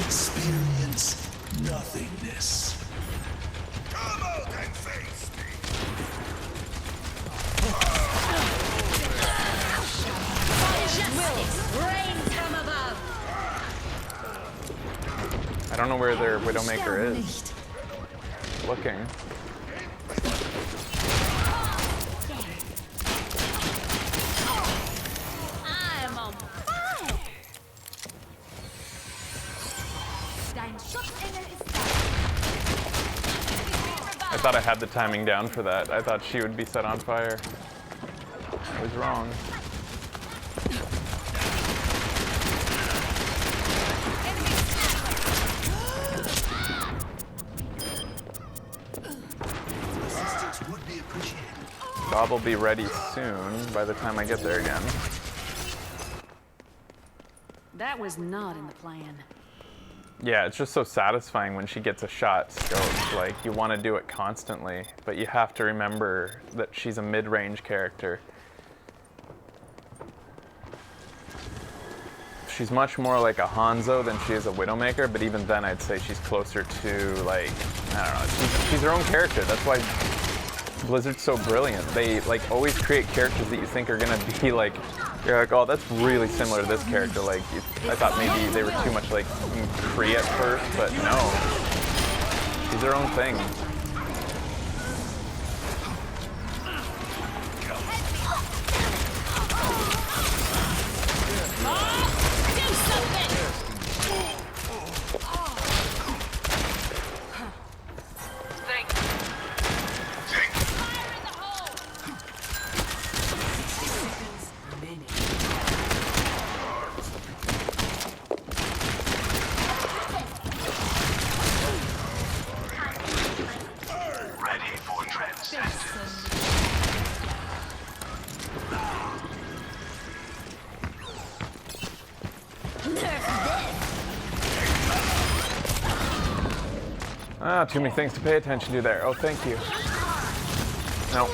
Experience nothingness. Come out and face me. Rain from above. I don't know where their Widowmaker is. Looking. I'm on fire. I thought I had the timing down for that. I thought she would be set on fire. I was wrong. Assistance would be appreciated. Bob will be ready soon by the time I get there again. That was not in the plan. Yeah, it's just so satisfying when she gets a shot scoped. Like, you want to do it constantly, but you have to remember that she's a mid-range character. She's much more like a Hanzo than she is a Widowmaker, but even then I'd say she's closer to, like, I don't know, she's her own character. That's why Blizzard's so brilliant. They, like, always create characters that you think are gonna be, like, you're like, oh, that's really similar to this character. Like, I thought maybe they were too much like Kree at first, but no. She's her own thing. Do something! Fire in the hole! Seconds remaining. Ready for transcendence. Ah, too many things to pay attention to there. Oh, thank you. No.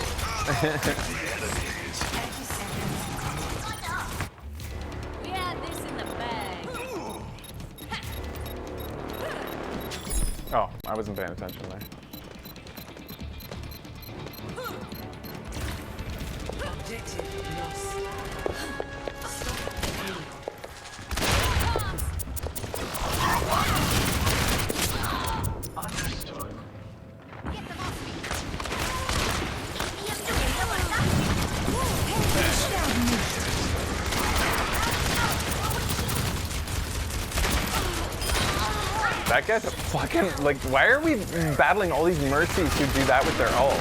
We had this in the bag. Oh, I wasn't paying attention there. Objective lost. Stop the kill. Understood. That guy's a fucking, like, why are we battling all these Mercies who do that with their ult?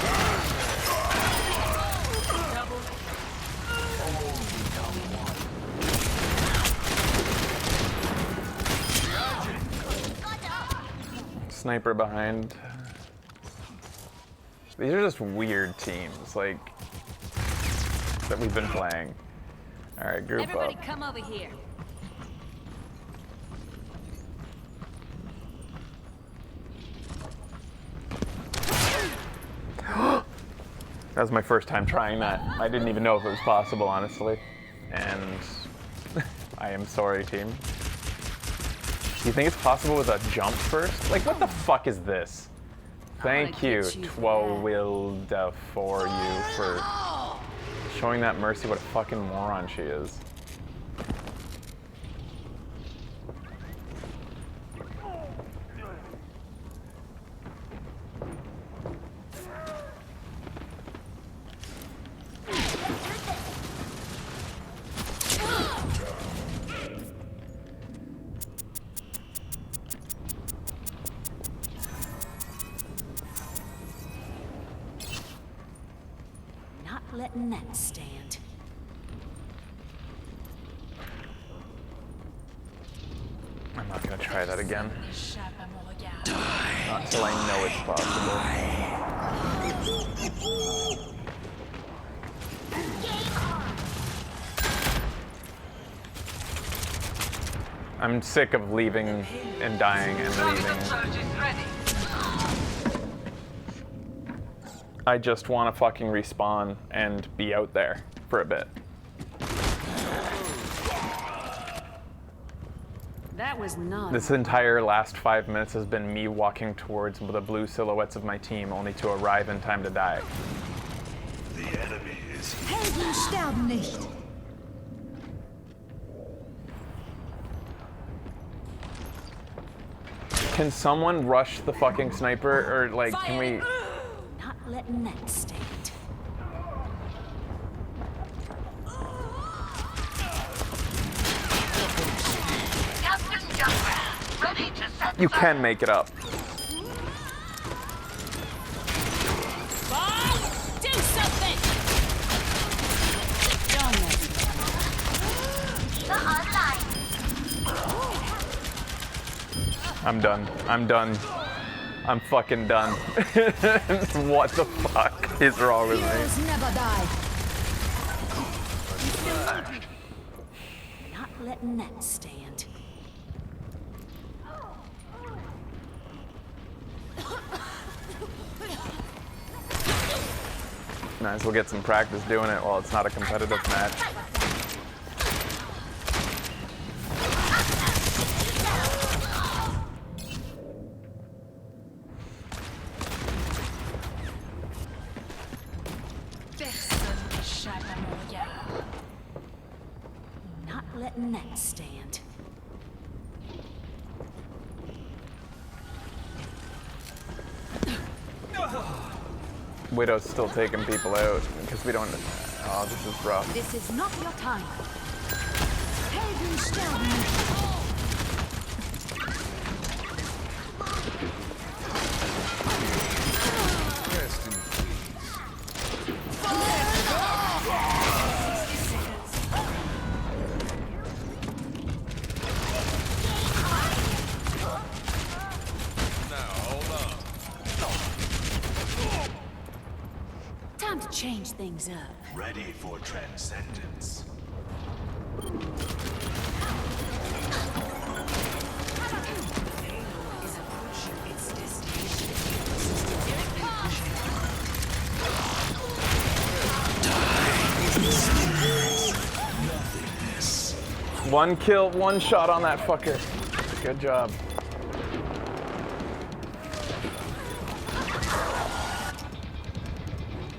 Sniper behind. These are just weird teams, like, that we've been playing. Alright, group Everybody up. come over here. That was my first time trying that. I didn't even know if it was possible, honestly. And I am sorry, team. Do you think it's possible with a jump first? Like, what the fuck is this? Thank you, Twowilda, for you for showing that Mercy what a fucking moron she is. Not letting that stand. I'm not gonna try that again. Not until I know it's possible. I'm sick of leaving and dying and leaving. I just want to fucking respawn and be out there for a bit. That was not. This entire last 5 minutes has been me walking towards the blue silhouettes of my team only to arrive in time to die. The enemy is Helden sterben nicht. Can someone rush the fucking sniper, or like, can we? Not letting that stand. You can make it up. Bob, do something. I'm done. I'm done. I'm fucking done. What the fuck is wrong with me? Heroes never die. letting that stand. Might as well get some practice doing it while it's not a competitive match. Not letting that stand. Widow's still taking people out because we don't. Oh, this is rough. This is not your time. Helden sterben nicht. Rest in peace. Now, hold on. Time to change things up. Ready for transcendence. Is approaching its destination. One kill, one shot on that fucker. Good job.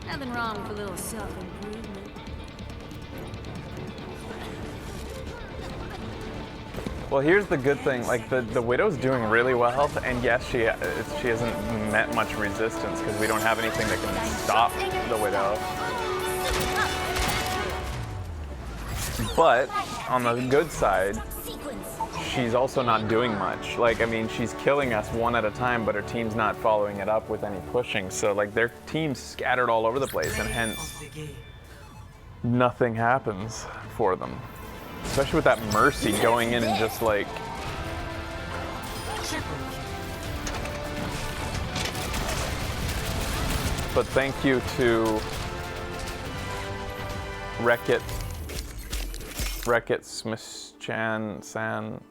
Nothing wrong with a little self-improvement. Well, here's the good thing. Like the Widow's doing really well, and yes, she hasn't met much resistance because we don't have anything that can stop the Widow. But on the good side, she's also not doing much. Like, I mean, she's killing us one at a time, but her team's not following it up with any pushing. So, like, their team's scattered all over the place, and hence Of the game. nothing happens for them. Especially with that Mercy going in and just like. But thank you to Wreck-It Smith-chan-san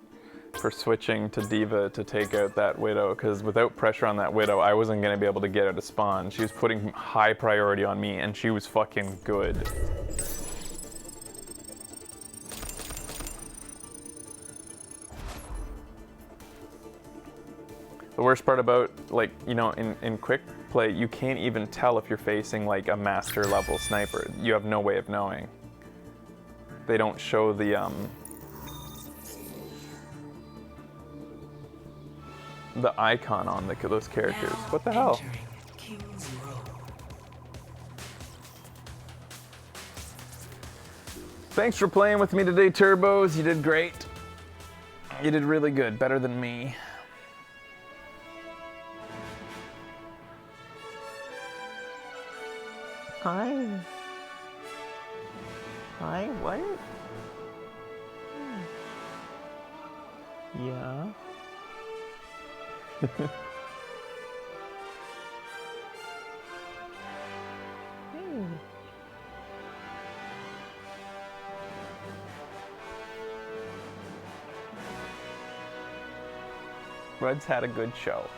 for switching to Diva to take out that Widow, because without pressure on that Widow, I wasn't going to be able to get her to spawn. She was putting high priority on me, and she was fucking good. The worst part about, like, you know, in quick play, you can't even tell if you're facing, like, a master level sniper. You have no way of knowing. They don't show the icon on those characters. Now What the hell? entering King's Row. Thanks for playing with me today, Turbos. You did great. You did really good. Better than me. Hi. Hi, what? Yeah. Rud's had a good show.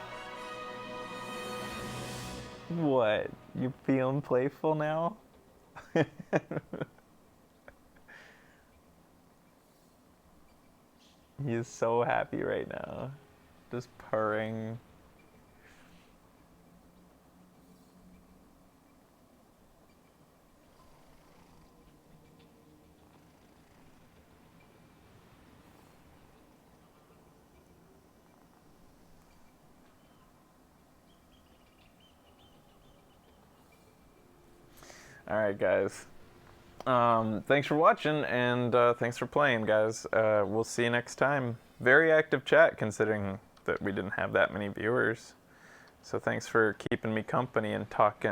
What? You feeling playful now? He's so happy right now. Just purring. All right, guys. Thanks for watching, and thanks for playing, guys. We'll see you next time. Very active chat, considering that we didn't have that many viewers. So thanks for keeping me company and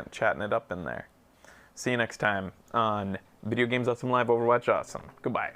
chatting it up in there. See you next time on Video Games Awesome Live Overwatch Awesome. Goodbye.